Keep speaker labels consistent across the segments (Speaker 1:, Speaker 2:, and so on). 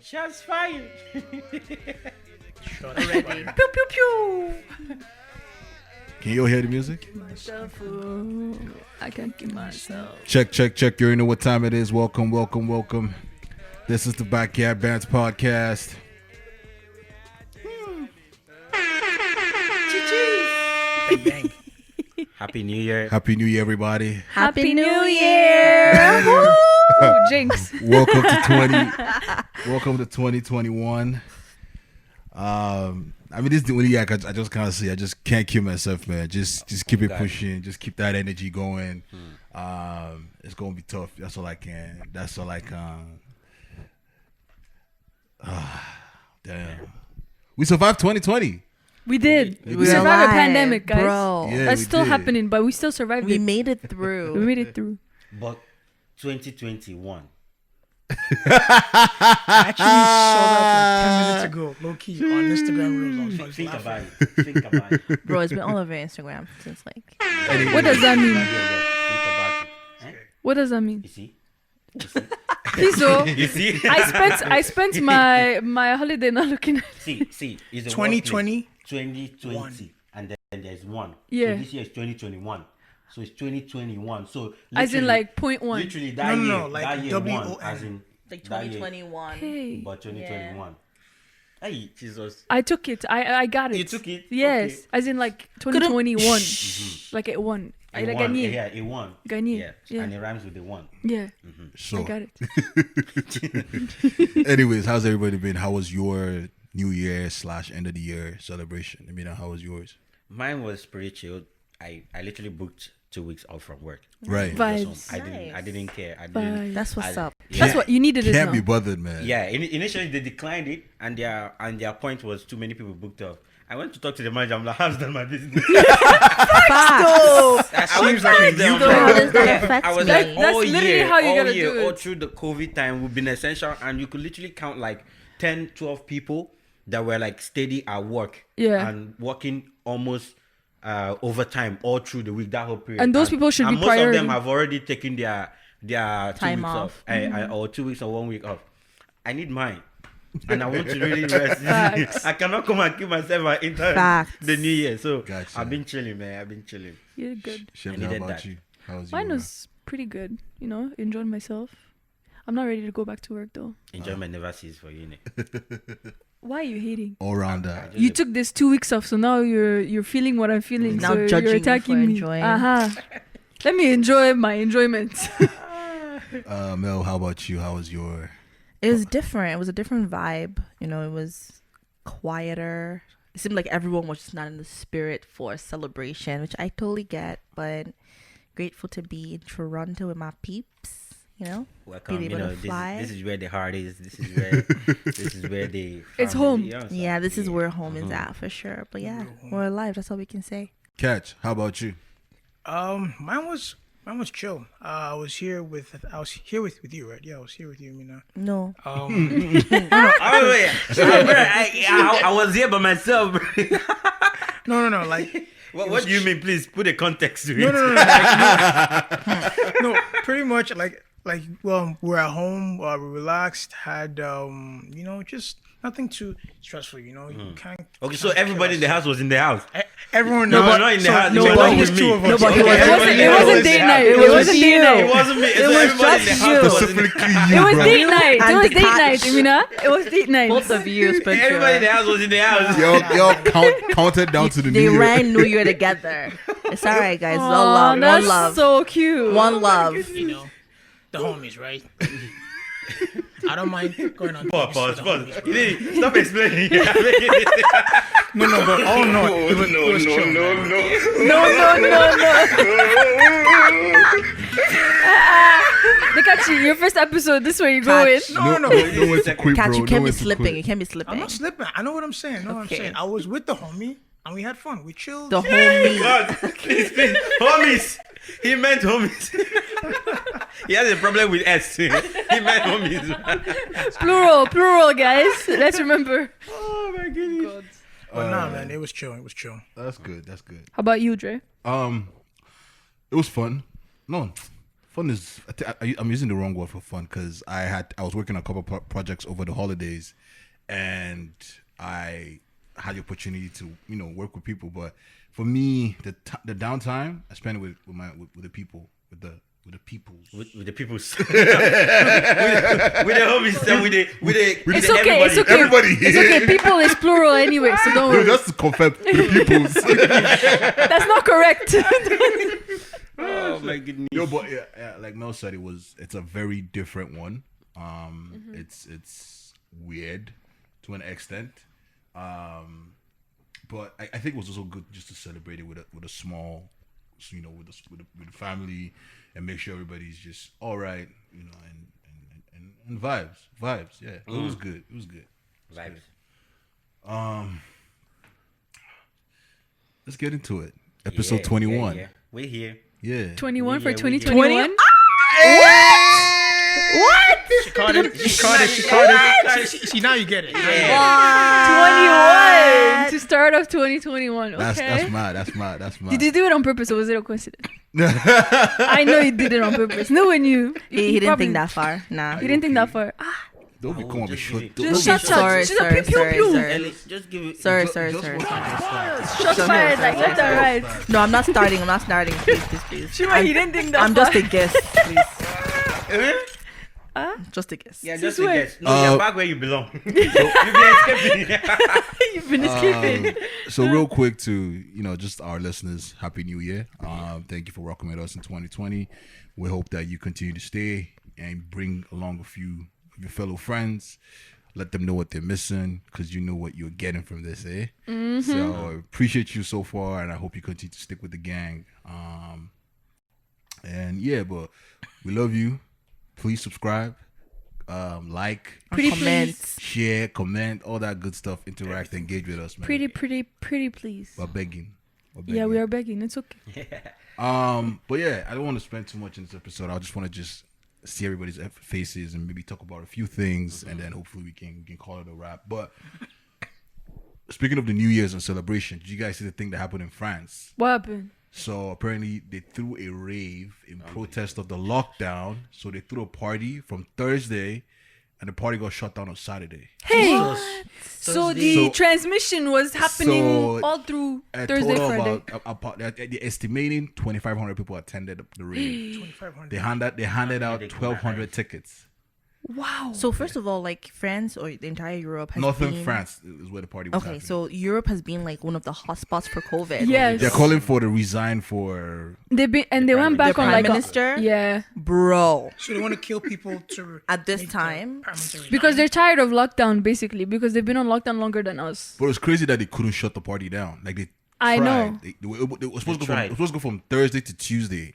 Speaker 1: Shots fired.
Speaker 2: Already. Pew pew pew.
Speaker 3: Can you all hear the music?
Speaker 2: Myself, I can't keep myself.
Speaker 3: Check. You already know what time it is. Welcome. This is the Backyard Bands Podcast.
Speaker 1: Bang, bang. Happy New Year.
Speaker 3: Happy New Year, everybody.
Speaker 2: Happy New Year. Woo! Jinx.
Speaker 3: Welcome to 2021. I mean, this is the only year I just can't say. I just can't kill myself, man. Just keep it pushing. Just keep that energy going. It's gonna be tough. That's all I can. Damn. We survived 2020.
Speaker 2: We did. We
Speaker 4: We're
Speaker 2: survived
Speaker 4: alive,
Speaker 2: a pandemic, guys.
Speaker 4: bro.
Speaker 3: Yeah,
Speaker 2: That's
Speaker 3: we
Speaker 2: still
Speaker 3: did.
Speaker 2: happening, but we still survived
Speaker 4: We
Speaker 2: it.
Speaker 4: made it through.
Speaker 2: We made it through.
Speaker 1: But 2021.
Speaker 5: I actually saw that like 10 minutes ago, low key, on Instagram Reels. I was
Speaker 1: Think
Speaker 5: laughing.
Speaker 1: about it.
Speaker 4: Bro, it's been all over Instagram since like.
Speaker 2: What does that mean?
Speaker 1: Think about it. Eh?
Speaker 2: What does that mean?
Speaker 1: You see?
Speaker 2: Please, so
Speaker 1: You see?
Speaker 2: I spent my holiday not looking at.
Speaker 1: See. It's a
Speaker 5: 2020.
Speaker 1: 2020. And then there's one.
Speaker 2: Yeah.
Speaker 1: So this year is 2021. So it's 2021. So
Speaker 2: As in like 0.1.
Speaker 1: literally that
Speaker 5: No,
Speaker 1: year.
Speaker 5: no, like
Speaker 1: that year
Speaker 5: W-O-N.
Speaker 1: one, as in
Speaker 4: Like
Speaker 1: that year.
Speaker 4: 2021.
Speaker 2: Hey,
Speaker 1: But 2021. Hey, Jesus.
Speaker 2: I took it. I got it.
Speaker 1: You took it?
Speaker 2: Yes,
Speaker 1: Okay.
Speaker 2: as in like 2021. Like it won. I
Speaker 1: It
Speaker 2: like
Speaker 1: won.
Speaker 2: Gagné.
Speaker 1: Yeah, it won.
Speaker 2: Gagné.
Speaker 1: Yeah.
Speaker 2: Yeah.
Speaker 1: And it rhymes with the one.
Speaker 2: Yeah,
Speaker 3: So,
Speaker 2: I got it.
Speaker 3: anyways, how's everybody been? How was your New Year / end of the year celebration? I mean, how was yours?
Speaker 1: Mine was pretty chilled. I literally booked 2 weeks off from work.
Speaker 3: Right.
Speaker 2: Vibes.
Speaker 1: I didn't care.
Speaker 2: Vibes.
Speaker 4: That's what's up.
Speaker 2: That's what you needed. It
Speaker 3: Can't
Speaker 2: now.
Speaker 3: be bothered, man.
Speaker 1: Yeah, initially they declined it, and their point was too many people booked off. I went to talk to the manager. I'm like, how's that my business?
Speaker 4: Facts.
Speaker 1: That
Speaker 5: seems like a you
Speaker 4: How does that affect
Speaker 1: I was
Speaker 4: me?
Speaker 1: like,
Speaker 2: That's
Speaker 1: all
Speaker 2: literally
Speaker 1: year,
Speaker 2: how you
Speaker 1: all
Speaker 2: gotta
Speaker 1: year,
Speaker 2: do
Speaker 1: all
Speaker 2: it.
Speaker 1: through the COVID time, we've been essential, and you could literally count like 10, 12 people that were like steady at work,
Speaker 2: Yeah.
Speaker 1: and working almost overtime all through the week, that whole period.
Speaker 2: And those people should
Speaker 1: and
Speaker 2: be
Speaker 1: most
Speaker 2: priority.
Speaker 1: of them have already taken their 2
Speaker 4: Time
Speaker 1: weeks
Speaker 4: off.
Speaker 1: or 2 weeks or 1 week off. I need mine. And I want to really rest.
Speaker 2: Facts.
Speaker 1: I cannot come and kill myself and enter
Speaker 4: Facts.
Speaker 1: the new year. So
Speaker 3: Gotcha.
Speaker 1: I've been chilling, man. I've been chilling.
Speaker 2: You're good.
Speaker 3: Shem,
Speaker 1: I
Speaker 3: how
Speaker 1: needed
Speaker 3: about
Speaker 1: that.
Speaker 3: you? How was
Speaker 2: Mine
Speaker 3: your-
Speaker 2: was pretty good. You know, enjoyed myself. I'm not ready to go back to work though.
Speaker 1: Enjoyment never ceases for you, Nick.
Speaker 2: Why are you hating?
Speaker 3: all around that.
Speaker 2: You took this 2 weeks off, so now you're feeling what I'm feeling.
Speaker 4: Now
Speaker 2: so
Speaker 4: judging
Speaker 2: you're
Speaker 4: me
Speaker 2: attacking
Speaker 4: for
Speaker 2: me.
Speaker 4: enjoying.
Speaker 2: Let me enjoy my enjoyment.
Speaker 3: Mel, how about you? How was your?
Speaker 4: It was different. It was a different vibe. You know, it was quieter. It seemed like everyone was just not in the spirit for a celebration, which I totally get. But grateful to be in Toronto with my peeps. You know,
Speaker 1: Welcome.
Speaker 4: Being
Speaker 1: You
Speaker 4: able
Speaker 1: know,
Speaker 4: to fly.
Speaker 1: this is where the heart is. This is where the
Speaker 2: It's
Speaker 1: family-
Speaker 2: home.
Speaker 1: you know what I'm
Speaker 4: yeah,
Speaker 1: saying?
Speaker 4: this is where home is
Speaker 1: Mhm.
Speaker 4: at for sure. But yeah, we're alive. That's all we can say.
Speaker 3: Catch, how about you?
Speaker 5: Mine was chill. I was here with you, right? Yeah, I was here with you, Mina.
Speaker 4: No,
Speaker 1: Oh, yeah. I was here by myself.
Speaker 5: No. Like,
Speaker 1: What do you mean? Please put a context to it.
Speaker 5: no. Like, no, pretty much well, we're at home. We relaxed. Had just nothing too stressful. You know, you can't.
Speaker 1: Okay, so everybody in the house was in the house.
Speaker 5: Everyone.
Speaker 1: No,
Speaker 5: knows.
Speaker 1: but not in the house.
Speaker 5: No,
Speaker 1: You were
Speaker 5: but
Speaker 1: not
Speaker 5: just
Speaker 1: with
Speaker 5: two
Speaker 1: me.
Speaker 5: of us.
Speaker 4: Nobody
Speaker 5: Okay,
Speaker 4: was-
Speaker 5: everybody
Speaker 2: It
Speaker 5: knows.
Speaker 2: wasn't date night.
Speaker 4: It
Speaker 2: It
Speaker 4: was
Speaker 2: wasn't
Speaker 4: you.
Speaker 2: date night.
Speaker 1: It wasn't me. So
Speaker 4: was
Speaker 1: everybody in the
Speaker 4: just
Speaker 1: house
Speaker 4: you.
Speaker 1: was in
Speaker 3: Specifically
Speaker 2: It
Speaker 3: you,
Speaker 2: was
Speaker 3: bro.
Speaker 2: date night. It
Speaker 4: And
Speaker 2: was
Speaker 4: the
Speaker 2: date
Speaker 4: catch.
Speaker 2: night, Imina. It was date night.
Speaker 4: both of you, spent
Speaker 1: Everybody in the house was in the house.
Speaker 3: Y'all counted down to the
Speaker 4: They
Speaker 3: new year.
Speaker 4: ran New Year together. It's all right, guys. It's all
Speaker 2: Aw,
Speaker 4: love.
Speaker 2: that's
Speaker 4: One love.
Speaker 2: so cute.
Speaker 4: One love.
Speaker 5: You know, the homies, right? I don't mind going on.
Speaker 1: Pause.
Speaker 5: trips with the homies,
Speaker 1: You need stop explaining.
Speaker 5: No, but it was chill, man.
Speaker 2: Look at you. Your first episode. This is where you go in.
Speaker 4: Catch.
Speaker 5: No.
Speaker 3: No one to quit,
Speaker 4: Catch,
Speaker 3: bro.
Speaker 4: you
Speaker 3: No
Speaker 4: can't be
Speaker 3: one to
Speaker 4: slipping.
Speaker 3: quit.
Speaker 4: You can't be
Speaker 5: I'm
Speaker 4: slipping.
Speaker 5: not slipping. I know what I'm saying.
Speaker 4: Okay.
Speaker 5: I was with the homie and we had fun. We chilled.
Speaker 4: The homie.
Speaker 1: God, please, homies. He meant homies. He has a problem with S. He meant homies.
Speaker 2: Plural, guys. Let's remember.
Speaker 1: Oh my goodness.
Speaker 5: But nah, man, it was chill.
Speaker 3: That's good.
Speaker 2: How about you, Dre?
Speaker 3: It was fun. No, Fun is I'm using the wrong word for fun because I was working on a couple projects over the holidays, and I had the opportunity to work with people. But for me, the downtime I spend it with the people, with the peoples,
Speaker 1: with the peoples, with the homies, and with the
Speaker 2: It's okay. It's okay.
Speaker 3: Everybody.
Speaker 2: It's okay. People is plural anyway, so don't worry.
Speaker 3: Just to confirm, with the peoples.
Speaker 2: That's not correct.
Speaker 1: Oh my goodness.
Speaker 3: No, but yeah, like Mel said, it's a very different one. It's weird to an extent. But I think it was also good just to celebrate it with a small, with the family, and make sure everybody's just all right, and vibes. Yeah, it was good. It was good.
Speaker 1: Vibes.
Speaker 3: Let's get into it. Episode 21.
Speaker 1: Yeah. We're here.
Speaker 3: Yeah.
Speaker 2: 21 for
Speaker 1: Yeah,
Speaker 2: 2021.
Speaker 4: What?
Speaker 5: She caught it. See, now you get it.
Speaker 2: 21 to start off 2021. Okay.
Speaker 3: That's mad.
Speaker 2: Did you do it on purpose or was it a coincidence? I know you did it on purpose. No one knew.
Speaker 4: He didn't think that far. Nah.
Speaker 2: He didn't think that far.
Speaker 3: Don't be coming with
Speaker 1: just
Speaker 3: short.
Speaker 1: give it.
Speaker 2: Just
Speaker 3: don't be
Speaker 2: shut up.
Speaker 4: Sorry,
Speaker 2: She's a
Speaker 4: sorry,
Speaker 2: pew pew
Speaker 4: sorry,
Speaker 2: pew.
Speaker 4: sorry.
Speaker 1: Ellie, just give it.
Speaker 4: Sorry.
Speaker 2: Shots fired like left and right.
Speaker 4: No, I'm not starting. Please.
Speaker 2: Shima, he didn't think that
Speaker 4: I'm
Speaker 2: far.
Speaker 4: just a guest, please. Just a guest.
Speaker 1: Yeah, just
Speaker 2: Since
Speaker 1: a
Speaker 2: when?
Speaker 1: guess. No, you're back where you belong. You've been escaping.
Speaker 2: You've been escaping.
Speaker 3: So real quick to just our listeners, Happy New Year. Thank you for welcoming us in 2020. We hope that you continue to stay and bring along a few of your fellow friends. Let them know what they're missing because you know what you're getting from this, eh? So I appreciate you so far, and I hope you continue to stick with the gang. And yeah, but we love you. Please subscribe, like,
Speaker 4: Comment.
Speaker 3: share, comment, all that good stuff. Interact, engage with us, man.
Speaker 2: Pretty please.
Speaker 3: We're begging.
Speaker 2: Yeah, we are begging. It's okay.
Speaker 3: But yeah, I don't want to spend too much in this episode. I just want to see everybody's faces and maybe talk about a few things, and then hopefully we can call it a wrap. But speaking of the New Year's and celebration, did you guys see the thing that happened in France?
Speaker 2: What happened?
Speaker 3: So apparently they threw a rave in protest of the lockdown. So they threw a party from Thursday, and the party got shut down on Saturday.
Speaker 2: Hey,
Speaker 1: So
Speaker 2: so the transmission was happening
Speaker 3: So
Speaker 2: all through
Speaker 3: A
Speaker 2: Thursday,
Speaker 3: total
Speaker 2: Friday.
Speaker 3: they're estimating 2,500 people attended the rave.
Speaker 5: 2,500.
Speaker 3: They handed out
Speaker 1: they go
Speaker 3: 1,200
Speaker 1: nice.
Speaker 3: tickets.
Speaker 2: Wow.
Speaker 4: So first of all, like France or the entire Europe has
Speaker 3: Northern
Speaker 4: been...
Speaker 3: France is where the party was
Speaker 4: Okay,
Speaker 3: happening.
Speaker 4: so Europe has been like one of the hotspots for COVID.
Speaker 2: Yes.
Speaker 3: They're calling for the resign for...
Speaker 2: They went back
Speaker 4: The
Speaker 2: on
Speaker 4: Prime
Speaker 2: like
Speaker 4: Minister?
Speaker 2: yeah,
Speaker 4: Bro.
Speaker 5: So they want to kill people to
Speaker 4: At this
Speaker 5: make the
Speaker 4: time?
Speaker 5: parliamentary
Speaker 2: because
Speaker 5: line.
Speaker 2: they're tired of lockdown basically because they've been on lockdown longer than us.
Speaker 3: But it's crazy that they couldn't shut the party down. Like they
Speaker 2: I
Speaker 3: tried.
Speaker 2: know.
Speaker 3: They were supposed to go
Speaker 1: tried.
Speaker 3: from, it was supposed to go from Thursday to Tuesday.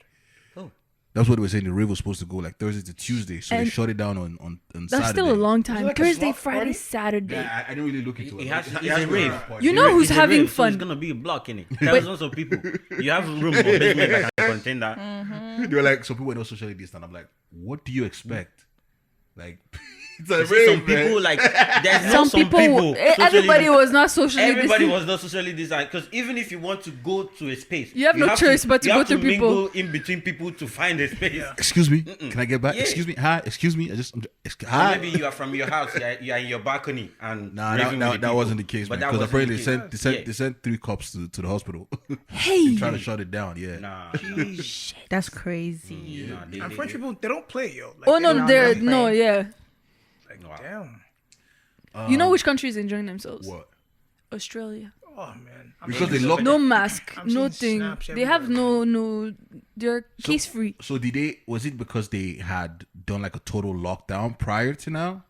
Speaker 1: Oh.
Speaker 3: That's what they were saying. The rave was supposed to go like Thursday to Tuesday. So they
Speaker 2: And
Speaker 3: shut it down on
Speaker 2: That's
Speaker 3: Saturday.
Speaker 2: still a long time.
Speaker 5: like a
Speaker 2: Thursday,
Speaker 5: block
Speaker 2: Friday,
Speaker 5: party?
Speaker 2: Saturday.
Speaker 3: Yeah, I didn't really look into it.
Speaker 1: It has-
Speaker 3: It
Speaker 1: it's
Speaker 3: has
Speaker 1: a
Speaker 3: to be
Speaker 1: rave.
Speaker 3: party.
Speaker 2: You know who's
Speaker 1: It's a
Speaker 2: having
Speaker 1: rave, so
Speaker 2: fun?
Speaker 1: it's gonna be a block in it. Thousands of people. You have room or basement that can contain that.
Speaker 3: They were like, so people were not socially distant. I'm like, what do you expect? Like, it's a
Speaker 1: You see
Speaker 3: rave,
Speaker 1: some people
Speaker 3: man.
Speaker 1: like there's no
Speaker 2: Some people, everybody
Speaker 1: socially-
Speaker 2: was not socially
Speaker 1: Everybody
Speaker 2: distant.
Speaker 1: was not socially designed because even if you want to go to a space,
Speaker 2: You have no choice but to
Speaker 1: you
Speaker 2: go
Speaker 1: have
Speaker 2: through people.
Speaker 1: mingle in between people to find a space.
Speaker 3: Excuse me. Can I get back?
Speaker 1: Yeah.
Speaker 3: Excuse me. Hi. Excuse me.
Speaker 1: Or
Speaker 3: Hi.
Speaker 1: maybe you are from your house, you are in your balcony, and
Speaker 3: Nah,
Speaker 1: raving with the
Speaker 3: that
Speaker 1: people.
Speaker 3: wasn't the case,
Speaker 1: But
Speaker 3: man.
Speaker 1: that
Speaker 3: Because
Speaker 1: wasn't
Speaker 3: apparently
Speaker 1: the case.
Speaker 3: they sent 3 cops to the hospital.
Speaker 2: Hey,
Speaker 3: trying to shut it down. Yeah.
Speaker 1: Nah,
Speaker 4: That's crazy.
Speaker 1: nah,
Speaker 5: And French people, they don't play, yo. Like,
Speaker 2: oh
Speaker 5: they
Speaker 2: no,
Speaker 5: don't-
Speaker 2: they're
Speaker 4: play.
Speaker 2: no, yeah.
Speaker 5: Like,
Speaker 1: Wow.
Speaker 5: damn.
Speaker 2: You know which country is enjoying themselves?
Speaker 3: What?
Speaker 2: Australia.
Speaker 5: Oh, man.
Speaker 3: Because they
Speaker 5: seeing
Speaker 3: locked-
Speaker 5: so
Speaker 2: No
Speaker 5: many-
Speaker 2: mask,
Speaker 5: I'm seeing
Speaker 2: nothing.
Speaker 5: snaps
Speaker 2: They have
Speaker 5: everywhere.
Speaker 2: no. They're case free.
Speaker 3: So was it because they had done like a total lockdown prior to now?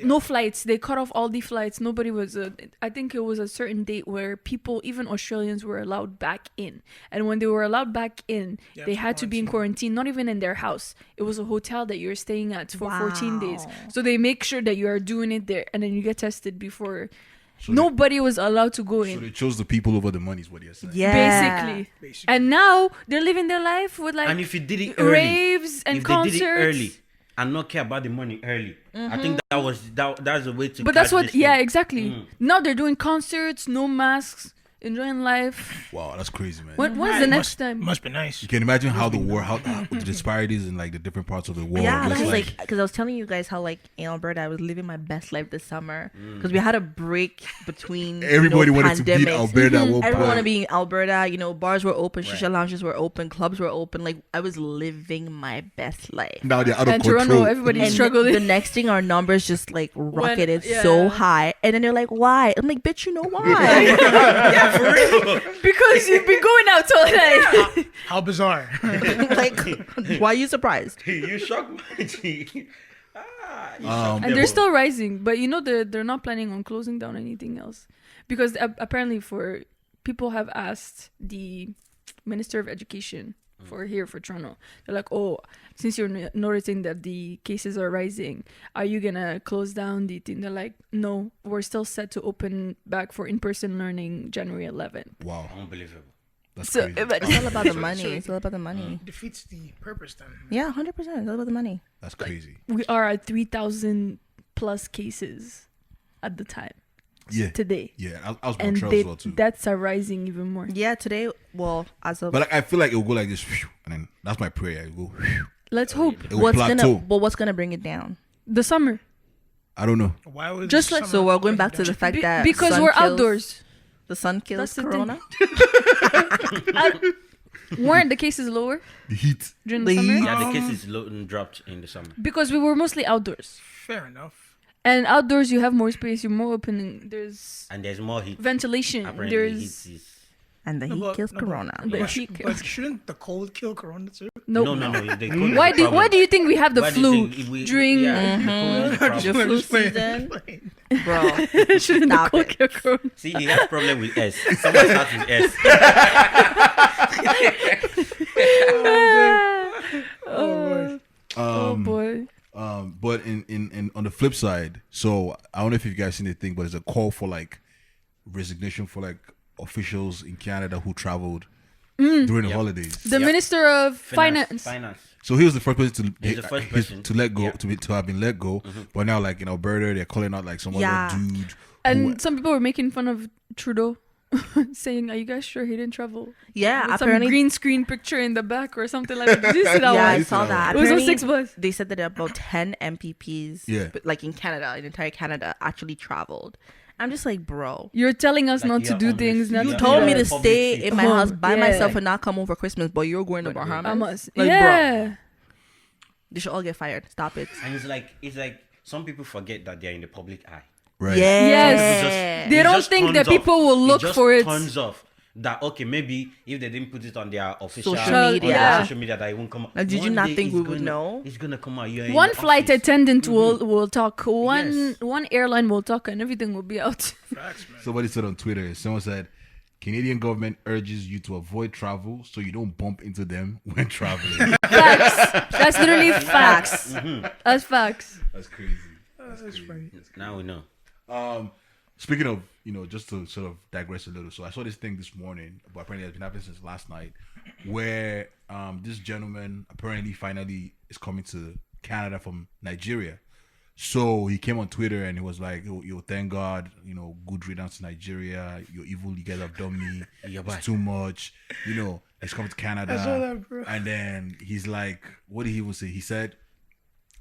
Speaker 2: No flights. They cut off all the flights. Nobody was. I think it was a certain date where people, even Australians, were allowed back in. And when they were allowed back in,
Speaker 5: Yeah,
Speaker 2: they had to be in
Speaker 5: quarantine.
Speaker 2: quarantine. Not even in their house. It was a hotel that you're staying at for 14 days.
Speaker 4: Wow.
Speaker 2: So they make sure that you are doing it there, and then you get tested before.
Speaker 3: So
Speaker 2: Nobody was allowed to go
Speaker 3: So
Speaker 2: in.
Speaker 3: they chose the people over the money, is what you're saying.
Speaker 4: Yeah.
Speaker 2: Basically.
Speaker 5: Basically.
Speaker 2: And now they're living their life with like
Speaker 1: and if you did it early,
Speaker 2: raves and
Speaker 1: if
Speaker 2: concerts.
Speaker 1: they did it early and not care about the money early, I think that's the way to.
Speaker 2: But that's
Speaker 1: catch
Speaker 2: what,
Speaker 1: this
Speaker 2: yeah,
Speaker 1: thing.
Speaker 2: exactly. Now they're doing concerts, no masks, enjoying life.
Speaker 3: Wow, that's crazy, man.
Speaker 2: When's the next time?
Speaker 5: Must be nice.
Speaker 3: You can imagine how the disparities in like the different parts of the world.
Speaker 4: Yeah,
Speaker 3: looks
Speaker 4: because I was telling you guys how like in Alberta I was living my best life this summer because we had a break between
Speaker 3: everybody wanted to be in
Speaker 4: pandemics.
Speaker 3: Alberta. At one
Speaker 4: Everyone wanted to
Speaker 3: point.
Speaker 4: be in Alberta. Bars were open, shisha lounges were open, clubs were open. Like I was living my best life.
Speaker 3: Now they're out of
Speaker 2: And
Speaker 3: control.
Speaker 2: Toronto, everybody's
Speaker 4: And
Speaker 2: struggling.
Speaker 4: the next thing, our numbers just like rocketed
Speaker 2: yeah.
Speaker 4: so high, and then they're like, "Why?" I'm like, "Bitch, you know why?"
Speaker 1: Yeah, for real.
Speaker 2: Because you've been going out all night.
Speaker 5: How bizarre.
Speaker 4: Like, why are you surprised?
Speaker 1: You shocked me.
Speaker 2: And they're still rising, but they're not planning on closing down anything else, because apparently people have asked the Minister of Education for Toronto. They're like, oh, since you're noticing that the cases are rising, are you gonna close down the thing? They're like, no, we're still set to open back for in-person learning January 11th.
Speaker 3: Wow,
Speaker 1: Unbelievable.
Speaker 3: that's
Speaker 2: So
Speaker 3: crazy.
Speaker 4: It's all about the money. It's all about the money.
Speaker 5: Defeats the purpose then.
Speaker 4: Yeah, 100%. It's all about the money.
Speaker 3: That's crazy.
Speaker 2: We are at 3,000 plus cases at the time
Speaker 3: Yeah,
Speaker 2: today,
Speaker 3: yeah. I was
Speaker 2: and
Speaker 3: Montreal as well too.
Speaker 2: deaths are rising even more.
Speaker 4: Yeah, today, well, as of
Speaker 3: But like, I feel like it will go like this, and then that's my prayer. It will go.
Speaker 2: Let's hope
Speaker 3: It will plateau.
Speaker 4: what's gonna bring it down?
Speaker 2: the summer.
Speaker 3: I don't know.
Speaker 5: Why would
Speaker 2: Just like-
Speaker 4: So we're going back to the fact that
Speaker 2: Because
Speaker 4: sun
Speaker 2: we're
Speaker 4: kills-
Speaker 2: outdoors.
Speaker 4: The sun kills
Speaker 2: That's the thing.
Speaker 4: corona.
Speaker 2: Weren't the cases lower
Speaker 3: The heat.
Speaker 2: during
Speaker 4: The
Speaker 2: the summer?
Speaker 4: heat.
Speaker 1: Yeah, the cases dropped in the summer.
Speaker 2: Because we were mostly outdoors.
Speaker 5: fair enough.
Speaker 2: And outdoors, you have more space, you're more open. There's
Speaker 1: And there's more heat.
Speaker 2: ventilation.
Speaker 1: Apparently,
Speaker 2: There's
Speaker 1: heat is...
Speaker 4: And the
Speaker 5: No,
Speaker 4: heat
Speaker 5: but-
Speaker 4: kills
Speaker 5: no, but-
Speaker 4: corona.
Speaker 2: the
Speaker 5: But,
Speaker 2: heat
Speaker 5: but
Speaker 2: kills.
Speaker 5: shouldn't the cold kill corona too?
Speaker 2: Nope.
Speaker 1: No. The cold
Speaker 2: Why
Speaker 1: is
Speaker 2: do
Speaker 1: the
Speaker 2: why do you think we have the
Speaker 1: Why do you
Speaker 2: flu
Speaker 1: think we-
Speaker 2: during?
Speaker 1: Yeah, the cold is the
Speaker 4: The
Speaker 1: problem.
Speaker 4: flu
Speaker 5: Just playing.
Speaker 4: season, bro.
Speaker 2: Shouldn't the
Speaker 4: Stop
Speaker 2: cold
Speaker 4: it.
Speaker 2: kill corona?
Speaker 1: See, he has problem with S. Someone starts with S.
Speaker 2: Oh boy.
Speaker 3: But in on the flip side, so I don't know if you guys seen the thing, but there's a call for like resignation for like officials in Canada who traveled during the holidays.
Speaker 2: The
Speaker 1: Yep.
Speaker 2: Minister of Finance.
Speaker 1: Finance.
Speaker 3: So he was the first person
Speaker 1: He's the first person.
Speaker 3: to let go
Speaker 1: Yeah.
Speaker 3: to have been let go. But now like in Alberta, they're calling out like some
Speaker 4: Yeah.
Speaker 3: other dude.
Speaker 2: And some people were making fun of Trudeau, saying, "Are you guys sure he didn't travel?"
Speaker 4: Yeah,
Speaker 2: With some
Speaker 4: apparently.
Speaker 2: green screen picture in the back or something like that. Did you see that
Speaker 4: Yeah, I
Speaker 2: one?
Speaker 4: saw that.
Speaker 2: It was on
Speaker 4: Apparently,
Speaker 2: 6 bus.
Speaker 4: They said that about 10 MPPs,
Speaker 3: Yeah.
Speaker 4: but like in Canada, in entire Canada, actually traveled. I'm just like, bro.
Speaker 2: You're telling us
Speaker 1: Like,
Speaker 2: not to
Speaker 1: you're
Speaker 2: do
Speaker 1: on the
Speaker 2: things.
Speaker 1: street.
Speaker 2: Not
Speaker 1: You
Speaker 2: to
Speaker 4: Told
Speaker 2: do
Speaker 4: me
Speaker 2: that.
Speaker 4: to
Speaker 1: Public
Speaker 4: stay
Speaker 1: seat.
Speaker 4: in my
Speaker 2: Home,
Speaker 4: house by
Speaker 2: yeah.
Speaker 4: myself and not come over Christmas, but you're going to
Speaker 1: But
Speaker 4: Bahamas.
Speaker 2: I must.
Speaker 4: Like,
Speaker 2: Yeah.
Speaker 4: They should all get fired. Stop it.
Speaker 1: And it's like some people forget that they're in the public eye.
Speaker 3: Right.
Speaker 2: Yes. They
Speaker 1: It
Speaker 2: don't
Speaker 1: just
Speaker 2: think
Speaker 1: turns
Speaker 2: that
Speaker 1: off.
Speaker 2: people will look
Speaker 1: just
Speaker 2: for it.
Speaker 1: turns off that okay, maybe if they didn't put it on their official
Speaker 4: Social
Speaker 1: on
Speaker 4: media.
Speaker 1: their social media, that it won't come out.
Speaker 4: Like, did you
Speaker 1: One
Speaker 4: not
Speaker 1: day
Speaker 4: think
Speaker 1: it's
Speaker 4: we would
Speaker 1: gonna-
Speaker 4: know?
Speaker 1: It's gonna come out. You're in
Speaker 2: One
Speaker 1: the
Speaker 2: flight
Speaker 1: office.
Speaker 2: attendant will talk.
Speaker 1: Yes.
Speaker 2: One airline will talk, and everything will be out.
Speaker 5: Facts, man.
Speaker 3: Somebody said on Twitter, someone said, Canadian government urges you to avoid travel so you don't bump into them when traveling.
Speaker 2: Facts. That's literally facts. That's facts.
Speaker 3: That's crazy.
Speaker 5: That's funny.
Speaker 1: Now we know.
Speaker 3: Speaking of, just to sort of digress a little. So I saw this thing this morning, but apparently it's been happening since last night, where this gentleman apparently finally is coming to Canada from Nigeria. So he came on Twitter and he was like, yo, thank God, good riddance to Nigeria. You're evil, you guys have done me.
Speaker 1: Yeah, bye.
Speaker 3: It's too much. He's coming to Canada.
Speaker 5: I saw that, bro.
Speaker 3: And then he's like, what did he even say? He said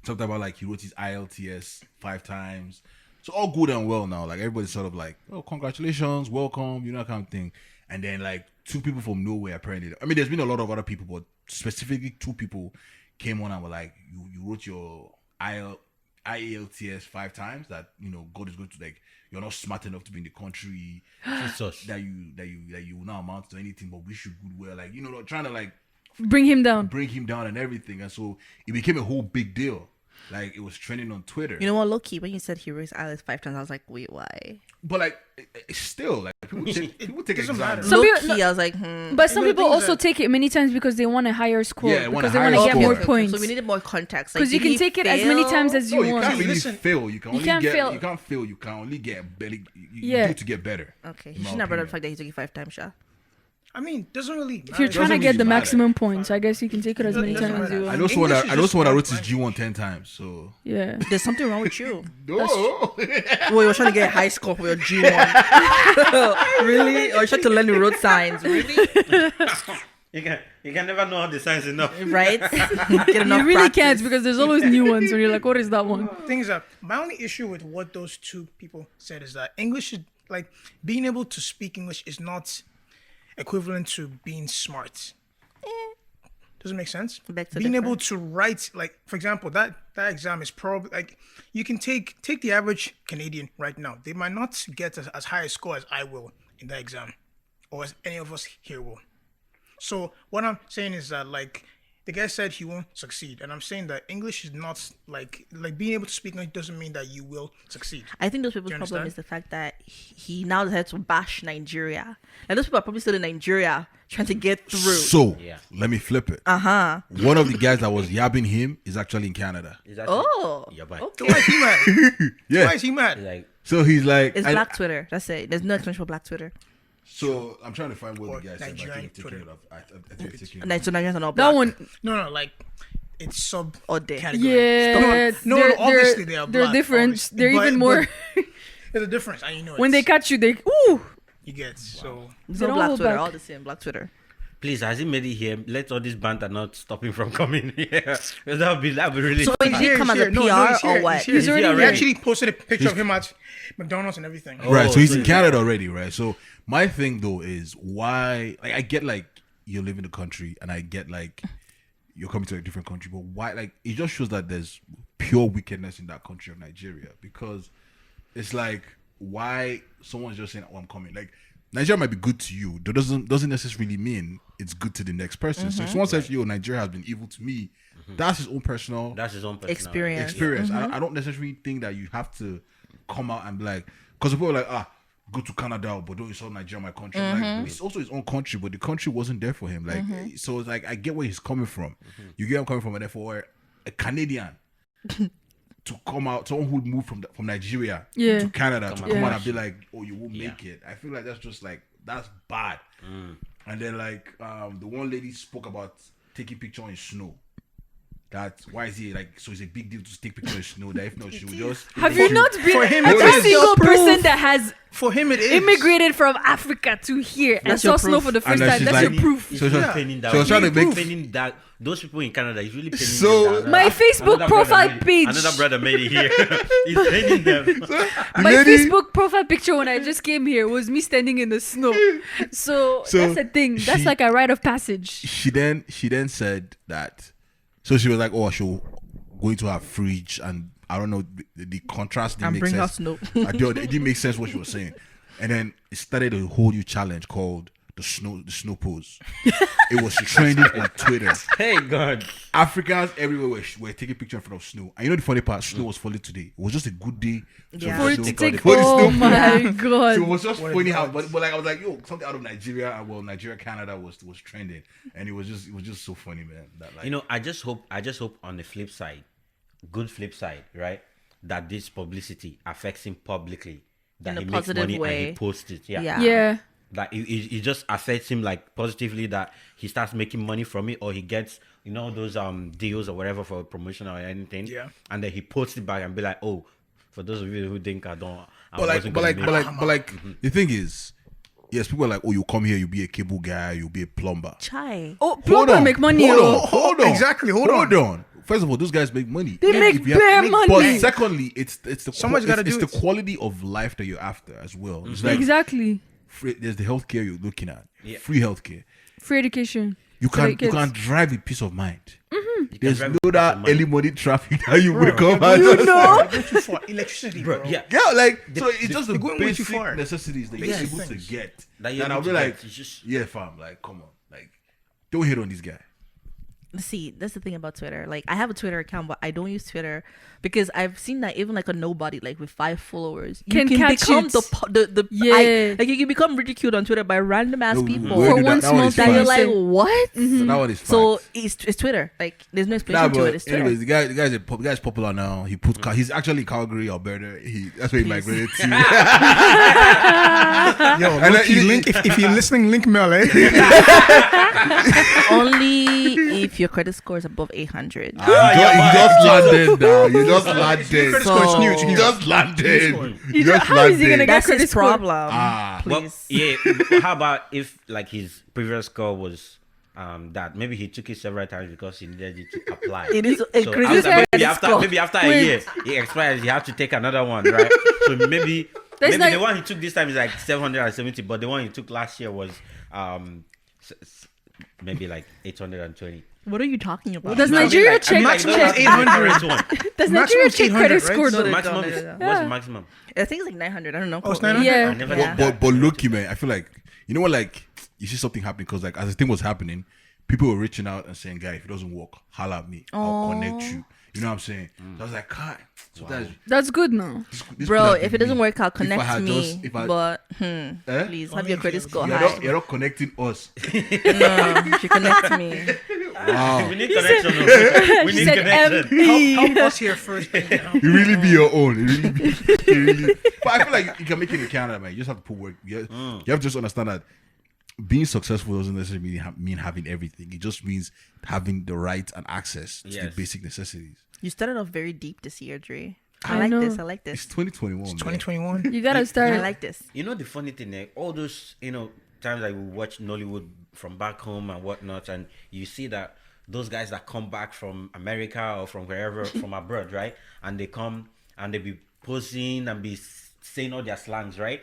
Speaker 3: something about like he wrote his IELTS 5 times. So all good and well now. Like everybody's sort of like, oh, congratulations, welcome, that kind of thing. And then like 2 people from nowhere apparently. I mean, there's been a lot of other people, but specifically 2 people came on and were like, you wrote your IELTS 5 times. That God is going to like, you're not smart enough to be in the country.
Speaker 1: Jesus.
Speaker 3: that you will not amount to anything, but wish you good well. Like trying to like
Speaker 2: Bring him down.
Speaker 3: bring him down and everything. And so it became a whole big deal. Like it was trending on Twitter.
Speaker 4: You know what, low-key, when you said he raised Alice 5 times, I was like, wait, why?
Speaker 3: But like it's still like people take
Speaker 5: doesn't
Speaker 3: exams.
Speaker 5: matter.
Speaker 2: Some people-
Speaker 4: Low-key, I was like,
Speaker 2: But some
Speaker 5: Even the
Speaker 2: people
Speaker 5: things
Speaker 2: also
Speaker 5: that-
Speaker 2: take it many times because they want a higher score.
Speaker 3: Yeah, want a
Speaker 2: because they want to
Speaker 3: higher
Speaker 2: get
Speaker 3: score.
Speaker 2: more
Speaker 3: Okay,
Speaker 2: points.
Speaker 4: So we needed more context.
Speaker 2: Because you can take it as many times as
Speaker 3: No,
Speaker 2: you
Speaker 3: you
Speaker 2: want.
Speaker 3: can't really
Speaker 5: Listen,
Speaker 3: fail. You can only
Speaker 2: can't
Speaker 3: get
Speaker 2: fail.
Speaker 3: you can't fail. You can only get better. You
Speaker 2: Yeah.
Speaker 3: do to get better.
Speaker 4: Okay,
Speaker 3: in
Speaker 4: he
Speaker 3: my
Speaker 4: should not brought up
Speaker 3: opinion.
Speaker 4: the fact that he took it 5 times, Sha.
Speaker 5: I mean, doesn't really matter.
Speaker 2: If you're trying to
Speaker 3: doesn't
Speaker 2: get the
Speaker 3: really matter.
Speaker 2: maximum points, I guess you can take it as many
Speaker 5: Doesn't
Speaker 2: times as you
Speaker 5: matter.
Speaker 3: I
Speaker 2: want.
Speaker 3: know someone
Speaker 5: English
Speaker 3: that
Speaker 5: is
Speaker 3: I know
Speaker 5: just
Speaker 3: someone that
Speaker 5: one
Speaker 3: wrote his
Speaker 5: language.
Speaker 3: G1 10 times. So
Speaker 2: Yeah.
Speaker 4: There's something wrong with you.
Speaker 3: no.
Speaker 4: Well, you're trying to get a high score for your G1. Really? Or you're trying to learn the road signs? Really?
Speaker 1: You can never know all the signs enough.
Speaker 4: Right? Get enough
Speaker 2: You really
Speaker 4: practice.
Speaker 2: can't because there's always new ones and you're like, what is that one?
Speaker 5: Things that my only issue with what those two people said is that English is like being able to speak English is not equivalent to being smart. Doesn't make sense.
Speaker 4: Beg to
Speaker 5: Being
Speaker 4: differ.
Speaker 5: able to write, like for example, that exam is probably like you can take the average Canadian right now. They might not get as high a score as I will in that exam, or as any of us here will. So what I'm saying is that like the guy said he won't succeed, and I'm saying that English is not like being able to speak English doesn't mean that you will succeed.
Speaker 4: I think those people's
Speaker 5: you
Speaker 4: problem
Speaker 5: understand?
Speaker 4: is the fact that he now decided to bash Nigeria. Like those people are probably still in Nigeria trying to get through.
Speaker 3: So
Speaker 1: Yeah.
Speaker 3: let me flip it.
Speaker 4: Uh-huh.
Speaker 3: One of the guys that was yabbing him is actually in Canada.
Speaker 1: Is that
Speaker 4: Oh.
Speaker 1: Yeah, but
Speaker 5: So why is he mad?
Speaker 3: Yeah.
Speaker 5: Why is he mad?
Speaker 1: like
Speaker 3: So he's like,
Speaker 4: It's
Speaker 3: I-
Speaker 4: Black Twitter. That's it. There's no explanation for Black Twitter.
Speaker 3: So I'm trying to find what
Speaker 5: Or
Speaker 3: the guy said. But I
Speaker 5: Nigerian
Speaker 3: think I'm taking
Speaker 5: Twitter.
Speaker 3: it off. I think I'm taking it
Speaker 4: And
Speaker 3: off.
Speaker 4: so Nigerians are not black.
Speaker 2: That one,
Speaker 5: No, like it's sub
Speaker 4: Or they.
Speaker 5: category.
Speaker 2: yeah.
Speaker 5: No, obviously they are
Speaker 2: They're
Speaker 5: black,
Speaker 2: different.
Speaker 5: obviously.
Speaker 2: They're
Speaker 5: But-
Speaker 2: even more.
Speaker 5: but there's a difference, and you know
Speaker 2: When they
Speaker 5: it's-
Speaker 2: catch you, they ooh.
Speaker 5: you get so.
Speaker 4: There's
Speaker 2: They
Speaker 4: no
Speaker 2: don't
Speaker 4: Black
Speaker 2: hold
Speaker 4: Twitter.
Speaker 2: back.
Speaker 4: All the same. Black Twitter.
Speaker 1: please, has he made it here? Let all this banter not stop him from coming here. That would be really
Speaker 4: So
Speaker 1: funny.
Speaker 4: did he come as a
Speaker 5: No,
Speaker 4: PR
Speaker 5: he's here,
Speaker 4: or what?
Speaker 5: he's here.
Speaker 2: He's already
Speaker 1: He
Speaker 5: He
Speaker 2: here.
Speaker 5: actually posted a picture of him at McDonald's and everything.
Speaker 1: Oh,
Speaker 3: Right, so he's
Speaker 1: so
Speaker 3: in
Speaker 1: he's-
Speaker 3: Canada already, right? So my thing though is why, like, I get like you live in the country, and I get like you're coming to a different country, but why? Like, it just shows that there's pure wickedness in that country of Nigeria, because it's like why someone's just saying, "Oh, I'm coming." Like, Nigeria might be good to you, that doesn't necessarily mean it's good to the next person. So if someone says, "Yo, Nigeria has been evil to me," that's his own personal
Speaker 1: That's his own personality.
Speaker 4: Experience.
Speaker 3: I don't necessarily think that you have to come out and be like, because people are like, go to Canada, but don't insult Nigeria, my country. Like, it's also his own country, but the country wasn't there for him. Like, so it's like, I get where he's coming from. You get where I'm coming from, and therefore a Canadian to come out, someone who moved from Nigeria
Speaker 2: Yeah.
Speaker 3: to Canada to come
Speaker 2: Yeah.
Speaker 3: out and be like, oh, you won't make it. I feel like that's just like, that's bad. And then like the one lady spoke about taking picture in snow. That why is he like, so it's a big deal to take pictures in snow, that if not she would just
Speaker 2: Have you not been
Speaker 5: For him,
Speaker 2: a
Speaker 5: it is.
Speaker 2: single
Speaker 5: Proof.
Speaker 2: person that has
Speaker 5: For him, it is
Speaker 2: immigrated from Africa to here and
Speaker 4: That's
Speaker 2: saw
Speaker 4: your
Speaker 2: snow
Speaker 4: proof.
Speaker 2: for the first
Speaker 3: And then
Speaker 2: time?
Speaker 3: she's
Speaker 2: That's
Speaker 3: like-
Speaker 2: your proof.
Speaker 1: It's
Speaker 3: So-
Speaker 1: really
Speaker 3: so-
Speaker 1: painting that.
Speaker 3: so I was trying to make-
Speaker 1: painting that those people in Canada. He's really painting
Speaker 3: So-
Speaker 1: them.
Speaker 2: My
Speaker 1: Another
Speaker 2: Facebook
Speaker 1: brother
Speaker 2: profile
Speaker 1: made it.
Speaker 2: page.
Speaker 1: Another brother made it here. He's painting them.
Speaker 2: My
Speaker 3: lady-
Speaker 2: Facebook profile picture when I just came here was me standing in the snow. So that's the thing. That's
Speaker 3: she-
Speaker 2: like a rite of passage.
Speaker 3: she then said that, so she was like, oh, she'll go into her fridge, and I don't know, the contrast didn't
Speaker 4: And
Speaker 3: make
Speaker 4: bring her
Speaker 3: sense.
Speaker 4: snow.
Speaker 3: It didn't make sense what she was saying. And then it started a whole new challenge called the snow pose. It was trending on Twitter.
Speaker 1: Hey God.
Speaker 3: Africans everywhere were taking pictures in front of snow. And you know the funny part, snow was falling today. It was just a good day.
Speaker 4: Yeah.
Speaker 2: For it
Speaker 3: snow-
Speaker 2: to take.
Speaker 3: for the
Speaker 2: Oh
Speaker 3: snow-
Speaker 2: my
Speaker 3: So it
Speaker 2: god.
Speaker 3: was just
Speaker 5: What
Speaker 3: funny
Speaker 5: is
Speaker 3: how,
Speaker 5: that?
Speaker 3: but like I was like, yo, something out of Nigeria, and well, Nigeria, Canada was trending, and it was just so funny, man. That like,
Speaker 1: You know, I just hope on the flip side, good flip side, right? That this publicity affects him publicly. That
Speaker 4: In a
Speaker 1: he makes
Speaker 4: positive
Speaker 1: money and
Speaker 4: way.
Speaker 1: he posts it. Yeah.
Speaker 4: Yeah.
Speaker 2: Yeah.
Speaker 1: That it just affects him like positively, that he starts making money from it, or he gets, you know, those deals or whatever for promotion or anything.
Speaker 5: Yeah.
Speaker 1: And then he posts it back and be like, oh, for those of you who think I
Speaker 3: but like, the thing is, yes, people are like, oh, you come here, you be a cable guy, you be a plumber.
Speaker 4: Chai.
Speaker 2: Oh, plumber make money.
Speaker 3: Hold on.
Speaker 5: Exactly, hold
Speaker 3: on. First of all, those guys make money.
Speaker 2: They make
Speaker 3: If you have-
Speaker 2: bare money.
Speaker 3: But secondly, it's the
Speaker 5: Someone's gotta
Speaker 3: it's
Speaker 5: do
Speaker 3: the
Speaker 5: it.
Speaker 3: quality of life that you're after as well. It's like
Speaker 2: Exactly.
Speaker 3: there's the healthcare you're looking at,
Speaker 1: Yeah.
Speaker 3: free healthcare.
Speaker 2: Free education.
Speaker 3: You
Speaker 2: For
Speaker 3: can
Speaker 2: the
Speaker 3: you
Speaker 2: kids.
Speaker 3: can drive with peace of mind.
Speaker 1: You can
Speaker 3: There's
Speaker 1: drive
Speaker 3: no
Speaker 1: with
Speaker 3: that
Speaker 1: some money.
Speaker 3: early morning traffic that you wake up and
Speaker 2: You
Speaker 3: just
Speaker 2: know?
Speaker 5: Go too far. Electricity, bro.
Speaker 1: Yeah.
Speaker 3: yeah, like so it's just the
Speaker 5: they're going way too
Speaker 3: basic
Speaker 5: far.
Speaker 3: necessities that you're
Speaker 5: Basic
Speaker 3: able to
Speaker 5: things.
Speaker 3: get.
Speaker 1: That you're
Speaker 3: And
Speaker 1: able
Speaker 3: I'll be
Speaker 1: to
Speaker 3: like,
Speaker 1: get. It's just-
Speaker 3: yeah, fam, like come on, like don't hit on this guy.
Speaker 4: See, that's the thing about Twitter. Like, I have a Twitter account, but I don't use Twitter because I've seen that even like a nobody, like with 5 followers, you
Speaker 2: Can
Speaker 4: can
Speaker 2: catch
Speaker 4: become
Speaker 2: it.
Speaker 4: the like you can become ridiculed on Twitter by random ass
Speaker 3: No,
Speaker 4: people
Speaker 3: where
Speaker 2: For
Speaker 3: do
Speaker 2: one
Speaker 3: that one
Speaker 2: small
Speaker 3: is
Speaker 4: that
Speaker 2: thing
Speaker 4: you're
Speaker 3: facts.
Speaker 2: you
Speaker 4: like,
Speaker 2: say.
Speaker 4: what?
Speaker 3: So that one is
Speaker 4: So
Speaker 3: facts.
Speaker 4: it's Twitter. Like, there's no
Speaker 3: Nah,
Speaker 4: explanation to
Speaker 3: but
Speaker 4: it. It's Twitter.
Speaker 3: anyways, the guy's popular now. He's actually Calgary, Alberta. That's where he
Speaker 4: Please.
Speaker 3: migrated to.
Speaker 5: Yo,
Speaker 3: And
Speaker 5: look,
Speaker 3: then you-
Speaker 5: link if you're listening, link Mel, eh?
Speaker 4: Only if your credit score is above 800.
Speaker 3: You just landed now. You just landed.
Speaker 5: Credit score is new, it's
Speaker 3: You
Speaker 5: new.
Speaker 3: just landed.
Speaker 2: You
Speaker 3: just
Speaker 2: how is he gonna
Speaker 3: landed.
Speaker 2: get
Speaker 4: That's
Speaker 2: credit
Speaker 4: his
Speaker 2: score?
Speaker 4: problem.
Speaker 1: Well,
Speaker 4: Please.
Speaker 1: yeah. But how about if like his previous score was that maybe he took it several times because he needed it to apply.
Speaker 4: It is a
Speaker 1: So
Speaker 4: credit
Speaker 1: maybe after a year it expires, he had to take another one, right? So maybe
Speaker 2: There's
Speaker 1: the one he took this time is like 770, but the one he took last year was maybe like 820.
Speaker 4: What are you talking about?
Speaker 2: Does
Speaker 1: No, I mean,
Speaker 2: Nigeria
Speaker 1: like- I mean,
Speaker 2: check?
Speaker 1: like,
Speaker 5: Maximum
Speaker 1: those
Speaker 5: is
Speaker 1: are the
Speaker 5: 800.
Speaker 1: current one.
Speaker 2: Does
Speaker 5: Maximum
Speaker 2: Nigeria
Speaker 5: is
Speaker 2: check
Speaker 5: 800,
Speaker 2: credit
Speaker 5: right?
Speaker 2: score
Speaker 1: So
Speaker 2: though?
Speaker 1: the maximum is
Speaker 4: Yeah.
Speaker 1: what's the maximum?
Speaker 4: I think it's like 900. I don't know.
Speaker 5: Oh, it's
Speaker 4: quote me.
Speaker 5: 900?
Speaker 2: Yeah.
Speaker 1: I never
Speaker 4: Yeah.
Speaker 1: did that.
Speaker 3: But look, man, I feel like you know what, like you see something happening because like as the thing was happening, people were reaching out and saying, "Guy, if it doesn't work, holla at me. I'll connect you." You know what I'm saying? So I was like, "God, so
Speaker 2: That's good now.
Speaker 3: this
Speaker 4: Bro,
Speaker 3: could have
Speaker 4: if it
Speaker 3: been
Speaker 4: doesn't
Speaker 3: me.
Speaker 4: work out,
Speaker 3: If I
Speaker 4: connect
Speaker 3: had
Speaker 4: me.
Speaker 3: just- if I-
Speaker 4: But
Speaker 3: Eh?
Speaker 4: please
Speaker 5: Only
Speaker 4: have your
Speaker 5: if
Speaker 4: credit
Speaker 5: you-
Speaker 4: score
Speaker 3: You're
Speaker 4: high.
Speaker 3: not connecting us.
Speaker 4: No, you should connect me.
Speaker 3: Wow,
Speaker 1: We need connection. oh. We
Speaker 2: She
Speaker 1: need
Speaker 2: said
Speaker 1: connection.
Speaker 5: Help us here first.
Speaker 3: it really be your own. It really. But I feel like you can make it in Canada, man. You just have to put work. You have to just understand that being successful doesn't necessarily mean having everything. It just means having the right and access to the
Speaker 1: Yes.
Speaker 3: basic necessities.
Speaker 4: You started off very deep this year, Dre. I
Speaker 2: I
Speaker 4: like
Speaker 2: know.
Speaker 4: this. I like
Speaker 3: It's
Speaker 4: this.
Speaker 3: 2021. man.
Speaker 5: 2021.
Speaker 2: You gotta start.
Speaker 4: I like this.
Speaker 1: You know the funny thing, all those times that we watch Nollywood from back home and whatnot, and you see that those guys that come back from America or from wherever from abroad, right? And they come and they be posing and be saying all their slangs, right?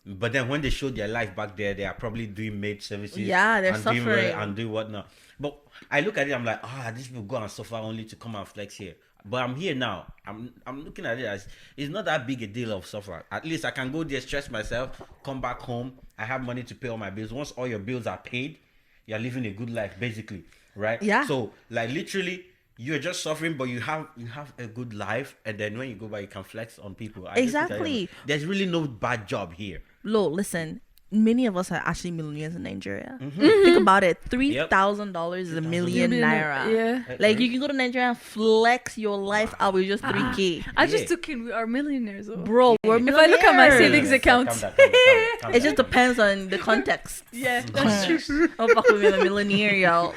Speaker 1: But then when they show their life back there, they are probably doing maid services.
Speaker 4: Yeah, they're
Speaker 1: and doing
Speaker 4: suffering.
Speaker 1: and do whatnot. But I look at it, I'm like, these people go and suffer only to come and flex here. But I'm here now. I'm looking at it as it's not that big a deal of suffer. At least I can go there, stress myself, come back home. I have money to pay all my bills. Once all your bills are paid, you're living a good life, basically, right?
Speaker 4: Yeah.
Speaker 1: So like literally, you're just suffering, but you have a good life, and then when you go back, you can flex on people. I just look at it,
Speaker 4: Exactly.
Speaker 1: there's really no bad job here.
Speaker 4: Lo, listen. Many of us are actually millionaires in Nigeria. Think about it. $3,000 is a million naira.
Speaker 2: Yeah.
Speaker 4: Like, you can go to Nigeria and flex your life out with just 3K.
Speaker 2: I just
Speaker 1: Yeah.
Speaker 2: took in. We are millionaires. Though.
Speaker 4: Bro, we're
Speaker 2: If I look at my
Speaker 4: millionaires.
Speaker 2: savings account,
Speaker 1: Calm down, calm down, calm
Speaker 4: It
Speaker 1: down.
Speaker 4: just depends on the context.
Speaker 2: yeah, that's true.
Speaker 4: Oh, fuck with me, I'm a millionaire, y'all.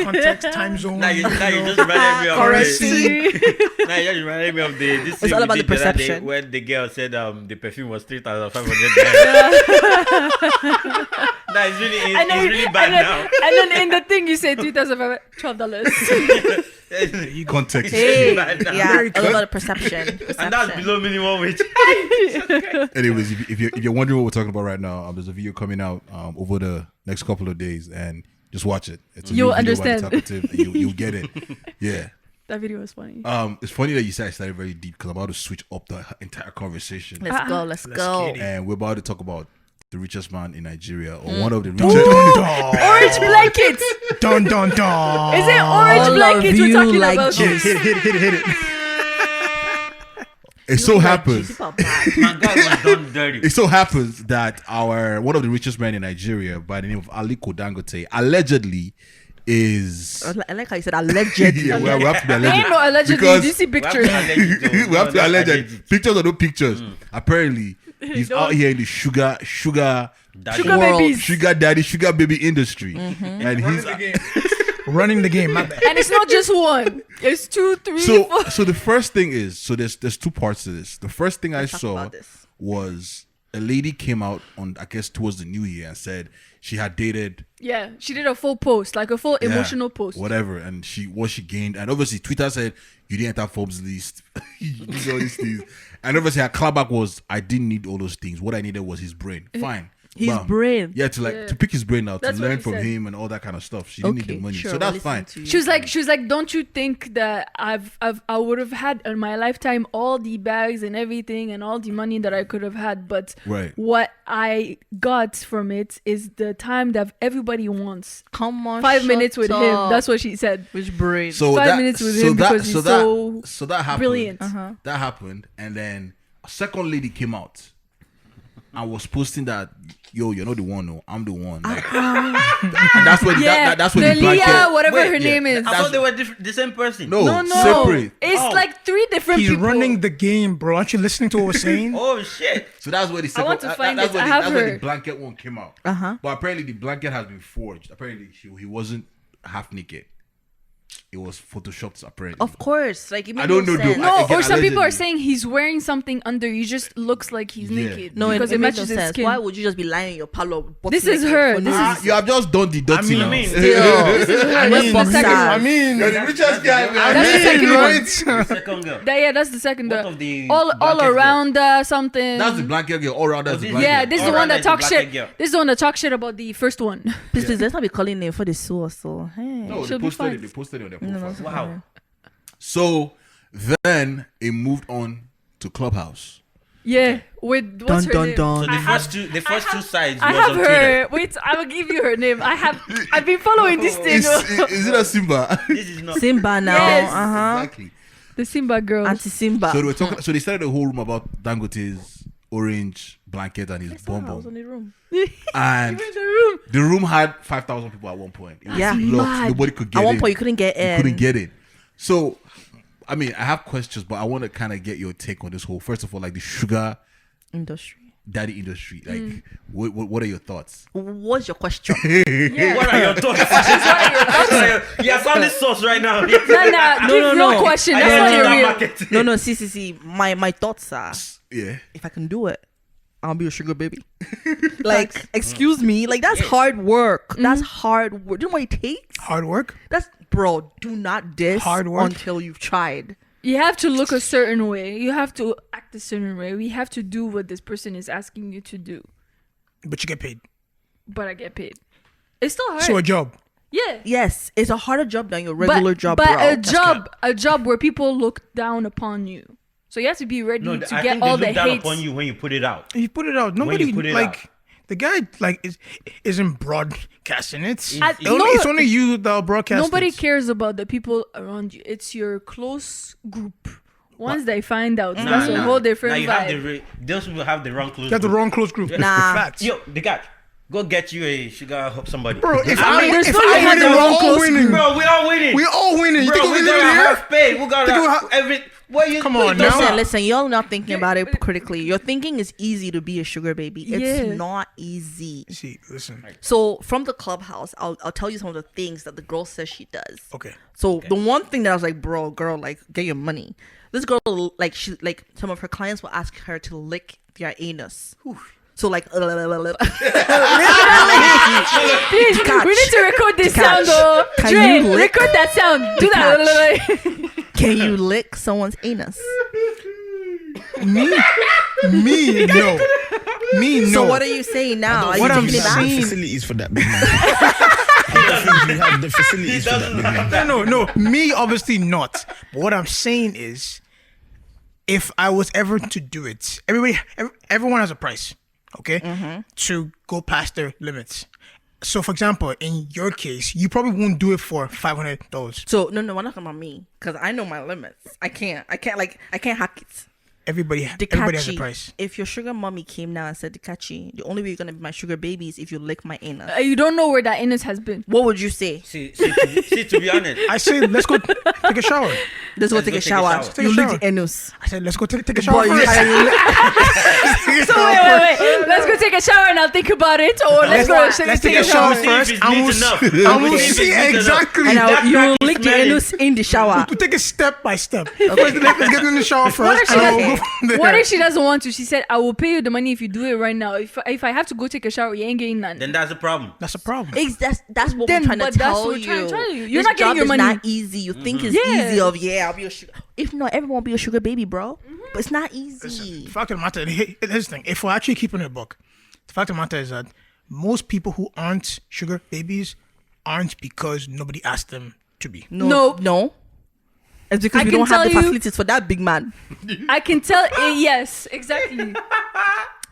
Speaker 5: Context, time zone.
Speaker 1: Now you just reminded me of
Speaker 5: Currency.
Speaker 1: Now you just reminded me of this.
Speaker 4: It's
Speaker 1: scene
Speaker 4: all
Speaker 1: we
Speaker 4: about
Speaker 1: did
Speaker 4: the
Speaker 1: other day
Speaker 4: perception.
Speaker 1: when the girl said the perfume was 3,500. Nah, it's really bad now.
Speaker 2: And then in the thing you say $2,512.
Speaker 3: Context.
Speaker 4: Hey,
Speaker 1: bad now.
Speaker 4: yeah,
Speaker 5: Very
Speaker 4: all
Speaker 5: good.
Speaker 4: about the perception.
Speaker 1: And that's below minimum wage.
Speaker 3: Anyways, if you're wondering what we're talking about right now, there's a video coming out over the next couple of days, and just watch it. It's a
Speaker 2: You'll
Speaker 3: new video by the
Speaker 2: understand.
Speaker 3: Talkative, and you'll get it. Yeah.
Speaker 2: That video was funny.
Speaker 3: It's funny that you said I started very deep because I'm about to switch up the entire conversation,
Speaker 4: Let's go, let's go.
Speaker 5: get it.
Speaker 3: and we're about to talk about the richest man in Nigeria, or one of the richest.
Speaker 2: Orange blankets.
Speaker 5: Dun dun dun.
Speaker 2: Is it orange
Speaker 4: All of
Speaker 2: blankets we're
Speaker 4: you
Speaker 2: talking
Speaker 4: like
Speaker 2: about?
Speaker 4: juice.
Speaker 5: Hit it.
Speaker 3: It so happens.
Speaker 4: People are bad.
Speaker 1: My guy was done dirty.
Speaker 3: It so happens that one of the richest men in Nigeria, by the name of Dangote, allegedly is.
Speaker 4: I like how you said allegedly.
Speaker 3: Yeah, we have to be
Speaker 2: There ain't
Speaker 3: alleged.
Speaker 2: no allegedly.
Speaker 3: Because-
Speaker 2: Do you see pictures?
Speaker 3: We have to allege that pictures or no pictures. Apparently, he's
Speaker 2: Don't-
Speaker 3: out here in the sugar
Speaker 2: Sugar
Speaker 4: World.
Speaker 2: babies.
Speaker 3: sugar daddy, sugar baby industry, and he's
Speaker 5: Running the game. My bad.
Speaker 2: And it's not just one. It's 2, 3, 4.
Speaker 3: so the first thing is there's two parts to this. The first thing I
Speaker 4: talk
Speaker 3: saw
Speaker 4: about this.
Speaker 3: was a lady came out on, I guess, towards the new year and said she had dated
Speaker 2: Yeah, she did a full post, like a full emotional post.
Speaker 3: whatever, and she gained, and obviously Twitter said you didn't enter Forbes list, you did all these things, and obviously her clapback was I didn't need all those things. What I needed was his brain. Fine,
Speaker 4: His
Speaker 3: Bam.
Speaker 4: brain.
Speaker 3: Yeah, to pick his brain out,
Speaker 2: That's
Speaker 3: to
Speaker 2: what
Speaker 3: learn
Speaker 2: she
Speaker 3: from
Speaker 2: said.
Speaker 3: him and all that kind of stuff. She didn't need the money,
Speaker 4: sure,
Speaker 3: so
Speaker 4: we'll
Speaker 3: that's fine.
Speaker 4: listen to you.
Speaker 2: She was like, don't you think that I would have had in my lifetime all the bags and everything and all the money that I could have had, but
Speaker 3: Right.
Speaker 2: what I got from it is the time that everybody wants.
Speaker 4: Come on,
Speaker 2: 5 minutes
Speaker 4: shut
Speaker 2: with him.
Speaker 4: up.
Speaker 2: That's what she said.
Speaker 4: Which brain?
Speaker 3: So
Speaker 2: 5 minutes with him because he's so
Speaker 3: that happened.
Speaker 2: brilliant.
Speaker 3: That happened, and then a second lady came out and was posting that, yo, you're not the one, no, I'm the one. Like, and that's when
Speaker 2: Yeah,
Speaker 3: that's when the
Speaker 2: Nelia,
Speaker 3: blanket.
Speaker 2: whatever
Speaker 1: Wait,
Speaker 2: her
Speaker 3: yeah,
Speaker 2: name is.
Speaker 1: I thought they were the same person.
Speaker 3: No,
Speaker 2: No,
Speaker 3: separate.
Speaker 2: it's
Speaker 1: Oh.
Speaker 2: like 3 different
Speaker 5: He's
Speaker 2: people.
Speaker 5: running the game, bro. Aren't you listening to what we're saying?
Speaker 1: Oh shit.
Speaker 3: So that's where the second.
Speaker 2: want to find
Speaker 3: that's
Speaker 2: it.
Speaker 3: where
Speaker 2: I
Speaker 3: the,
Speaker 2: have
Speaker 3: that's where
Speaker 2: her.
Speaker 3: the blanket one came out. But apparently the blanket has been forged. Apparently he wasn't half naked. It was photoshopped. Apparently.
Speaker 4: Of course, like it made
Speaker 3: I don't
Speaker 4: no
Speaker 3: know,
Speaker 4: sense.
Speaker 3: dude.
Speaker 2: No,
Speaker 3: Again,
Speaker 2: or some people are
Speaker 3: allegedly.
Speaker 2: saying he's wearing something under. He just looks like he's
Speaker 3: Yeah.
Speaker 2: naked.
Speaker 4: No,
Speaker 2: because
Speaker 4: it
Speaker 2: it
Speaker 4: makes no
Speaker 2: matches his
Speaker 4: sense.
Speaker 2: skin.
Speaker 4: Why would you just be lying in your parlor?
Speaker 2: This is her. This is
Speaker 3: You have just done the dirty
Speaker 5: mean-
Speaker 3: now.
Speaker 5: I mean-
Speaker 2: this is her. That's the
Speaker 4: boxer.
Speaker 2: second.
Speaker 5: I mean,
Speaker 3: You're the richest guy, man.
Speaker 2: That's the second one.
Speaker 5: right?
Speaker 1: The second girl.
Speaker 2: That's the second.
Speaker 1: What of the
Speaker 2: all
Speaker 1: blanket girl?
Speaker 2: around something.
Speaker 3: That's the blanket girl. All around, that's the
Speaker 1: this-
Speaker 3: blanket.
Speaker 2: Yeah, this is the
Speaker 1: All
Speaker 2: one
Speaker 1: right,
Speaker 2: that
Speaker 1: that's the
Speaker 2: talks
Speaker 1: blanket
Speaker 2: shit.
Speaker 1: girl.
Speaker 2: This is the one that talks shit about the first one.
Speaker 4: Please, let's not be calling name for the soul. So, hey.
Speaker 3: No,
Speaker 2: She'll be fine.
Speaker 3: they posted it on their
Speaker 4: No,
Speaker 3: profile.
Speaker 4: no,
Speaker 1: Wow.
Speaker 3: So then it moved on to Clubhouse.
Speaker 2: Yeah, with what's her name?
Speaker 1: So
Speaker 3: Uh-huh.
Speaker 1: the first two sides
Speaker 2: I
Speaker 1: was
Speaker 2: have
Speaker 1: on Twitter.
Speaker 2: her. Wait, I will give you her name. I've been following this thing.
Speaker 3: Is it a Simba?
Speaker 1: This is not.
Speaker 4: Simba now.
Speaker 2: Yes.
Speaker 3: Exactly.
Speaker 2: The Simba girls.
Speaker 4: Anti Simba.
Speaker 3: So they were talking. So they started the whole room about Dangote's orange blanket and his
Speaker 4: I was
Speaker 3: bomb
Speaker 4: in
Speaker 3: bomb.
Speaker 4: the room.
Speaker 3: And
Speaker 2: in the room.
Speaker 3: the room had 5,000 people at one point. It was
Speaker 4: Yeah.
Speaker 3: locked.
Speaker 2: Mad.
Speaker 3: Nobody could get
Speaker 4: At
Speaker 3: in.
Speaker 4: one point, you couldn't get in.
Speaker 3: You couldn't get in. So, I mean, I have questions, but I want to kind of get your take on this whole. First of all, like the sugar
Speaker 4: Industry.
Speaker 3: daddy industry. Like, what are your thoughts?
Speaker 4: What's your question?
Speaker 1: What are your thoughts? You have found this source right now.
Speaker 2: Nah, give
Speaker 4: no,
Speaker 2: your
Speaker 4: no.
Speaker 2: question.
Speaker 1: I
Speaker 2: That's
Speaker 1: don't
Speaker 2: not
Speaker 1: know
Speaker 2: your
Speaker 1: that
Speaker 2: real.
Speaker 1: market.
Speaker 4: No, see. My thoughts are,
Speaker 3: Yeah.
Speaker 4: if I can do it, I'll be a sugar baby. Like, excuse me. Like, that's hard work. That's hard work. Do you know what it takes?
Speaker 5: Hard work.
Speaker 4: That's, bro, do not diss
Speaker 5: Hard work.
Speaker 4: until you've tried.
Speaker 2: You have to look a certain way. You have to act a certain way. We have to do what this person is asking you to do.
Speaker 5: But you get paid.
Speaker 2: But I get paid. It's still hard.
Speaker 5: So a job.
Speaker 2: Yeah.
Speaker 4: Yes, it's a harder job than your regular job,
Speaker 2: but
Speaker 4: bro.
Speaker 2: a job where people look down upon you. So you have to be ready
Speaker 1: No,
Speaker 2: to
Speaker 1: I
Speaker 2: get
Speaker 1: think
Speaker 2: all
Speaker 1: they
Speaker 2: the
Speaker 1: look down
Speaker 2: hate.
Speaker 1: upon you when you put it out.
Speaker 5: You put it out. Nobody
Speaker 1: put it
Speaker 5: like
Speaker 1: out.
Speaker 5: the guy like isn't broadcasting it.
Speaker 2: At-
Speaker 5: It's only you that are broadcasting.
Speaker 2: Nobody cares about the people around you. It's your close group. Once they find out, that's a whole different
Speaker 1: Now you
Speaker 2: vibe.
Speaker 1: have those people have the wrong clothes.
Speaker 5: You have the wrong close group.
Speaker 4: Nah.
Speaker 5: Facts.
Speaker 1: Yo, the guy, go get you a sugar somebody.
Speaker 5: Bro, if
Speaker 1: I
Speaker 5: I
Speaker 1: mean,
Speaker 2: there's
Speaker 5: if
Speaker 2: no
Speaker 5: I
Speaker 2: you
Speaker 5: win,
Speaker 2: have the
Speaker 5: we're
Speaker 2: wrong
Speaker 5: all
Speaker 2: close
Speaker 5: winning.
Speaker 1: bro, we all winning.
Speaker 5: We all winning. You
Speaker 1: Bro,
Speaker 5: think
Speaker 1: we
Speaker 5: we're
Speaker 1: got
Speaker 5: winning here?
Speaker 1: half paid. We got
Speaker 5: Think we
Speaker 1: every. What you?
Speaker 5: Come
Speaker 1: what
Speaker 5: on,
Speaker 1: you
Speaker 5: now.
Speaker 1: talking about?
Speaker 4: Listen, y'all not thinking about it critically. You're thinking it's easy to be a sugar baby. It's
Speaker 2: Yeah.
Speaker 4: not easy.
Speaker 5: See, listen.
Speaker 4: So from the Clubhouse, I'll tell you some of the things that the girl says she does.
Speaker 5: Okay.
Speaker 4: So the one thing that I was like, bro, girl, like, get your money. This girl, like, some of her clients will ask her to lick their anus. So like,
Speaker 2: Please,
Speaker 4: Catch.
Speaker 2: we need to record this
Speaker 4: Catch.
Speaker 2: sound, though.
Speaker 4: Can
Speaker 2: Dre,
Speaker 4: you lick
Speaker 2: record that sound. Do that.
Speaker 4: can you lick someone's anus?
Speaker 5: Me, no. Me, no.
Speaker 4: So what are you saying now? Are you
Speaker 5: What I'm
Speaker 4: taking it back?
Speaker 5: saying-
Speaker 6: facilities for that big man. I don't think you have the facilities for that big man.
Speaker 5: No. Me, obviously not. But what I'm saying is, if I was ever to do it, everyone has a price, okay, to go past their limits. So, for example, in your case, you probably won't do it for $500.
Speaker 4: So no, we're not talking about me because I know my limits. I can't hack it.
Speaker 5: Everybody has a
Speaker 4: Dikachi,
Speaker 5: price.
Speaker 4: if your sugar mommy came now and said, Dikachi, the only way you're gonna be my sugar baby is if you lick my anus,
Speaker 2: You don't know where that anus has been.
Speaker 4: what would you say?
Speaker 1: See, to be honest,
Speaker 5: I said, let's go take a shower.
Speaker 4: Let's go take a shower.
Speaker 1: shower.
Speaker 5: Take
Speaker 4: You
Speaker 5: a
Speaker 4: lick
Speaker 5: shower.
Speaker 4: the anus.
Speaker 5: I said, let's go take a shower
Speaker 4: Boy, you-
Speaker 5: first.
Speaker 2: So wait. Let's go take a shower and I'll think about it. Or let's
Speaker 5: take a shower
Speaker 1: See if
Speaker 5: first.
Speaker 1: it's
Speaker 5: And
Speaker 1: neat
Speaker 5: we'll
Speaker 1: enough.
Speaker 5: and we'll
Speaker 1: See if it's
Speaker 5: see
Speaker 1: neat enough.
Speaker 5: exactly.
Speaker 4: And
Speaker 1: That
Speaker 4: you
Speaker 1: crack is
Speaker 4: lick the
Speaker 1: smelling.
Speaker 4: anus in the shower.
Speaker 5: We'll take it step by step. First, let's get in the shower
Speaker 2: What
Speaker 5: first.
Speaker 2: if, she
Speaker 5: And then we'll
Speaker 2: doesn't,
Speaker 5: go from there.
Speaker 2: what if she doesn't want to? She said, I will pay you the money if you do it right now. If I have to go take a shower, you ain't getting none.
Speaker 1: Then that's the problem.
Speaker 5: That's a problem.
Speaker 4: That's what
Speaker 2: Then,
Speaker 4: we're trying to
Speaker 2: but that's
Speaker 4: tell
Speaker 2: what we're trying
Speaker 4: you.
Speaker 2: to tell you. You're
Speaker 4: This
Speaker 2: not getting
Speaker 4: job
Speaker 2: your
Speaker 4: is
Speaker 2: money.
Speaker 4: not easy. You think it's
Speaker 2: Yeah.
Speaker 4: easy of I'll be a sugar. If not, everyone will be a sugar baby, bro. But it's not easy.
Speaker 5: The fact of the matter, here's the thing. If we're actually keeping a book, the fact of the matter is that most people who aren't sugar babies aren't because nobody asked them to be.
Speaker 4: No. It's because
Speaker 2: I
Speaker 4: we
Speaker 2: can
Speaker 4: don't have the
Speaker 2: tell you-
Speaker 4: facilities for that big man.
Speaker 2: I can tell. Yes, exactly.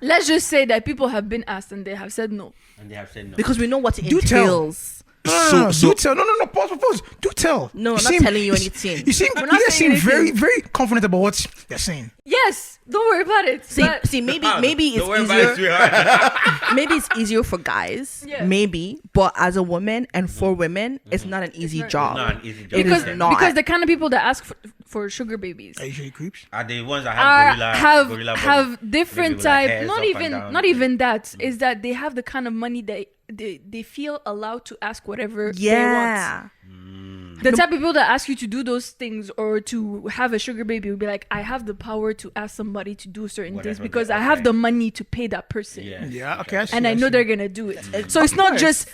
Speaker 2: Let's just say that people have been asked and they have said no.
Speaker 1: And they have said no.
Speaker 4: Because we know what it
Speaker 5: Do tell.
Speaker 4: entails.
Speaker 5: No,
Speaker 3: So-
Speaker 5: do tell. No, pause. Do tell.
Speaker 4: No, I'm not telling you anything.
Speaker 5: You seem,
Speaker 2: We're
Speaker 5: you
Speaker 2: not
Speaker 5: guys
Speaker 2: saying
Speaker 5: seem very,
Speaker 2: anything.
Speaker 5: very confident about what you're saying.
Speaker 2: Yes, don't worry about it. But
Speaker 4: See, maybe it's
Speaker 1: Don't worry about it,
Speaker 4: easier.
Speaker 1: sweetheart.
Speaker 4: Maybe it's easier for guys.
Speaker 2: Yeah.
Speaker 4: Maybe, but as a woman and for women, it's not an easy
Speaker 2: not-
Speaker 4: job.
Speaker 1: Not an easy job.
Speaker 4: It
Speaker 2: because
Speaker 4: is not.
Speaker 2: because the kind of people that ask for sugar babies
Speaker 5: Are you sure you creeps?
Speaker 1: Are the ones that
Speaker 2: are
Speaker 1: have gorilla body?
Speaker 2: have different
Speaker 1: Maybe with, like,
Speaker 2: type.
Speaker 1: hairs
Speaker 2: Not
Speaker 1: up and
Speaker 2: even
Speaker 1: down.
Speaker 2: not even that. Is that they have the kind of money that they feel allowed to ask whatever they
Speaker 4: Yeah.
Speaker 2: want. The type of people that ask you to do those things or to have a sugar baby will be like, I have the power to ask somebody to do certain things
Speaker 1: Whatever
Speaker 2: because
Speaker 1: they-
Speaker 2: I have
Speaker 1: okay.
Speaker 2: the money to pay that person.
Speaker 1: Yeah.
Speaker 5: Yeah, okay. I see,
Speaker 2: And I know
Speaker 5: see.
Speaker 2: they're gonna do it. So it's not just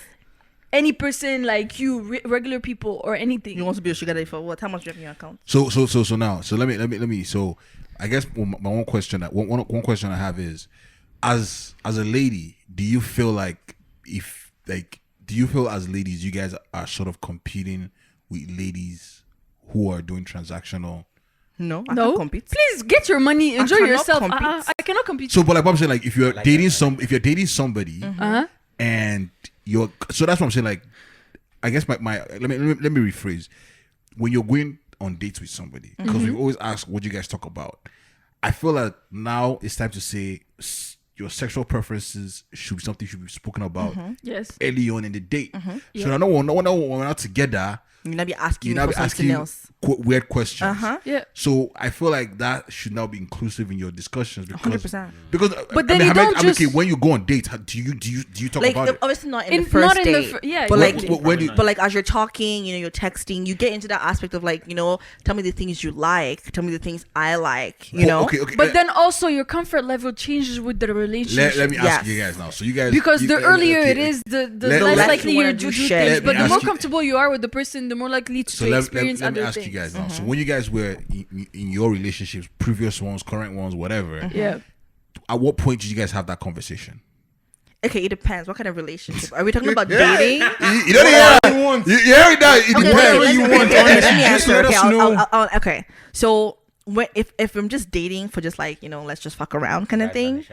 Speaker 2: any person like you, regular people or anything.
Speaker 4: You want to be a sugar daddy for what? How much do you have in your account?
Speaker 3: So now, so let me. So I guess my one question one question I have is, as a lady, do you feel like do you feel as ladies you guys are sort of competing with ladies who are doing transactional?
Speaker 4: No, I
Speaker 2: No,
Speaker 4: can't compete.
Speaker 2: please get your money, enjoy
Speaker 4: cannot
Speaker 2: yourself.
Speaker 4: compete.
Speaker 2: I cannot compete.
Speaker 3: So, but like I'm saying, like if you're dating somebody
Speaker 2: Uh-huh.
Speaker 3: and you're so that's what I'm saying. Like, I guess my let me rephrase. When you're going on dates with somebody, because we always ask what you guys talk about. I feel like now it's time to say your sexual preferences should be something should be spoken about
Speaker 2: Yes.
Speaker 3: early on in the date.
Speaker 2: Yeah.
Speaker 3: So I know when we're not together,
Speaker 4: You're not be asking
Speaker 3: you're
Speaker 4: me
Speaker 3: now
Speaker 4: for
Speaker 3: be
Speaker 4: something
Speaker 3: asking
Speaker 4: else.
Speaker 3: weird questions.
Speaker 2: Yeah.
Speaker 3: So I feel like that should now be inclusive in your discussions because
Speaker 4: 100%.
Speaker 3: because
Speaker 2: But then you
Speaker 3: I
Speaker 2: don't
Speaker 3: okay,
Speaker 2: just-
Speaker 3: when you go on dates, do you talk
Speaker 4: Like
Speaker 3: about it?
Speaker 4: obviously not in
Speaker 2: In-
Speaker 4: the first
Speaker 2: not in the
Speaker 4: date,
Speaker 2: fir- yeah,
Speaker 4: but like
Speaker 2: exactly.
Speaker 3: When do you-
Speaker 4: but like as you're talking, you're texting, you get into that aspect of like, tell me the things you like, tell me the things I like,
Speaker 3: Okay.
Speaker 2: But then also your comfort level changes with the relationship.
Speaker 3: let me ask
Speaker 4: Yes.
Speaker 3: you guys now. So you guys
Speaker 2: Because the
Speaker 3: okay,
Speaker 2: earlier
Speaker 3: okay,
Speaker 2: it is, the
Speaker 3: Let-
Speaker 2: less
Speaker 3: let-
Speaker 2: likely
Speaker 4: you wanna
Speaker 2: you're to
Speaker 4: do
Speaker 2: do
Speaker 4: shit.
Speaker 2: things.
Speaker 3: Let
Speaker 2: But
Speaker 3: me
Speaker 2: the
Speaker 3: ask
Speaker 2: more
Speaker 3: you-
Speaker 2: comfortable you are with the person, the more likely to
Speaker 3: So let
Speaker 2: experience
Speaker 3: me
Speaker 2: other
Speaker 3: ask
Speaker 2: things.
Speaker 3: you guys now. So when you guys were in your relationships, previous ones, current ones, whatever,
Speaker 2: Yeah.
Speaker 3: at what point did you guys have that conversation?
Speaker 4: Okay, it depends. What kind of relationship? Are we talking about dating?
Speaker 3: You don't hear that? You hear that? It
Speaker 4: Okay,
Speaker 3: depends.
Speaker 4: let me
Speaker 5: want,
Speaker 4: let
Speaker 5: honestly.
Speaker 4: me
Speaker 5: Just
Speaker 4: answer.
Speaker 5: let
Speaker 4: Okay,
Speaker 5: us know.
Speaker 4: okay. So if I'm just dating for just like let's just fuck around kind of thing,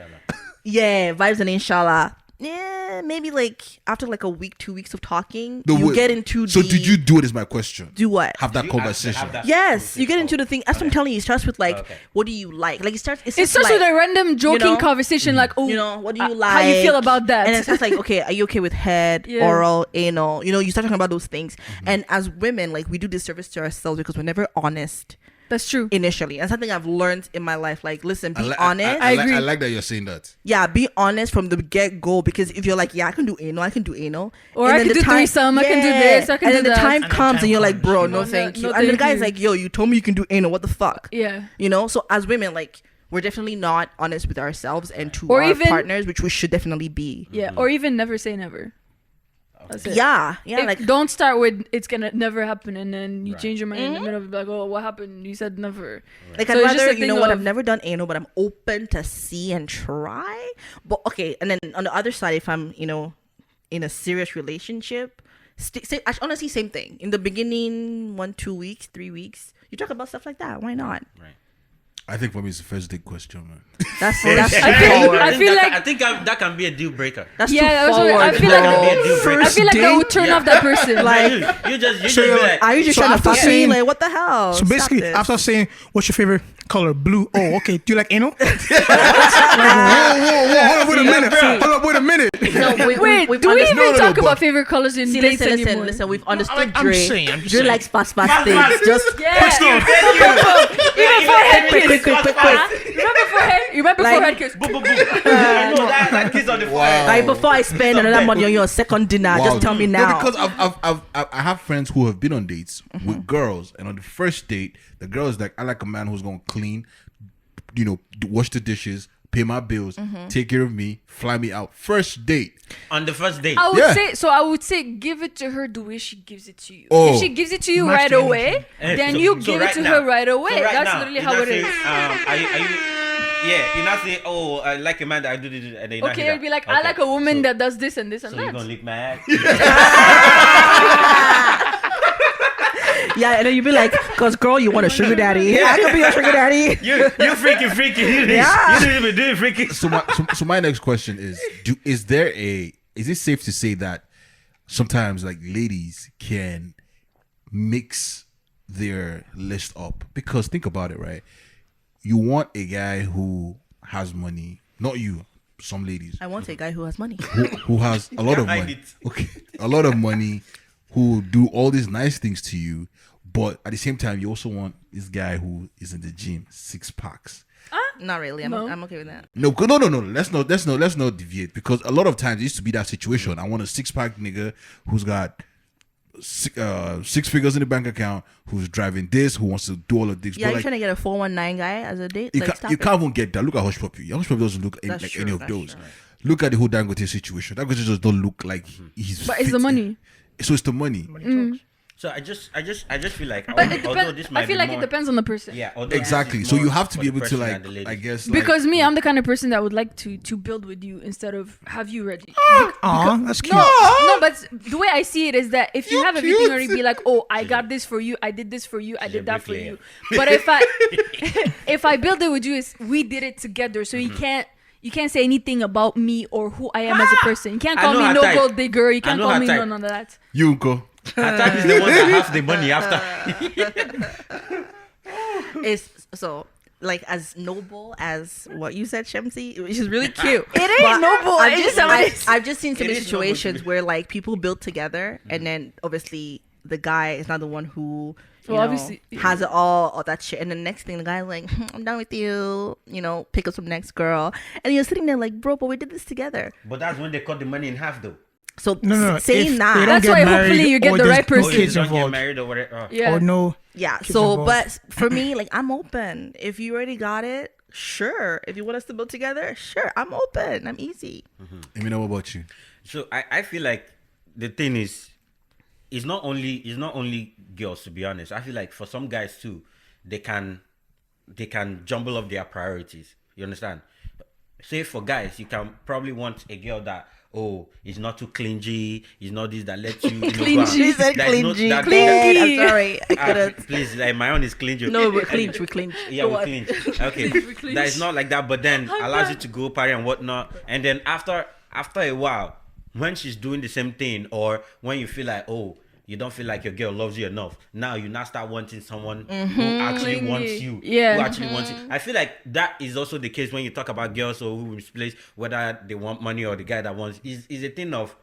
Speaker 4: yeah, vibes and inshallah. Yeah, maybe like after like a week, 2 weeks of talking,
Speaker 3: No,
Speaker 4: you
Speaker 3: wait.
Speaker 4: get into
Speaker 3: So
Speaker 4: the,
Speaker 3: did you do it? Is my question.
Speaker 4: do what?
Speaker 3: Have that conversation?
Speaker 4: Yes, you get into the thing. That's what I'm
Speaker 1: Okay.
Speaker 4: telling you. It starts with like,
Speaker 1: Okay.
Speaker 4: what do you like? Like it starts.
Speaker 2: It starts with a random joking conversation like, oh,
Speaker 4: what do you like?
Speaker 2: How you feel about that?
Speaker 4: And it starts like, okay, are you okay with head,
Speaker 2: Yeah.
Speaker 4: oral, anal? You start talking about those things. And as women, like we do disservice to ourselves because we're never honest
Speaker 2: That's true.
Speaker 4: initially. And something I've learned in my life, like, listen, be
Speaker 3: I
Speaker 4: honest.
Speaker 2: I agree.
Speaker 3: I like that you're saying that.
Speaker 4: Yeah, be honest from the get go, because if you're like, yeah, I can do anal,
Speaker 2: Or
Speaker 4: and
Speaker 2: I
Speaker 4: then
Speaker 2: can
Speaker 4: the
Speaker 2: do threesome, I can do this, I can
Speaker 4: and
Speaker 2: do
Speaker 4: then the
Speaker 2: that.
Speaker 4: time
Speaker 5: And the
Speaker 4: comes
Speaker 5: time
Speaker 4: and you're like,
Speaker 5: comes,
Speaker 4: bro,
Speaker 5: you
Speaker 4: no
Speaker 5: know.
Speaker 4: thank
Speaker 2: No,
Speaker 4: you.
Speaker 2: no,
Speaker 4: And the
Speaker 2: thank
Speaker 4: guy's
Speaker 2: you.
Speaker 4: like, yo, you told me you can do anal, what the fuck?
Speaker 2: Yeah.
Speaker 4: So as women, like, we're definitely not honest with ourselves and to
Speaker 2: Or
Speaker 4: our
Speaker 2: even-
Speaker 4: partners, which we should definitely be.
Speaker 2: Yeah. Or even never say never. That's it.
Speaker 4: Yeah,
Speaker 2: If-
Speaker 4: like
Speaker 2: don't start with it's gonna never happen and then you
Speaker 1: Right.
Speaker 2: change your mind in the middle of like, oh, what happened? You said never.
Speaker 4: Like
Speaker 2: So
Speaker 4: I'd
Speaker 2: it's just
Speaker 4: rather,
Speaker 2: a thing
Speaker 4: what,
Speaker 2: of-
Speaker 4: I've never done anal, but I'm open to see and try. But okay, and then on the other side, if I'm, in a serious relationship, honestly, same thing. In the beginning, 1, 2 weeks, 3 weeks, you talk about stuff like that. Why not?
Speaker 1: Right.
Speaker 3: I think for me it's the first date question, man.
Speaker 4: That's
Speaker 2: I
Speaker 4: straightforward.
Speaker 2: feel like-
Speaker 1: I think that can be a deal breaker.
Speaker 4: That's
Speaker 2: Yeah,
Speaker 4: too
Speaker 2: that's what-
Speaker 4: forward.
Speaker 2: I feel
Speaker 1: That
Speaker 2: like-
Speaker 1: can be a deal breaker.
Speaker 2: I feel like that would turn off that person.
Speaker 4: Like,
Speaker 1: you just
Speaker 5: So
Speaker 1: be
Speaker 5: you're-
Speaker 1: like,
Speaker 4: are you just
Speaker 5: So
Speaker 4: trying to
Speaker 5: after
Speaker 4: fuck me?
Speaker 5: saying-
Speaker 4: Like, what the hell?
Speaker 5: So basically,
Speaker 4: Stop this.
Speaker 5: after saying, what's your favorite color? Blue. Oh, okay. Do you like anal? Whoa, hold up, wait a minute.
Speaker 4: no,
Speaker 2: Wait,
Speaker 4: we've
Speaker 2: do we
Speaker 4: understood-
Speaker 2: even talk
Speaker 3: but-
Speaker 2: about favorite colors in
Speaker 4: See,
Speaker 2: dates
Speaker 4: listen,
Speaker 2: anymore?
Speaker 4: listen. We've understood
Speaker 5: I'm
Speaker 4: Dre.
Speaker 5: saying.
Speaker 4: Dre likes fast things. Just
Speaker 2: Yeah. Even forehead kiss. Remember forehead? You remember
Speaker 4: Like-
Speaker 2: forehead kiss?
Speaker 1: boom, boom, boom. I know that kiss on the forehead.
Speaker 4: like before I spend another money on your second dinner,
Speaker 3: Wow.
Speaker 4: just tell me
Speaker 3: No,
Speaker 4: now.
Speaker 3: because I have friends who have been on dates with girls, and on the first date, the girl is like, I like a man who's gonna clean, wash the dishes, pay my bills, take care of me, fly me out. First date.
Speaker 1: On the first date.
Speaker 2: I would
Speaker 3: Yeah.
Speaker 2: say give it to her the way she gives it to you.
Speaker 3: Oh.
Speaker 2: If she gives it to you
Speaker 5: Match
Speaker 2: right
Speaker 5: the
Speaker 2: away,
Speaker 1: Eh,
Speaker 2: then
Speaker 1: so-
Speaker 2: you
Speaker 1: so
Speaker 2: give
Speaker 1: right
Speaker 2: it to
Speaker 1: now-
Speaker 2: her right away.
Speaker 1: so right
Speaker 2: That's
Speaker 1: now,
Speaker 2: literally
Speaker 1: you
Speaker 2: how
Speaker 1: not
Speaker 2: it
Speaker 1: say,
Speaker 2: is.
Speaker 1: Are you Yeah, you not say, oh, I like a man that I do this, and then you not
Speaker 2: Okay,
Speaker 1: hear
Speaker 2: it'd be
Speaker 1: that.
Speaker 2: like, I
Speaker 1: Okay,
Speaker 2: like a woman
Speaker 1: so-
Speaker 2: that does this and this and
Speaker 1: So you
Speaker 2: that.
Speaker 1: gonna lick my ass?
Speaker 4: Yeah, and then you'd be like, "Cause girl, you want a sugar daddy? I could be your sugar daddy."
Speaker 1: you freaky. You didn't even do it, freaky.
Speaker 3: So my next question is: is it safe to say that sometimes like ladies can mix their list up? Because think about it, right? You want a guy who has money, not you. Some ladies
Speaker 4: I want a guy who has money.
Speaker 3: who has a lot of
Speaker 1: Hide
Speaker 3: money.
Speaker 1: it.
Speaker 3: Okay, a lot of money, who do all these nice things to you, but at the same time, you also want this guy who is in the gym, 6 packs.
Speaker 4: Not really. I'm
Speaker 2: No.
Speaker 4: okay with that.
Speaker 3: No. Let's not deviate, because a lot of times it used to be that situation. I want a 6-pack nigga who's got 6 figures in the bank account, who's driving this, who wants to do all of this.
Speaker 4: Yeah,
Speaker 3: But
Speaker 4: you're
Speaker 3: like,
Speaker 4: trying to get a 419 guy as a date.
Speaker 3: you,
Speaker 4: Like, stop
Speaker 3: you
Speaker 4: it.
Speaker 3: can't even get that. Look at Hush Puppy. Hush Puppy doesn't look
Speaker 4: That's
Speaker 3: like
Speaker 4: true,
Speaker 3: any of
Speaker 4: that's
Speaker 3: those.
Speaker 4: true.
Speaker 3: Look at the whole Dangote situation. Dangote just don't look like he's.
Speaker 2: But it's the
Speaker 3: fit.
Speaker 2: money.
Speaker 3: So it's the money.
Speaker 1: So I just feel like,
Speaker 2: But it
Speaker 1: although this
Speaker 2: depends.
Speaker 1: might
Speaker 2: I feel
Speaker 1: be
Speaker 2: like
Speaker 1: more,
Speaker 2: it depends on the person.
Speaker 1: Yeah, although this
Speaker 3: Exactly.
Speaker 1: is
Speaker 3: So
Speaker 1: more
Speaker 3: you have to
Speaker 1: for
Speaker 3: be
Speaker 1: the
Speaker 3: able to
Speaker 1: person
Speaker 3: like,
Speaker 1: than the lady.
Speaker 3: I guess, like,
Speaker 2: Because me, I'm the kind of person that would like to build with you instead of have you ready.
Speaker 5: Aw, that's cute.
Speaker 2: No, but the way I see it is that if you
Speaker 3: You're
Speaker 2: have everything
Speaker 3: cute.
Speaker 2: already, be like, oh, I got this for you, I did this for you, I
Speaker 1: She's
Speaker 2: did
Speaker 1: a
Speaker 2: that for
Speaker 1: bricklayer.
Speaker 2: you. But if I build it with you, is we did it together. So you can't say anything about me or who I am as a person. You can't
Speaker 1: I
Speaker 2: call
Speaker 1: know
Speaker 2: me
Speaker 1: her
Speaker 2: no
Speaker 1: type.
Speaker 2: gold digger. You can't
Speaker 1: know
Speaker 2: call
Speaker 1: her
Speaker 2: me
Speaker 1: type.
Speaker 2: none of that.
Speaker 3: you go.
Speaker 1: Attack is the one that has the money after.
Speaker 4: Is so like as noble as what you said, Shamsi, which is really cute.
Speaker 2: It ain't noble.
Speaker 4: I've
Speaker 2: It's
Speaker 4: just,
Speaker 2: somebody-
Speaker 4: I've just seen so
Speaker 1: It
Speaker 4: many
Speaker 1: is noble to
Speaker 4: situations
Speaker 1: me.
Speaker 4: where like people build together, and then obviously the guy is not the one who you
Speaker 2: Well,
Speaker 4: know,
Speaker 2: obviously, yeah.
Speaker 4: has it all that shit, and the next thing the guy's like, I'm done with you, pick up some next girl, and you're sitting there like, bro, but we did this together.
Speaker 1: But that's when they cut the money in half, though.
Speaker 4: So
Speaker 5: No.
Speaker 4: saying
Speaker 5: if
Speaker 4: that,
Speaker 5: they don't
Speaker 2: That's
Speaker 5: get
Speaker 2: why
Speaker 5: married
Speaker 2: hopefully you get
Speaker 5: or
Speaker 2: the
Speaker 5: there's
Speaker 2: right
Speaker 5: no
Speaker 2: person.
Speaker 1: Oh, you
Speaker 5: kids
Speaker 1: don't get
Speaker 5: involved,
Speaker 1: married or whatever.
Speaker 2: Yeah.
Speaker 5: or no.
Speaker 4: yeah.
Speaker 5: kids
Speaker 4: So,
Speaker 5: involved.
Speaker 4: but for me, like, I'm open. If you already got it, sure. If you want us to build together, sure. I'm open. I'm easy.
Speaker 3: Let me know about you.
Speaker 1: So I feel like the thing is, it's not only girls, to be honest. I feel like for some guys too, they can jumble up their priorities. You understand? Say for guys, you can probably want a girl that is not too clingy, is not this that lets you,
Speaker 2: Clingy.
Speaker 1: go out.
Speaker 4: She said
Speaker 1: That is not-
Speaker 4: clingy.
Speaker 1: that-
Speaker 2: Clingy.
Speaker 4: I'm sorry. I couldn't.
Speaker 1: please, like my own is clingy.
Speaker 4: No, we clinch. We clinch.
Speaker 1: Yeah,
Speaker 4: Go
Speaker 1: we
Speaker 4: on.
Speaker 1: clinch. Okay,
Speaker 2: We clinch.
Speaker 1: that is not like that. But then allows you to go party and whatnot. And then after a while, when she's doing the same thing, or when you feel like, you don't feel like your girl loves you enough, now you now start wanting someone who actually
Speaker 2: Clingy.
Speaker 1: wants you.
Speaker 2: Yeah.
Speaker 1: Who actually wants you. I feel like that is also the case when you talk about girls or who misplace whether they want money or the guy that wants is a thing of,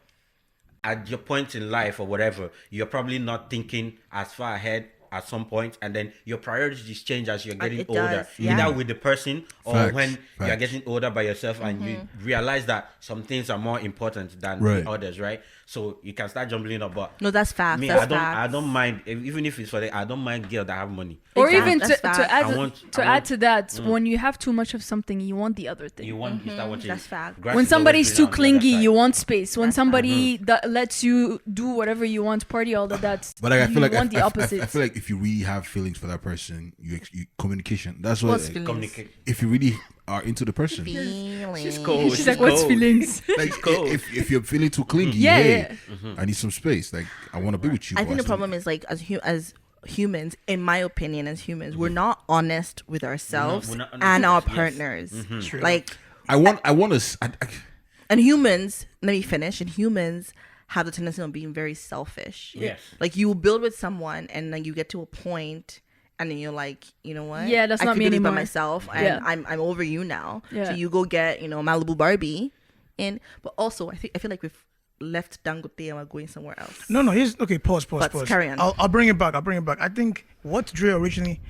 Speaker 1: at your point in life or whatever, you're probably not thinking as far ahead at some point, and then your priorities change as you're getting
Speaker 4: It
Speaker 1: older,
Speaker 4: does, yeah.
Speaker 1: either with the person or
Speaker 3: Facts,
Speaker 1: when you're
Speaker 3: facts.
Speaker 1: getting older by yourself and you realize that some things are more important than
Speaker 3: Right.
Speaker 1: the others, right? So you can start jumbling up. But
Speaker 4: No, that's facts.
Speaker 1: me,
Speaker 4: That's
Speaker 1: I
Speaker 4: facts.
Speaker 1: don't mind even if it's for I don't mind girls that have money.
Speaker 2: Or
Speaker 4: Exactly.
Speaker 2: even
Speaker 4: That's
Speaker 2: to
Speaker 4: facts.
Speaker 2: add
Speaker 1: I want-
Speaker 2: to that, when you have too much of something, you want the other thing.
Speaker 1: You want you start watching.
Speaker 4: That's fact.
Speaker 1: grass
Speaker 2: When
Speaker 1: is always
Speaker 2: somebody's
Speaker 1: greener
Speaker 2: too
Speaker 1: on the other
Speaker 2: clingy,
Speaker 1: side.
Speaker 2: you want space. When
Speaker 4: That's
Speaker 2: somebody that lets you do whatever you want, party all of that,
Speaker 3: But like, I feel like
Speaker 2: you want the opposite.
Speaker 3: I feel like if you really have feelings for that person, you communication. That's what.
Speaker 4: What's feelings?
Speaker 1: Communicate.
Speaker 3: If you really are into the person,
Speaker 4: Feelings.
Speaker 1: She's cold.
Speaker 2: She's like, what's
Speaker 1: cold.
Speaker 2: feelings?
Speaker 3: like
Speaker 1: cold.
Speaker 3: if you're feeling too clingy,
Speaker 2: Yeah,
Speaker 3: hey,
Speaker 2: yeah.
Speaker 3: I need some space. Like I want to be with you.
Speaker 4: I
Speaker 3: but
Speaker 4: think the
Speaker 3: still-
Speaker 4: problem is like as humans, in my opinion, as humans, we're not honest with ourselves
Speaker 1: we're not honest
Speaker 4: and
Speaker 1: with
Speaker 4: our
Speaker 1: us, yes.
Speaker 4: partners.
Speaker 5: True.
Speaker 4: Like,
Speaker 3: I want to.
Speaker 4: and humans. Let me finish. And humans have the tendency of being very selfish.
Speaker 1: Yes.
Speaker 4: Like you build with someone, and then you get to a point, and then you're like, you know what?
Speaker 2: Yeah, that's
Speaker 4: I
Speaker 2: not
Speaker 4: could
Speaker 2: me
Speaker 4: do this by
Speaker 2: anymore.
Speaker 4: myself, and
Speaker 2: Yeah.
Speaker 4: I'm over you now.
Speaker 2: Yeah.
Speaker 4: So you go get Malibu Barbie, but also I feel like we've left Dangote and we're going somewhere else.
Speaker 5: No. Here's okay. Pause.
Speaker 4: But
Speaker 5: Pause.
Speaker 4: carry on.
Speaker 5: I'll bring it back. I think what Dre originally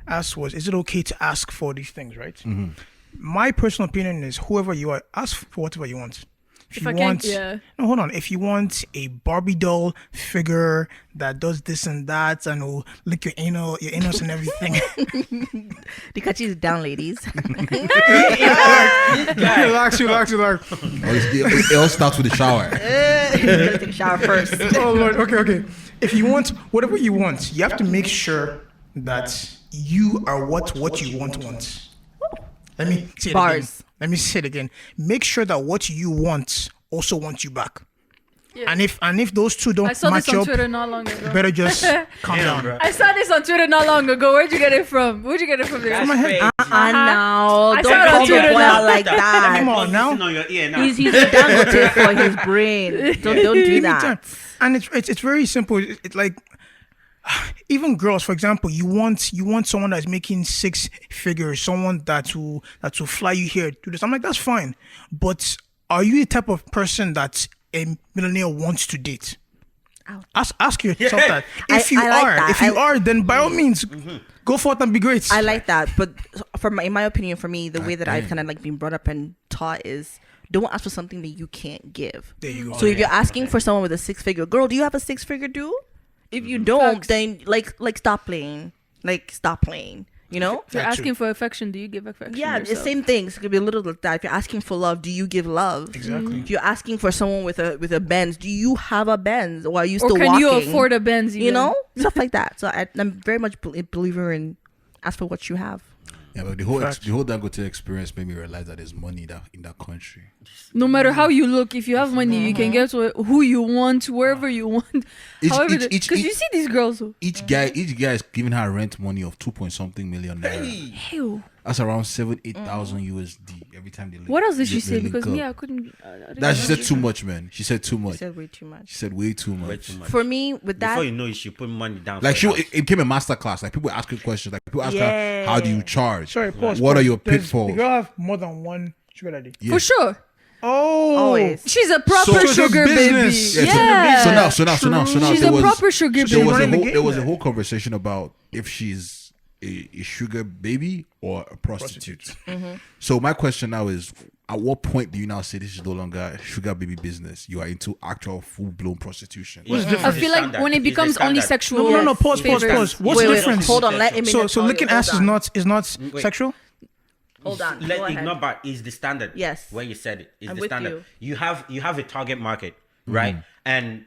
Speaker 5: asked was, is it okay to ask for these things, right?
Speaker 3: Mm-hmm.
Speaker 5: My personal opinion is, whoever you are, ask for whatever you want.
Speaker 2: If I can't- yeah.
Speaker 5: No, hold on. If you want a Barbie doll figure that does this and that and will lick your anus and everything,
Speaker 4: Dikachi is down, ladies.
Speaker 5: relax.
Speaker 3: It all starts with the shower.
Speaker 4: Take a shower first.
Speaker 5: Oh Lord. Okay. If you want whatever you want, you have to make sure that you are what you want. Let me say it
Speaker 4: Bars.
Speaker 5: again. Let me say it again. Make sure that what you want also wants you back.
Speaker 2: Yeah.
Speaker 5: And if those two
Speaker 2: I
Speaker 5: don't
Speaker 2: saw
Speaker 5: match
Speaker 2: this on
Speaker 5: up,
Speaker 2: Twitter not long ago.
Speaker 5: better just calm
Speaker 1: Damn,
Speaker 5: down.
Speaker 1: bro.
Speaker 2: I saw this on Twitter not long ago. Where'd you get it from? Where'd you get it from? There?
Speaker 1: That's
Speaker 5: my head.
Speaker 1: crazy.
Speaker 4: No,
Speaker 2: I
Speaker 4: don't
Speaker 2: saw it on
Speaker 4: call the
Speaker 2: Twitter
Speaker 4: boy
Speaker 2: now.
Speaker 4: out like that.
Speaker 5: Come on now.
Speaker 1: Listen on your ear now.
Speaker 4: He's a Dangote for his brain. Don't do that.
Speaker 5: And it's very simple. It's like even girls, for example, you want someone that's making 6 figures, someone that will fly you here, do this. I'm like, that's fine, but are you the type of person that a millionaire wants to date? Ask yourself that. If you
Speaker 4: I like
Speaker 5: are,
Speaker 4: that.
Speaker 5: if you are, then by all means, go forth and be great.
Speaker 4: I like that, but in my opinion, for me, the way that I've kind of like been brought up and taught is don't ask for something that you can't give.
Speaker 5: There you go.
Speaker 4: So if you're asking for someone with a 6-figure, girl, do you have a 6-figure dude? If you don't,
Speaker 2: Facts.
Speaker 4: then like stop playing. Like stop playing. You know?
Speaker 2: If you're
Speaker 5: That's
Speaker 2: asking for affection, do you give affection?
Speaker 4: Yeah, it's the
Speaker 2: yourself?
Speaker 4: same thing. It could be a little like that. If you're asking for love, do you give love?
Speaker 5: Exactly.
Speaker 4: If you're asking for someone with a Benz, do you have a Benz, or are you
Speaker 2: Or
Speaker 4: still
Speaker 2: can
Speaker 4: walking?
Speaker 2: you afford a Benz?
Speaker 4: You
Speaker 2: even?
Speaker 4: know, stuff like that. So I'm very much a believer in ask for what you have.
Speaker 3: Yeah, but the whole
Speaker 5: Facts.
Speaker 3: the whole Dangote experience made me realize that there's money in that country.
Speaker 2: No matter how you look, if you have money, you can get to who you want, wherever you want. However, because you see these girls.
Speaker 3: Each guy is giving her rent money of 2 million naira.
Speaker 2: Ew.
Speaker 3: That's around 7,000-8,000 USD every time they link.
Speaker 2: What else did she
Speaker 3: they
Speaker 2: say?
Speaker 3: link
Speaker 2: Because
Speaker 3: up.
Speaker 2: me, I couldn't.
Speaker 3: That she said too much, man. She said too
Speaker 4: You
Speaker 3: much.
Speaker 4: said way too much.
Speaker 3: She said way too
Speaker 1: Way
Speaker 3: much.
Speaker 1: too much.
Speaker 4: For me, with that,
Speaker 1: Before you know it, she put money down.
Speaker 3: Like
Speaker 1: for a house.
Speaker 3: it became a master class. Like people asking questions. Like people ask her, how do you charge?
Speaker 5: Sorry, pause.
Speaker 3: What
Speaker 5: pause.
Speaker 3: are your
Speaker 5: Does
Speaker 3: pitfalls?
Speaker 5: The girl have more than one sugar daddy.
Speaker 3: Yeah.
Speaker 2: For sure.
Speaker 5: Oh,
Speaker 4: always.
Speaker 2: She's a proper
Speaker 3: So it's a
Speaker 2: sugar baby.
Speaker 5: business.
Speaker 3: Yeah,
Speaker 2: Yeah.
Speaker 3: so now
Speaker 2: She's
Speaker 3: there
Speaker 2: a
Speaker 3: was,
Speaker 2: proper sugar
Speaker 3: there
Speaker 2: baby.
Speaker 3: was a
Speaker 5: running the
Speaker 3: whole
Speaker 5: game
Speaker 3: there was a
Speaker 5: there.
Speaker 3: whole conversation about if she's a sugar baby or a prostitute. So my question now is, at what point do you now say this is no longer a sugar baby business? You are into actual full blown prostitution.
Speaker 5: What's
Speaker 2: I
Speaker 5: different?
Speaker 2: feel like when it becomes only sexual.
Speaker 5: No. Pause.
Speaker 2: favors.
Speaker 5: What's
Speaker 4: Wait,
Speaker 5: the
Speaker 4: wait,
Speaker 5: difference?
Speaker 4: hold on. Let me.
Speaker 5: So licking ass is not sexual.
Speaker 4: Hold on.
Speaker 1: Let
Speaker 4: Go ahead.
Speaker 1: ignore but is the standard.
Speaker 4: Yes.
Speaker 1: When you said it, is
Speaker 4: I'm
Speaker 1: the
Speaker 4: with
Speaker 1: standard.
Speaker 4: you.
Speaker 1: You have a target market, right? And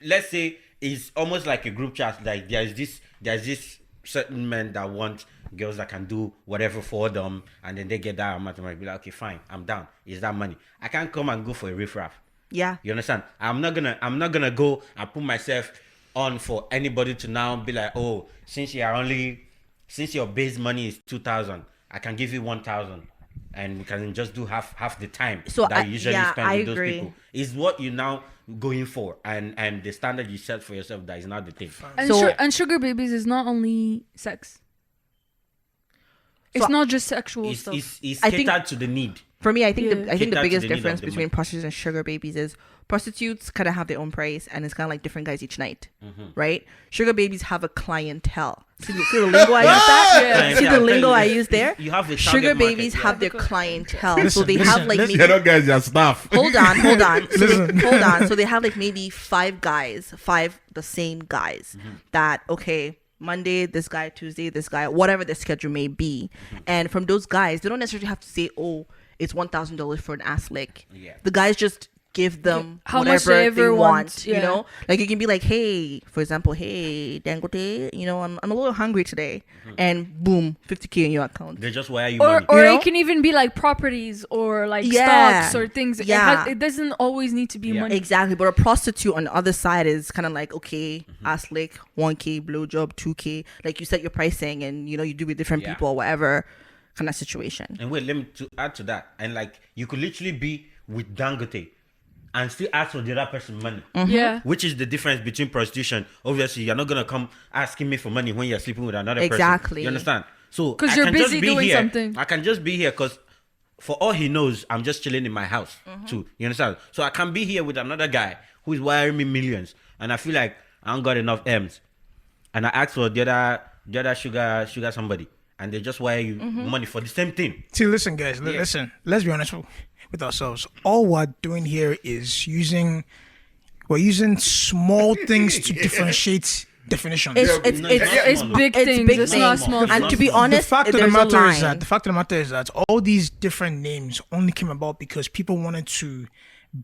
Speaker 1: let's say it's almost like a group chat. Like there's this certain men that want girls that can do whatever for them, and then they get that amount of money. Be like, okay, fine, I'm down. Is that money? I can't come and go for a riffraff.
Speaker 4: Yeah.
Speaker 1: You understand? I'm not gonna go and put myself on for anybody to now be like, oh, since your base money is 2,000, I can give you 1,000, and we can just do half the time
Speaker 4: So
Speaker 1: that you usually spend
Speaker 4: I
Speaker 1: with those
Speaker 4: agree.
Speaker 1: people. Is what you now going for, and the standard you set for yourself, that is not the thing.
Speaker 2: And sugar babies is not only sex. It's
Speaker 4: So-
Speaker 2: not just sexual
Speaker 1: It's
Speaker 2: stuff.
Speaker 1: it's
Speaker 4: I think-
Speaker 1: catered to the need.
Speaker 4: For me, I think
Speaker 2: Yeah.
Speaker 4: the
Speaker 1: Cater to
Speaker 4: biggest
Speaker 1: the need of
Speaker 4: difference
Speaker 1: the
Speaker 4: between
Speaker 1: money.
Speaker 4: prostitutes and sugar babies is prostitutes kind of have their own price, and it's kind of like different guys each night, right? Sugar babies have a clientele. See the lingo I use that?
Speaker 2: Yeah.
Speaker 4: See
Speaker 1: Yeah,
Speaker 4: the
Speaker 1: I'm
Speaker 4: lingo
Speaker 1: telling
Speaker 4: I
Speaker 1: you,
Speaker 4: use there?
Speaker 1: you have a
Speaker 4: Sugar
Speaker 1: target market,
Speaker 4: babies
Speaker 1: yeah.
Speaker 4: have their clientele, so
Speaker 5: Listen,
Speaker 4: they
Speaker 5: listen,
Speaker 4: have like
Speaker 5: listen.
Speaker 4: maybe.
Speaker 3: guys, your staff.
Speaker 4: Hold on. So
Speaker 5: Listen.
Speaker 4: hold on. So they have like maybe 5 guys, 5 the same guys that, okay, Monday, this guy, Tuesday, this guy, whatever the schedule may be. And from those guys, they don't necessarily have to say, oh, it's $1,000 for an ass lick.
Speaker 1: Yeah.
Speaker 4: The guys just give them
Speaker 2: How much
Speaker 4: whatever
Speaker 2: they ever
Speaker 4: want,
Speaker 2: want,
Speaker 4: you
Speaker 2: yeah.
Speaker 4: know? Like you can be like, hey, for example, hey, Dangote, you know, I'm a little hungry today. And boom, 50K in your account.
Speaker 1: They just wire you
Speaker 2: Or
Speaker 1: money.
Speaker 2: or
Speaker 4: You know?
Speaker 2: it can even be like properties or like
Speaker 4: Yeah.
Speaker 2: stocks or things.
Speaker 4: Yeah.
Speaker 2: It doesn't always need to be
Speaker 1: Yeah.
Speaker 2: money.
Speaker 4: Exactly, but a prostitute on the other side is kind of like, okay, ass lick, 1K, blowjob, 2K. Like you set your pricing and you know you do with different
Speaker 1: Yeah.
Speaker 4: people or whatever kind of situation.
Speaker 1: And wait, let me to add to that. And like, you could literally be with Dangote and still ask for the other person money.
Speaker 2: Yeah.
Speaker 1: Which is the difference between prostitution. Obviously, you're not gonna come asking me for money when you're sleeping with another person.
Speaker 4: Exactly.
Speaker 1: You understand? So
Speaker 2: 'Cause
Speaker 1: I
Speaker 2: you're
Speaker 1: can just
Speaker 2: busy
Speaker 1: be
Speaker 2: doing
Speaker 1: here.
Speaker 2: something.
Speaker 1: I can just be here because for all he knows, I'm just chilling in my house too. You understand? So I can be here with another guy who is wiring me millions, and I feel like I don't got enough M's, and I ask for the other sugar somebody, and they just wire you money for the same thing.
Speaker 5: See, listen, guys. Listen. Let's be honest with ourselves. All we're doing here is using small things to differentiate definitions.
Speaker 2: It's big
Speaker 4: It's
Speaker 2: things.
Speaker 4: big
Speaker 2: It's not
Speaker 4: things.
Speaker 2: small.
Speaker 4: And to be
Speaker 1: The
Speaker 4: honest,
Speaker 5: the fact of the
Speaker 4: there's a
Speaker 5: matter is
Speaker 4: line.
Speaker 5: that all these different names only came about because people wanted to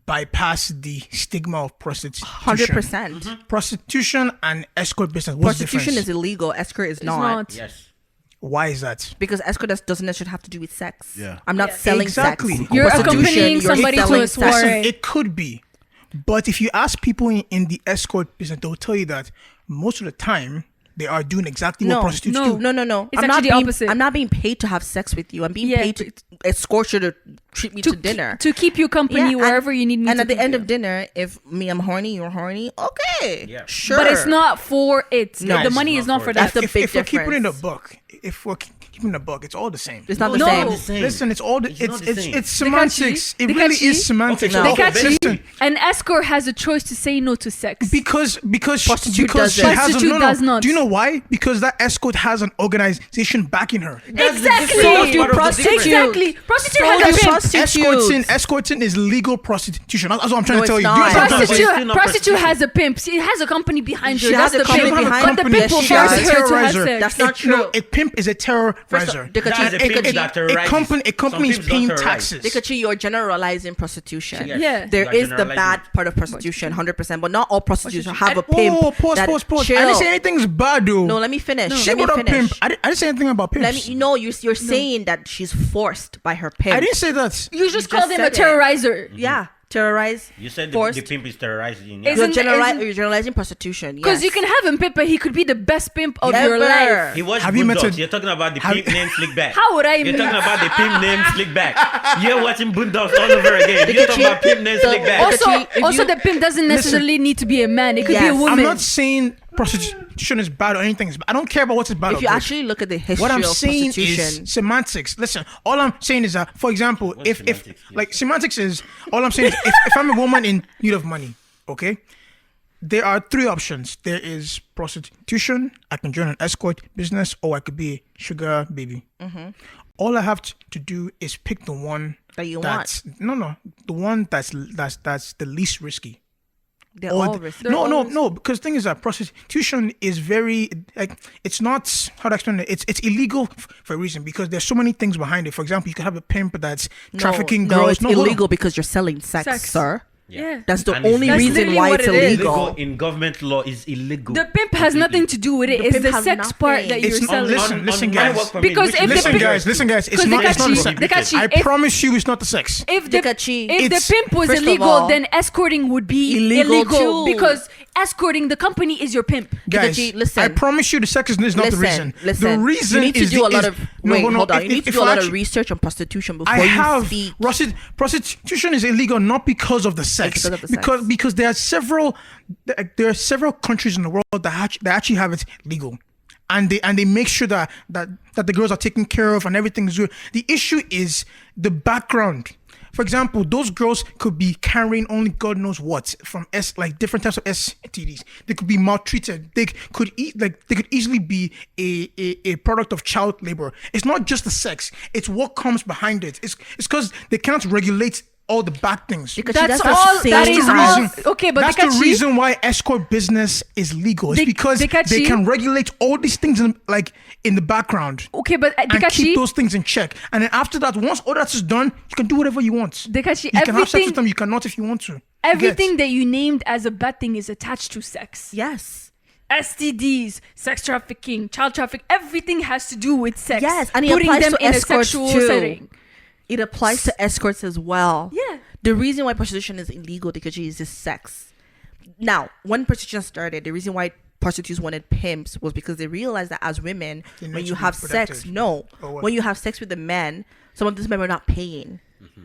Speaker 5: bypass the stigma of prostitution.
Speaker 4: 100%.
Speaker 5: Prostitution and escort business. What's the
Speaker 4: Prostitution
Speaker 5: difference?
Speaker 4: is illegal. Escort is
Speaker 2: It's
Speaker 4: not.
Speaker 1: Yes.
Speaker 5: Why is that?
Speaker 4: Because escort doesn't necessarily have to do with sex.
Speaker 3: Yeah.
Speaker 4: I'm not selling
Speaker 5: Exactly.
Speaker 4: sex.
Speaker 2: You're
Speaker 4: Prostitution,
Speaker 2: accompanying
Speaker 4: you're
Speaker 2: somebody to
Speaker 4: selling
Speaker 2: a
Speaker 4: sex.
Speaker 2: soiree.
Speaker 5: It could be. But if you ask people in the escort business, they'll tell you that most of the time they are doing exactly what prostitutes
Speaker 2: no.
Speaker 5: do.
Speaker 4: No.
Speaker 2: It's
Speaker 4: I'm
Speaker 2: actually
Speaker 4: not
Speaker 2: the
Speaker 4: being,
Speaker 2: opposite.
Speaker 4: I'm not being paid to have sex with you. I'm being
Speaker 2: Yeah,
Speaker 4: paid to escort you to treat me to dinner.
Speaker 2: to keep you company
Speaker 4: Yeah,
Speaker 2: wherever you need me.
Speaker 4: And
Speaker 2: to
Speaker 4: at the
Speaker 2: keep
Speaker 4: end
Speaker 2: you.
Speaker 4: of dinner, if I'm horny, you're horny. Okay,
Speaker 1: Yeah.
Speaker 4: sure.
Speaker 2: But it's not for it.
Speaker 4: No.
Speaker 2: The money
Speaker 1: It's
Speaker 2: is
Speaker 1: not
Speaker 2: not
Speaker 1: for
Speaker 2: for
Speaker 1: it.
Speaker 2: that.
Speaker 4: That's the big
Speaker 5: If we're keeping it a
Speaker 4: difference.
Speaker 5: buck, it's all the same.
Speaker 4: It's not the
Speaker 2: No.
Speaker 4: same.
Speaker 1: the same.
Speaker 5: Listen, it's all the,
Speaker 1: It's not the same.
Speaker 5: it's semantics. It really
Speaker 2: Dikachi?
Speaker 5: is semantics.
Speaker 4: Okay, no.
Speaker 2: Dikachi, an escort has a choice to say no to sex.
Speaker 5: Because
Speaker 4: Prostitute
Speaker 5: because she
Speaker 4: doesn't.
Speaker 5: has
Speaker 2: Prostitute
Speaker 5: no.
Speaker 2: does not.
Speaker 5: Do you know why? Because that escort has an organization backing her.
Speaker 2: Exactly.
Speaker 1: That's part of the difference.
Speaker 2: Exactly. Prostitute
Speaker 4: So
Speaker 2: has a
Speaker 4: does
Speaker 2: pimp.
Speaker 4: prostitute.
Speaker 5: Escorting is legal prostitution. That's what I'm trying
Speaker 4: No,
Speaker 5: to tell
Speaker 4: it's
Speaker 5: you.
Speaker 4: not.
Speaker 5: Do you understand what I'm
Speaker 1: Prostitute-
Speaker 5: saying?
Speaker 1: But it's still not
Speaker 2: Prostitute
Speaker 1: prostitution.
Speaker 2: has a pimp. She has a company behind her.
Speaker 4: She
Speaker 2: That's
Speaker 4: has a
Speaker 2: the
Speaker 4: company
Speaker 2: pimp.
Speaker 4: behind
Speaker 2: But the
Speaker 4: her.
Speaker 2: pimp will
Speaker 4: Yes,
Speaker 5: She has
Speaker 2: force
Speaker 5: a
Speaker 2: her to have
Speaker 5: terrorizer.
Speaker 2: sex.
Speaker 4: That's not true.
Speaker 5: No, a pimp is a terrorizer.
Speaker 1: That's the pimp that terrorizes.
Speaker 5: A company is
Speaker 1: Some
Speaker 5: paying
Speaker 1: pimps don't terrorize.
Speaker 5: taxes.
Speaker 4: Dikachi, you're generalizing prostitution.
Speaker 1: Yes.
Speaker 2: Yeah.
Speaker 4: There
Speaker 1: You are
Speaker 4: is the
Speaker 1: generalizing.
Speaker 4: bad part of prostitution, 100%, but not all prostitutes have a pimp.
Speaker 5: Oh, pause. I
Speaker 4: Chill.
Speaker 5: didn't say anything's bad, though.
Speaker 4: No, let me finish.
Speaker 5: She
Speaker 4: Let me
Speaker 5: brought up
Speaker 4: finish.
Speaker 5: pimp. I didn't say anything about pimps.
Speaker 4: Let me. You know, you're saying that she's forced by her pimp.
Speaker 5: I didn't say that.
Speaker 2: You just
Speaker 4: You
Speaker 2: called
Speaker 4: just
Speaker 2: him a
Speaker 4: said it.
Speaker 2: terrorizer.
Speaker 4: Yeah, terrorize.
Speaker 1: You said the
Speaker 4: forced.
Speaker 1: pimp is terrorizing.
Speaker 2: Isn't-
Speaker 4: You're generalizing prostitution.
Speaker 2: Because
Speaker 4: Yes.
Speaker 2: you can have him pimp, but he could be the best pimp of
Speaker 4: Never.
Speaker 2: your life.
Speaker 1: He watched
Speaker 5: Have you met
Speaker 1: Boondocks.
Speaker 5: a-
Speaker 1: You're talking about the
Speaker 5: have-
Speaker 1: pimp named Slickback.
Speaker 2: How would I
Speaker 1: You're
Speaker 2: even-
Speaker 1: talking about the pimp named Slickback. You're watching Boondocks all over again. You're talking about pimp named
Speaker 4: So-
Speaker 1: Slickback.
Speaker 2: Also,
Speaker 4: If
Speaker 2: also
Speaker 4: you-
Speaker 2: the pimp doesn't necessarily need to be a man. It could be a
Speaker 4: Yes.
Speaker 2: woman.
Speaker 5: I'm not saying prostitution is bad or anything. I don't care about what's bad.
Speaker 4: If
Speaker 5: or
Speaker 4: you
Speaker 5: good.
Speaker 4: actually look at the history
Speaker 5: What I'm
Speaker 4: of
Speaker 5: saying
Speaker 4: prostitution,
Speaker 5: is semantics. Listen, all I'm saying is that, for example, if
Speaker 1: semantics? Yes.
Speaker 5: like semantics is all I'm saying is if I'm a woman in need of money, okay, there are three options. There is prostitution. I can join an escort business, or I could be a sugar baby. All I have to do is pick the one
Speaker 4: That you
Speaker 5: that's, No, the one that's the least risky.
Speaker 4: they're
Speaker 5: Or
Speaker 4: all
Speaker 5: the-
Speaker 4: risky.
Speaker 5: No, because the thing is that prostitution is very like it's not how to explain it. It's illegal for a reason because there's so many things behind it. For example, you could have a pimp that's trafficking
Speaker 4: no,
Speaker 5: girls.
Speaker 4: it's
Speaker 5: hold on.
Speaker 4: illegal because you're selling sex,
Speaker 2: Sex.
Speaker 4: sir.
Speaker 2: Yeah.
Speaker 4: That's the
Speaker 1: And it's
Speaker 4: only
Speaker 1: That's
Speaker 4: reason
Speaker 2: literally
Speaker 4: why
Speaker 2: what
Speaker 4: it's
Speaker 2: it is.
Speaker 4: illegal.
Speaker 1: Illegal in government law is illegal.
Speaker 2: The pimp has nothing to do with it.
Speaker 4: The
Speaker 2: It's
Speaker 4: pimp
Speaker 2: the
Speaker 4: has
Speaker 2: sex part
Speaker 4: nothing.
Speaker 2: that you're
Speaker 5: It's not-
Speaker 2: selling.
Speaker 5: listen,
Speaker 1: my
Speaker 5: guys.
Speaker 1: work permit,
Speaker 2: Because
Speaker 1: which
Speaker 2: if
Speaker 1: is
Speaker 2: the
Speaker 5: Listen,
Speaker 2: pimp-
Speaker 5: guys. It's
Speaker 2: Because
Speaker 5: not. It's not.
Speaker 2: Dikachi,
Speaker 5: I
Speaker 2: if-
Speaker 5: promise you, it's not the sex.
Speaker 2: If the
Speaker 4: Dikachi,
Speaker 5: It's-
Speaker 2: pimp was
Speaker 4: first of
Speaker 2: illegal,
Speaker 4: all,
Speaker 2: then escorting would be
Speaker 4: illegal
Speaker 2: illegal
Speaker 4: too.
Speaker 2: because escorting the company is your pimp.
Speaker 5: Guys,
Speaker 4: Dikachi, listen.
Speaker 5: I promise you, the sex is not the reason.
Speaker 4: Listen.
Speaker 5: The reason
Speaker 4: you need to
Speaker 5: is
Speaker 4: do a
Speaker 5: the-
Speaker 4: lot
Speaker 5: is-
Speaker 4: of
Speaker 5: no,
Speaker 4: wait.
Speaker 5: hold on.
Speaker 4: Hold on. You
Speaker 5: If-
Speaker 4: need to
Speaker 5: if
Speaker 4: do a
Speaker 5: I
Speaker 4: lot of
Speaker 5: actually-
Speaker 4: research on prostitution before
Speaker 5: I
Speaker 4: you
Speaker 5: have
Speaker 4: speak.
Speaker 5: prostitution is illegal not because of the sex,
Speaker 4: because of the sex.
Speaker 5: because there are several countries in the world that actually have it legal, and they make sure that the girls are taken care of and everything's good. The issue is the background. For example, those girls could be carrying only God knows what from different types of STDs. They could be maltreated. They could easily be a product of child labor. It's not just the sex; it's what comes behind it. It's because they can't regulate all the bad things.
Speaker 4: Because
Speaker 2: That's
Speaker 4: the
Speaker 2: all.
Speaker 4: same
Speaker 2: That is
Speaker 4: reason.
Speaker 2: all. Okay, but
Speaker 5: That's the
Speaker 2: Dikachi,
Speaker 5: reason why escort business is legal. It's because
Speaker 2: Dikachi-
Speaker 5: they can regulate all these things in the background
Speaker 2: Okay, but
Speaker 5: and
Speaker 2: Dikachi,
Speaker 5: keep those things in check. And then after that, once all that is done, you can do whatever you want.
Speaker 2: Dikachi,
Speaker 5: You can have sex
Speaker 2: everything,
Speaker 5: with them. You cannot if you want to. You
Speaker 2: everything
Speaker 5: get?
Speaker 2: that you named as a bad thing is attached to sex.
Speaker 4: Yes.
Speaker 2: STDs, sex trafficking, child trafficking, everything has to do with sex.
Speaker 4: Yes, and it
Speaker 2: putting
Speaker 4: applies
Speaker 2: them
Speaker 4: to
Speaker 2: in a
Speaker 4: escorts
Speaker 2: sexual
Speaker 4: too.
Speaker 2: setting.
Speaker 4: It applies to escorts as well.
Speaker 2: Yeah.
Speaker 4: The reason why prostitution is illegal because is just sex. Now, when prostitution started, the reason why prostitutes wanted pimps was because they realized that as women,
Speaker 5: They
Speaker 4: when
Speaker 5: need
Speaker 4: you
Speaker 5: to be
Speaker 4: have sex,
Speaker 5: protected.
Speaker 4: no,
Speaker 5: Or what?
Speaker 4: when you have sex with the men, some of these men were not paying.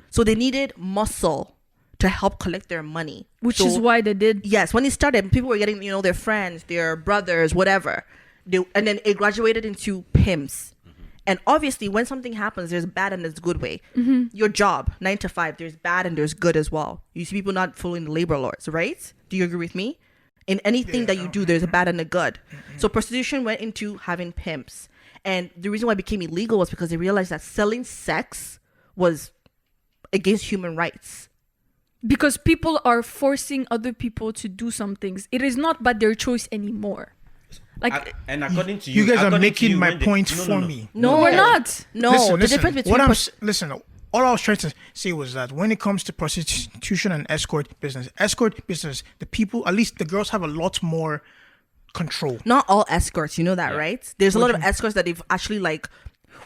Speaker 4: So they needed muscle to help collect their money.
Speaker 2: Which
Speaker 4: So-
Speaker 2: is why they did.
Speaker 4: Yes, when it started, people were getting, their friends, their brothers, whatever. And then it graduated into pimps. And obviously, when something happens, there's bad and there's good way. Your job, 9 to 5, there's bad and there's good as well. You see people not following the labor laws, right? Do you agree with me? In anything that you do, there's a bad and a good. So prostitution went into having pimps. And the reason why it became illegal was because they realized that selling sex was against human rights.
Speaker 2: Because people are forcing other people to do some things. It is not by their choice anymore. Like,
Speaker 1: And according to you,
Speaker 5: You guys are
Speaker 1: according to
Speaker 5: making
Speaker 1: you,
Speaker 5: my
Speaker 1: when they-
Speaker 5: point
Speaker 1: No,
Speaker 5: for
Speaker 1: no, no.
Speaker 5: me.
Speaker 4: No,
Speaker 2: we're not.
Speaker 4: No,
Speaker 5: Listen,
Speaker 4: the difference between
Speaker 5: listen. All I was trying to say was that when it comes to prostitution and escort business, the people, at least the girls, have a lot more control.
Speaker 4: Not all escorts, you know that, right? There's a lot of escorts that they've actually like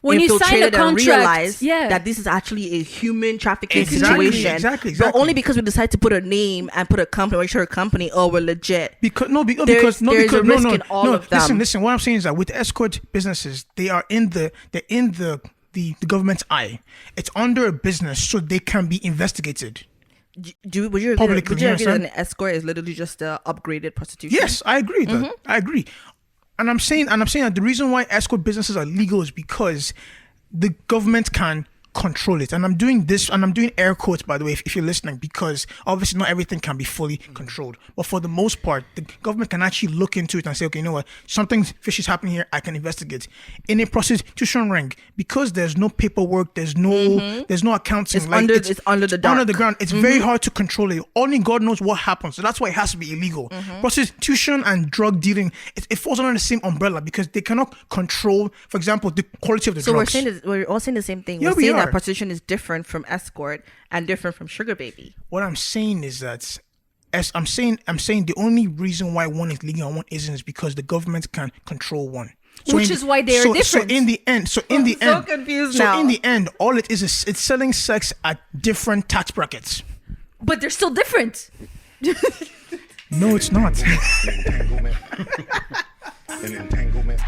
Speaker 2: When you sign a
Speaker 4: infiltrated and
Speaker 2: contract,
Speaker 4: realized
Speaker 2: yeah.
Speaker 4: that this is actually a human trafficking
Speaker 5: Exactly,
Speaker 4: situation.
Speaker 5: exactly.
Speaker 4: But only because we decide to put a name and put a company, make sure a company, oh, we're legit.
Speaker 5: Because
Speaker 4: There's a risk in all of them.
Speaker 5: Listen. What I'm saying is that with escort businesses, they're in the government's eye. It's under a business, so they can be investigated.
Speaker 4: Would you agree
Speaker 5: Publicly,
Speaker 4: that
Speaker 5: you
Speaker 4: an
Speaker 5: understand?
Speaker 4: escort is literally just upgraded prostitution?
Speaker 5: Yes, I agree. I agree. And I'm saying that the reason why escort businesses are legal is because the government can control it. And I'm doing this, and I'm doing air quotes, by the way, if you're listening, because obviously not everything can be fully controlled. But for the most part, the government can actually look into it and say, okay, you know what, something fishy is happening here, I can investigate. In a prostitution ring, because there's no paperwork, there's no accounting.
Speaker 4: It's under the dark.
Speaker 5: Under the ground. It's very hard to control it. Only God knows what happens. So that's why it has to be illegal. Prostitution and drug dealing, it falls under the same umbrella because they cannot control, for example, the quality of the
Speaker 4: So
Speaker 5: drugs.
Speaker 4: we're all saying the same thing.
Speaker 5: Yeah,
Speaker 4: we're
Speaker 5: we
Speaker 4: saying
Speaker 5: are.
Speaker 4: that prostitution is different from escort and different from sugar baby.
Speaker 5: What I'm saying is that, as I'm saying the only reason why one is legal and one isn't is because the government can control one.
Speaker 2: Which is why they are different.
Speaker 5: So in the end,
Speaker 4: so confused now.
Speaker 5: in the end, all it is it's selling sex at different tax brackets.
Speaker 2: But they're still different.
Speaker 5: No, it's not.
Speaker 6: An entanglement.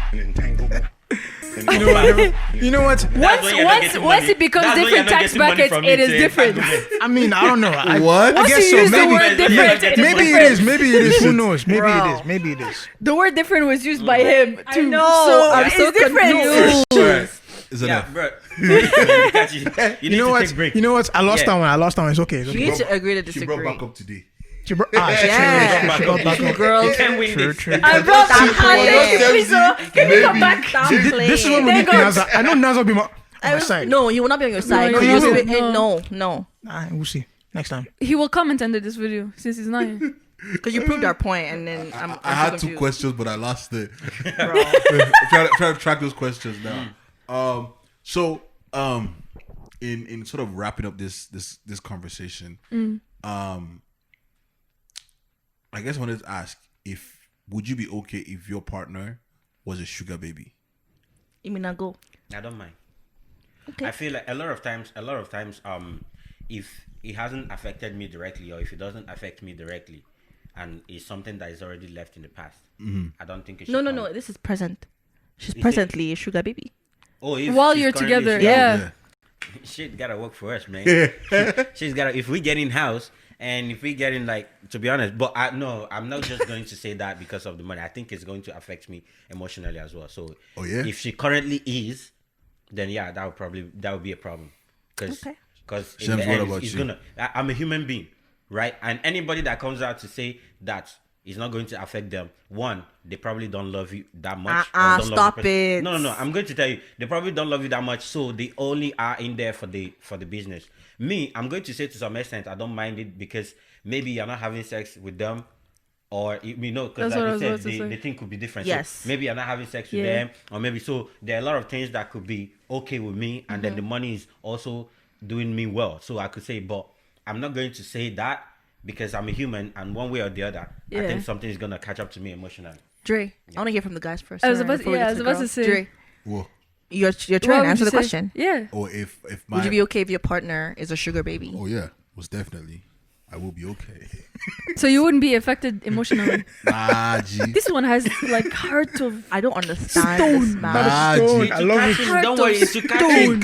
Speaker 5: You know what?
Speaker 2: Once it becomes different tax brackets, it is different.
Speaker 5: I mean, I don't know.
Speaker 3: What?
Speaker 5: I
Speaker 2: Once
Speaker 5: guess
Speaker 2: you
Speaker 5: so.
Speaker 2: use the word different, it is
Speaker 5: Maybe it
Speaker 2: different.
Speaker 5: is. Maybe it is. Who knows? Maybe
Speaker 4: Bro.
Speaker 5: it is. Maybe it is.
Speaker 2: The word different was used by him too.
Speaker 4: I know.
Speaker 2: So
Speaker 4: I'm
Speaker 2: it's
Speaker 4: so
Speaker 2: different.
Speaker 4: confused.
Speaker 3: Is it
Speaker 1: Yeah,
Speaker 3: a-
Speaker 1: bro. You need
Speaker 5: You know
Speaker 1: to
Speaker 5: what?
Speaker 1: take break.
Speaker 5: You know what? I lost
Speaker 1: Yeah.
Speaker 5: that one. It's okay. It's
Speaker 4: You
Speaker 5: okay.
Speaker 4: need to agree to
Speaker 3: She brought
Speaker 4: disagree.
Speaker 3: back up today.
Speaker 5: She brought
Speaker 4: Yeah.
Speaker 1: You
Speaker 4: Girls.
Speaker 1: can't win this.
Speaker 2: I brought
Speaker 4: Stop playing.
Speaker 2: please, can you come back?
Speaker 4: Stop
Speaker 5: This is when we
Speaker 4: playing.
Speaker 5: need Naza. I know Naza will be on my side.
Speaker 4: No, he will not be on your side.
Speaker 2: No,
Speaker 4: He
Speaker 2: he
Speaker 4: will
Speaker 2: won't.
Speaker 4: be- no.
Speaker 5: We'll see next time.
Speaker 2: He will comment under this video since he's not here.
Speaker 4: Because you proved our point, and then I'm
Speaker 3: I had
Speaker 4: so
Speaker 3: two
Speaker 4: confused.
Speaker 3: questions, but I lost it.
Speaker 4: Bro.
Speaker 3: trying to track those questions now. In sort of wrapping up this conversation, I guess I wanted to ask would you be okay if your partner was a sugar baby?
Speaker 4: You mean I go?
Speaker 1: I don't mind.
Speaker 4: Okay.
Speaker 1: I feel like a lot of times, if it hasn't affected me directly, or if it doesn't affect me directly, and it's something that is already left in the past, I don't think it should.
Speaker 4: No. This is present. She's
Speaker 1: Is
Speaker 4: presently a sugar baby.
Speaker 1: Oh, if
Speaker 2: While
Speaker 1: she's
Speaker 2: you're
Speaker 1: currently
Speaker 2: together,
Speaker 1: single,
Speaker 2: yeah.
Speaker 1: Shit gotta work for us, man. She's gotta. If we get in house, and if we get in, like, to be honest, but I'm not just going to say that because of the money. I think it's going to affect me emotionally as well. So,
Speaker 3: Oh, yeah?
Speaker 1: if she currently is, then yeah, that would be a problem. Because
Speaker 4: Okay.
Speaker 3: Shams, what about you?
Speaker 1: I'm a human being, right? And anybody that comes out to say that it's not going to affect them, one, they probably don't love you that much. or don't love the
Speaker 4: Stop
Speaker 1: person.
Speaker 4: it.
Speaker 1: No. I'm going to tell you, they probably don't love you that much, so they only are in there for the business. Me, I'm going to say to some extent, I don't mind it because maybe you're not having sex with them, or because
Speaker 2: That's what I
Speaker 1: like
Speaker 2: was
Speaker 1: you
Speaker 2: about
Speaker 1: said,
Speaker 2: to say.
Speaker 1: the thing could be different.
Speaker 4: Yes.
Speaker 1: So maybe you're not having sex with
Speaker 2: Yeah.
Speaker 1: them, or maybe so there are a lot of things that could be okay with me, and then the money is also doing me well. So I could say, but I'm not going to say that because I'm a human, and one way or the other, I
Speaker 2: Yeah.
Speaker 1: think something is gonna catch up to me emotionally.
Speaker 4: Dre, I want to hear from the guys first.
Speaker 2: I was
Speaker 4: Sorry,
Speaker 2: about-
Speaker 4: before we
Speaker 2: yeah,
Speaker 4: get
Speaker 2: I was
Speaker 4: the
Speaker 2: about to
Speaker 4: girls.
Speaker 2: say.
Speaker 4: Dre,
Speaker 3: Well,
Speaker 4: your
Speaker 2: What
Speaker 4: turn.
Speaker 2: would
Speaker 4: Answer
Speaker 2: you
Speaker 4: the
Speaker 2: say?
Speaker 4: question.
Speaker 2: Yeah.
Speaker 3: or if my
Speaker 4: Would you be okay if your partner is a sugar baby?
Speaker 3: Oh yeah, most definitely. I will be okay.
Speaker 2: So you wouldn't be affected emotionally.
Speaker 3: Nah, G.
Speaker 2: This one has like heart of
Speaker 4: I don't understand this man.
Speaker 3: Nah,
Speaker 5: Stone.
Speaker 3: G.
Speaker 5: I love it.
Speaker 2: Heart
Speaker 1: Don't worry,
Speaker 2: of
Speaker 1: it's to catch
Speaker 2: stone.
Speaker 1: him.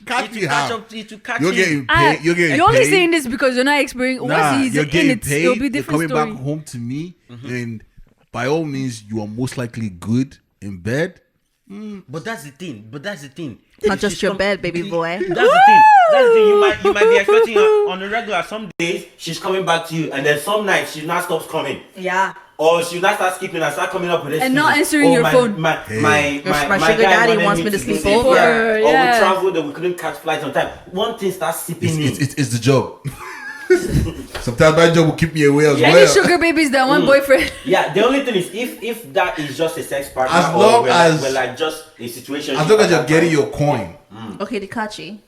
Speaker 3: Catch
Speaker 1: It's
Speaker 3: me
Speaker 1: to catch
Speaker 3: how?
Speaker 1: up. It's to catch
Speaker 3: You're
Speaker 1: him.
Speaker 3: getting paid. You're getting
Speaker 2: You're only
Speaker 3: paid.
Speaker 2: saying this because you're not experiencing.
Speaker 3: Nah,
Speaker 2: Once he's
Speaker 3: you're
Speaker 2: in
Speaker 3: getting
Speaker 2: it,
Speaker 3: paid.
Speaker 2: it'll be a
Speaker 3: You're
Speaker 2: different
Speaker 3: coming
Speaker 2: story.
Speaker 3: back home to me, and by all means, you are most likely good in bed.
Speaker 1: But that's the thing.
Speaker 4: Not
Speaker 1: If
Speaker 4: just
Speaker 1: she's
Speaker 4: your bed, baby boy.
Speaker 1: That's the thing. You might be expecting her on the regular. Some days she's coming back to you, and then some nights she not stops coming,
Speaker 4: Yeah.
Speaker 1: or she not start skipping and start coming up with
Speaker 2: And not answering your phone.
Speaker 1: My
Speaker 4: sugar
Speaker 1: guy
Speaker 4: daddy
Speaker 1: wanted
Speaker 4: wants me to
Speaker 1: do
Speaker 4: sleep
Speaker 1: this,
Speaker 4: over.
Speaker 1: Or
Speaker 2: Yeah.
Speaker 1: we traveled and we couldn't catch flights on time. One thing starts sipping in.
Speaker 3: It's the job. Sometimes my job will keep me away as
Speaker 2: Any
Speaker 3: well.
Speaker 2: sugar babies that one boyfriend.
Speaker 1: Yeah, the only thing is if that is just a sex partner,
Speaker 3: As
Speaker 1: or
Speaker 3: long
Speaker 1: we're
Speaker 3: as-
Speaker 1: like just a situation.
Speaker 3: As long as you're getting your coin.
Speaker 4: Okay, Dikachi.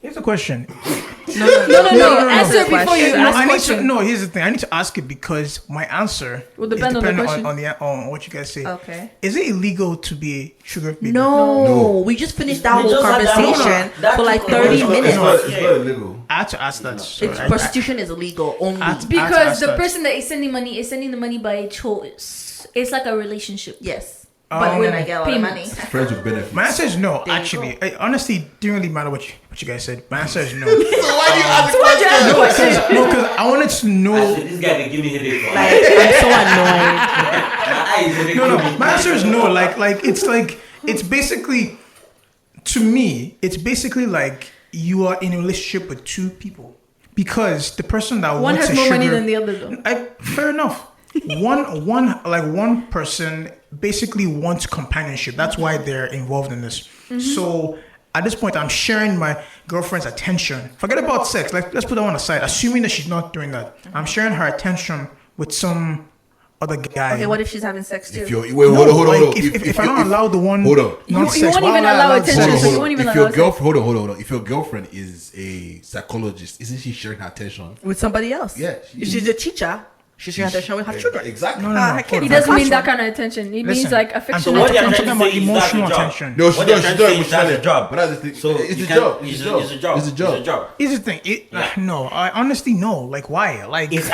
Speaker 5: Here's a question.
Speaker 2: No. Answer before you
Speaker 5: No,
Speaker 2: ask
Speaker 5: I need to.
Speaker 2: question.
Speaker 5: No, here's the thing. I need to ask it because my answer
Speaker 2: Will depend on the question.
Speaker 5: on what you guys say.
Speaker 4: Okay.
Speaker 5: Is it illegal to be a sugar baby?
Speaker 4: No, we just finished that
Speaker 1: We
Speaker 4: whole
Speaker 1: just had that-
Speaker 4: conversation
Speaker 1: That
Speaker 4: for like
Speaker 1: took
Speaker 4: 30
Speaker 1: a-
Speaker 4: minutes.
Speaker 3: It's not illegal.
Speaker 5: I had to ask that. So
Speaker 4: It's prostitution is illegal only.
Speaker 5: I-
Speaker 2: Because the
Speaker 5: that.
Speaker 2: person that is sending money is sending the money by choice. It's like a relationship.
Speaker 4: Yes. But when I get a lot of money.
Speaker 3: Friends with benefits.
Speaker 5: My answer is no.
Speaker 4: There you
Speaker 5: Actually, honestly, it didn't really matter what you guys said. My answer is no.
Speaker 3: So why do you ask the question?
Speaker 5: No, because I wanted to know.
Speaker 1: This guy they give me headache.
Speaker 4: Like, I'm so annoyed.
Speaker 5: No. My answer is no. It's basically, to me, it's basically like you are in a relationship with two people because the person that
Speaker 2: One
Speaker 5: wants
Speaker 2: has
Speaker 5: a
Speaker 2: more
Speaker 5: sugar,
Speaker 2: money than the other, though.
Speaker 5: fair enough. One person basically wants companionship. That's why they're involved in this. So at this point, I'm sharing my girlfriend's attention. Forget about sex. Let's put that one aside. Assuming that she's not doing that, I'm sharing her attention with some other guy.
Speaker 4: Okay, what if she's having sex too?
Speaker 3: If you're, wait, hold on.
Speaker 5: If I don't allow the one,
Speaker 3: hold on.
Speaker 2: You
Speaker 5: non-sex,
Speaker 2: won't
Speaker 5: why
Speaker 2: even
Speaker 5: would I
Speaker 2: allow
Speaker 5: the
Speaker 2: attention,
Speaker 5: sex?
Speaker 2: so you won't even
Speaker 3: If
Speaker 2: allow
Speaker 3: your
Speaker 2: sex.
Speaker 3: girlfriend, hold on. If your girlfriend is a psychologist, isn't she sharing her attention?
Speaker 4: With somebody else.
Speaker 3: Yeah,
Speaker 4: If she's a teacher, she's sharing attention with her children.
Speaker 3: Exactly.
Speaker 5: No.
Speaker 4: I can't
Speaker 2: He
Speaker 5: Hold on.
Speaker 2: doesn't mean that kind of attention. It means
Speaker 5: Listen,
Speaker 2: like
Speaker 5: I'm
Speaker 2: affectionate
Speaker 1: what they're
Speaker 5: I'm
Speaker 2: attention.
Speaker 5: talking
Speaker 1: trying to
Speaker 5: about
Speaker 1: say is that's
Speaker 5: emotional
Speaker 1: the job.
Speaker 5: attention.
Speaker 3: No,
Speaker 1: What they're trying to say is
Speaker 3: emotional.
Speaker 1: that's a job.
Speaker 3: But that's the thing.
Speaker 1: So
Speaker 3: it's
Speaker 1: you
Speaker 3: a
Speaker 1: can't-
Speaker 3: job.
Speaker 1: It's
Speaker 3: It's
Speaker 1: a job.
Speaker 3: It's a job.
Speaker 1: It's a job.
Speaker 5: Here's the thing. No, I honestly no. Like why? Like
Speaker 1: It's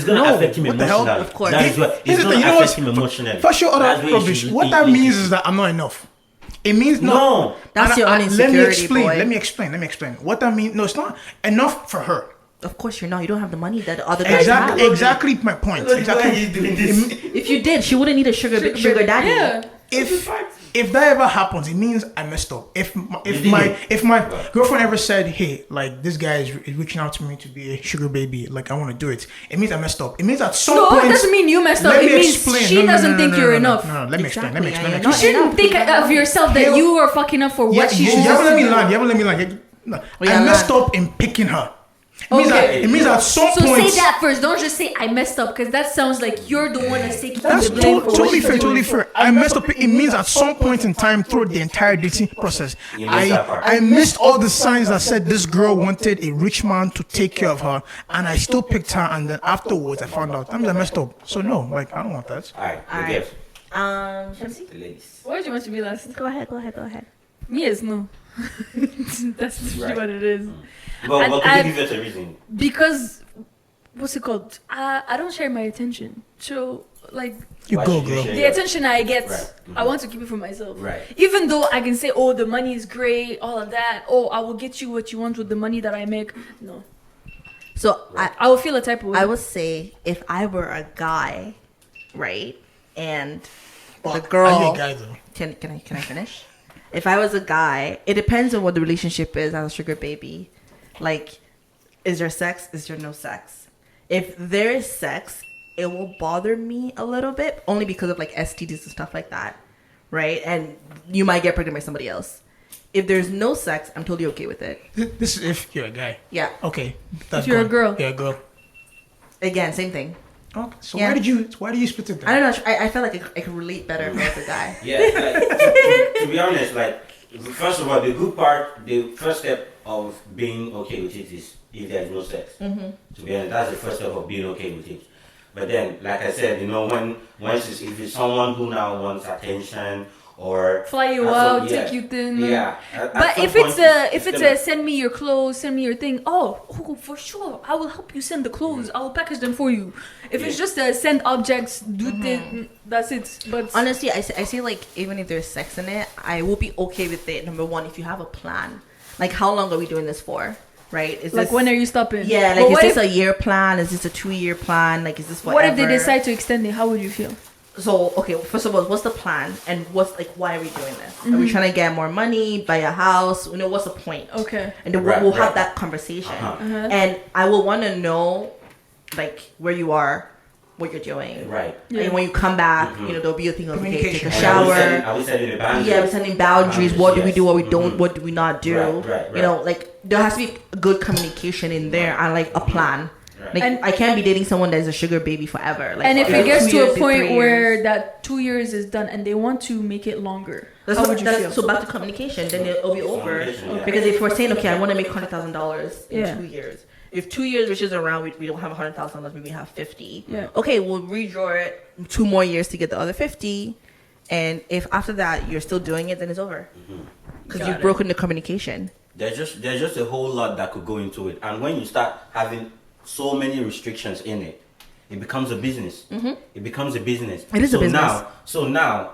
Speaker 1: gonna
Speaker 5: No,
Speaker 1: affect him
Speaker 5: what the hell?
Speaker 1: emotionally.
Speaker 4: Of course.
Speaker 1: That is what
Speaker 5: Here's
Speaker 1: it's
Speaker 5: the
Speaker 1: gonna
Speaker 5: thing, you know
Speaker 1: affect
Speaker 5: what?
Speaker 1: him emotionally.
Speaker 5: For sure,
Speaker 1: That's
Speaker 5: other
Speaker 1: why you
Speaker 5: rubbish.
Speaker 1: should
Speaker 5: What that
Speaker 1: link
Speaker 5: means
Speaker 1: it.
Speaker 5: is that I'm not enough. It means
Speaker 1: No.
Speaker 4: That's
Speaker 5: And
Speaker 4: your own
Speaker 5: Let me
Speaker 4: insecurity,
Speaker 5: explain.
Speaker 4: boy.
Speaker 5: Let me explain. What that means? No, it's not enough for her.
Speaker 4: Of course you're not. You don't have the money that the other guys have.
Speaker 5: Exactly my point.
Speaker 1: Why are you
Speaker 5: Exactly.
Speaker 1: doing this?
Speaker 4: If you did, she wouldn't need a sugar daddy.
Speaker 2: Yeah.
Speaker 5: If that ever happens, it means I messed up. If my girlfriend ever said, "Hey, like this guy is reaching out to me to be a sugar baby, like I want to do it," it means I messed up. It means at some
Speaker 2: No,
Speaker 5: point.
Speaker 2: it doesn't mean you messed up.
Speaker 5: Let
Speaker 2: It
Speaker 5: me
Speaker 2: means
Speaker 5: explain.
Speaker 2: she doesn't think you're enough.
Speaker 5: No, let me explain. Let me explain.
Speaker 4: Exactly,
Speaker 5: Let me
Speaker 2: You
Speaker 5: explain.
Speaker 2: shouldn't think of yourself that you are fucking up for what she
Speaker 5: you
Speaker 2: should
Speaker 5: haven't let me
Speaker 2: do.
Speaker 5: land. You haven't let me land. No,
Speaker 4: yeah,
Speaker 5: I messed
Speaker 4: land.
Speaker 5: up in picking her.
Speaker 2: Okay.
Speaker 5: It means at some
Speaker 2: So
Speaker 5: point.
Speaker 2: say that first. Don't just say I messed up, because that sounds like you're the one that's taking
Speaker 5: That's
Speaker 2: the blame for what
Speaker 5: totally
Speaker 2: she's
Speaker 5: fair.
Speaker 2: doing.
Speaker 5: Totally fair. I messed up. It means at some point in time through the entire dating process,
Speaker 1: You missed that part.
Speaker 5: I missed all the signs that said this girl wanted a rich man to take care of her, and I still picked her. And then afterwards, I found out. I mean, I messed up. So no, like I don't want that.
Speaker 1: Alright,
Speaker 4: Alright.
Speaker 1: the girls,
Speaker 4: Shamsi?
Speaker 1: the ladies.
Speaker 2: Why do you want to be last?
Speaker 4: Go ahead.
Speaker 2: Me is no. That's literally
Speaker 1: Right.
Speaker 2: what it is.
Speaker 1: But
Speaker 2: And
Speaker 1: could
Speaker 2: I-
Speaker 1: you give us a reason?
Speaker 2: Because what's it called? I don't share my attention. So like
Speaker 5: You
Speaker 1: Why
Speaker 5: go,
Speaker 1: should you
Speaker 5: girl.
Speaker 1: share
Speaker 2: the
Speaker 1: your-
Speaker 2: attention I get,
Speaker 1: Right.
Speaker 2: I want to keep it for myself.
Speaker 1: Right.
Speaker 2: Even though I can say, oh, the money is great, all of that. Oh, I will get you what you want with the money that I make. No,
Speaker 4: So
Speaker 2: I will feel a type of way.
Speaker 4: I would say if I were a guy, right, and the girl.
Speaker 5: Are you a guy though?
Speaker 4: Can I finish? If I was a guy, it depends on what the relationship is as a sugar baby. Like, is there sex? Is there no sex? If there is sex, it will bother me a little bit, only because of like STDs and stuff like that, right? And you might get pregnant by somebody else. If there's no sex, I'm totally okay with it.
Speaker 5: This is if you're a guy.
Speaker 4: Yeah.
Speaker 5: Okay. That's
Speaker 2: If you're a
Speaker 5: gone.
Speaker 2: girl.
Speaker 5: Yeah, girl.
Speaker 4: Again, same thing.
Speaker 5: Okay. So
Speaker 4: Yeah.
Speaker 5: why do you split it?
Speaker 4: I don't know. I felt like I could relate better if I was a guy.
Speaker 1: Yeah, like, to be honest, like first of all, the good part, the first step of being okay with it is if there's no sex. To be honest, that's the first step of being okay with it. But then, like I said, you know, if it's someone who now wants attention or
Speaker 2: fly you
Speaker 1: at
Speaker 2: out,
Speaker 1: some-
Speaker 2: take you thin.
Speaker 1: yeah. At
Speaker 2: But
Speaker 1: some
Speaker 2: if it's
Speaker 1: point,
Speaker 2: a if it's
Speaker 1: gonna-
Speaker 2: a send me your clothes, send me your thing. Oh, for sure, I will help you send the clothes. I will package them for you. If it's
Speaker 1: Yeah.
Speaker 2: just a send objects, do thing, that's it. But
Speaker 4: Honestly, I say like even if there's sex in it, I will be okay with it. Number one, if you have a plan, like how long are we doing this for, right? Is
Speaker 2: like
Speaker 4: this,
Speaker 2: when are you stopping?
Speaker 4: Yeah,
Speaker 2: But
Speaker 4: like is
Speaker 2: what
Speaker 4: this
Speaker 2: if,
Speaker 4: a year plan? Is this a 2-year plan? Like is this forever?
Speaker 2: what if they decide to extend it? How would you feel?
Speaker 4: So okay, first of all, what's the plan and what's like why are we doing this? Are we trying to get more money, buy a house? You know, what's the point?
Speaker 2: Okay.
Speaker 4: And then
Speaker 1: Right,
Speaker 4: we'll
Speaker 1: right.
Speaker 4: have that conversation.
Speaker 1: Uh-huh.
Speaker 4: And I will want to know like where you are, what you're doing.
Speaker 1: Right.
Speaker 2: Yeah.
Speaker 4: And when you come back, you know, there'll be a thing of okay, take a
Speaker 5: Communication.
Speaker 4: shower.
Speaker 1: I was setting the boundaries.
Speaker 4: Yeah, we're setting boundaries. What do we
Speaker 1: Yes.
Speaker 4: do? What we don't? What do we not do?
Speaker 1: Right, right,
Speaker 4: You know, like there has to be good communication in there and like a plan. Like,
Speaker 2: And-
Speaker 4: I can't be dating someone that's a sugar baby forever. Like,
Speaker 2: And if it
Speaker 4: like
Speaker 2: gets
Speaker 4: 2
Speaker 2: to
Speaker 4: years,
Speaker 2: a point
Speaker 4: 3
Speaker 2: where
Speaker 4: years.
Speaker 2: that 2 years is done and they want to make it longer,
Speaker 4: That's
Speaker 2: how
Speaker 4: what,
Speaker 2: would you
Speaker 4: that's,
Speaker 2: feel?
Speaker 4: so back to communication, then it'll be over.
Speaker 1: Communication, yeah.
Speaker 4: Because if we're saying, okay, I want to make $100,000 in
Speaker 2: Yeah.
Speaker 4: 2 years. If 2 years, which is around, we don't have $100,000, maybe we have 50.
Speaker 2: Yeah.
Speaker 4: Okay, we'll redraw it 2 more years to get the other 50. And if after that you're still doing it, then it's over. Because
Speaker 2: Got
Speaker 4: you've
Speaker 2: it.
Speaker 4: broken the communication.
Speaker 1: There's just a whole lot that could go into it, and when you start having so many restrictions in it, it becomes a business. It becomes a business.
Speaker 4: It is a business.
Speaker 1: So now,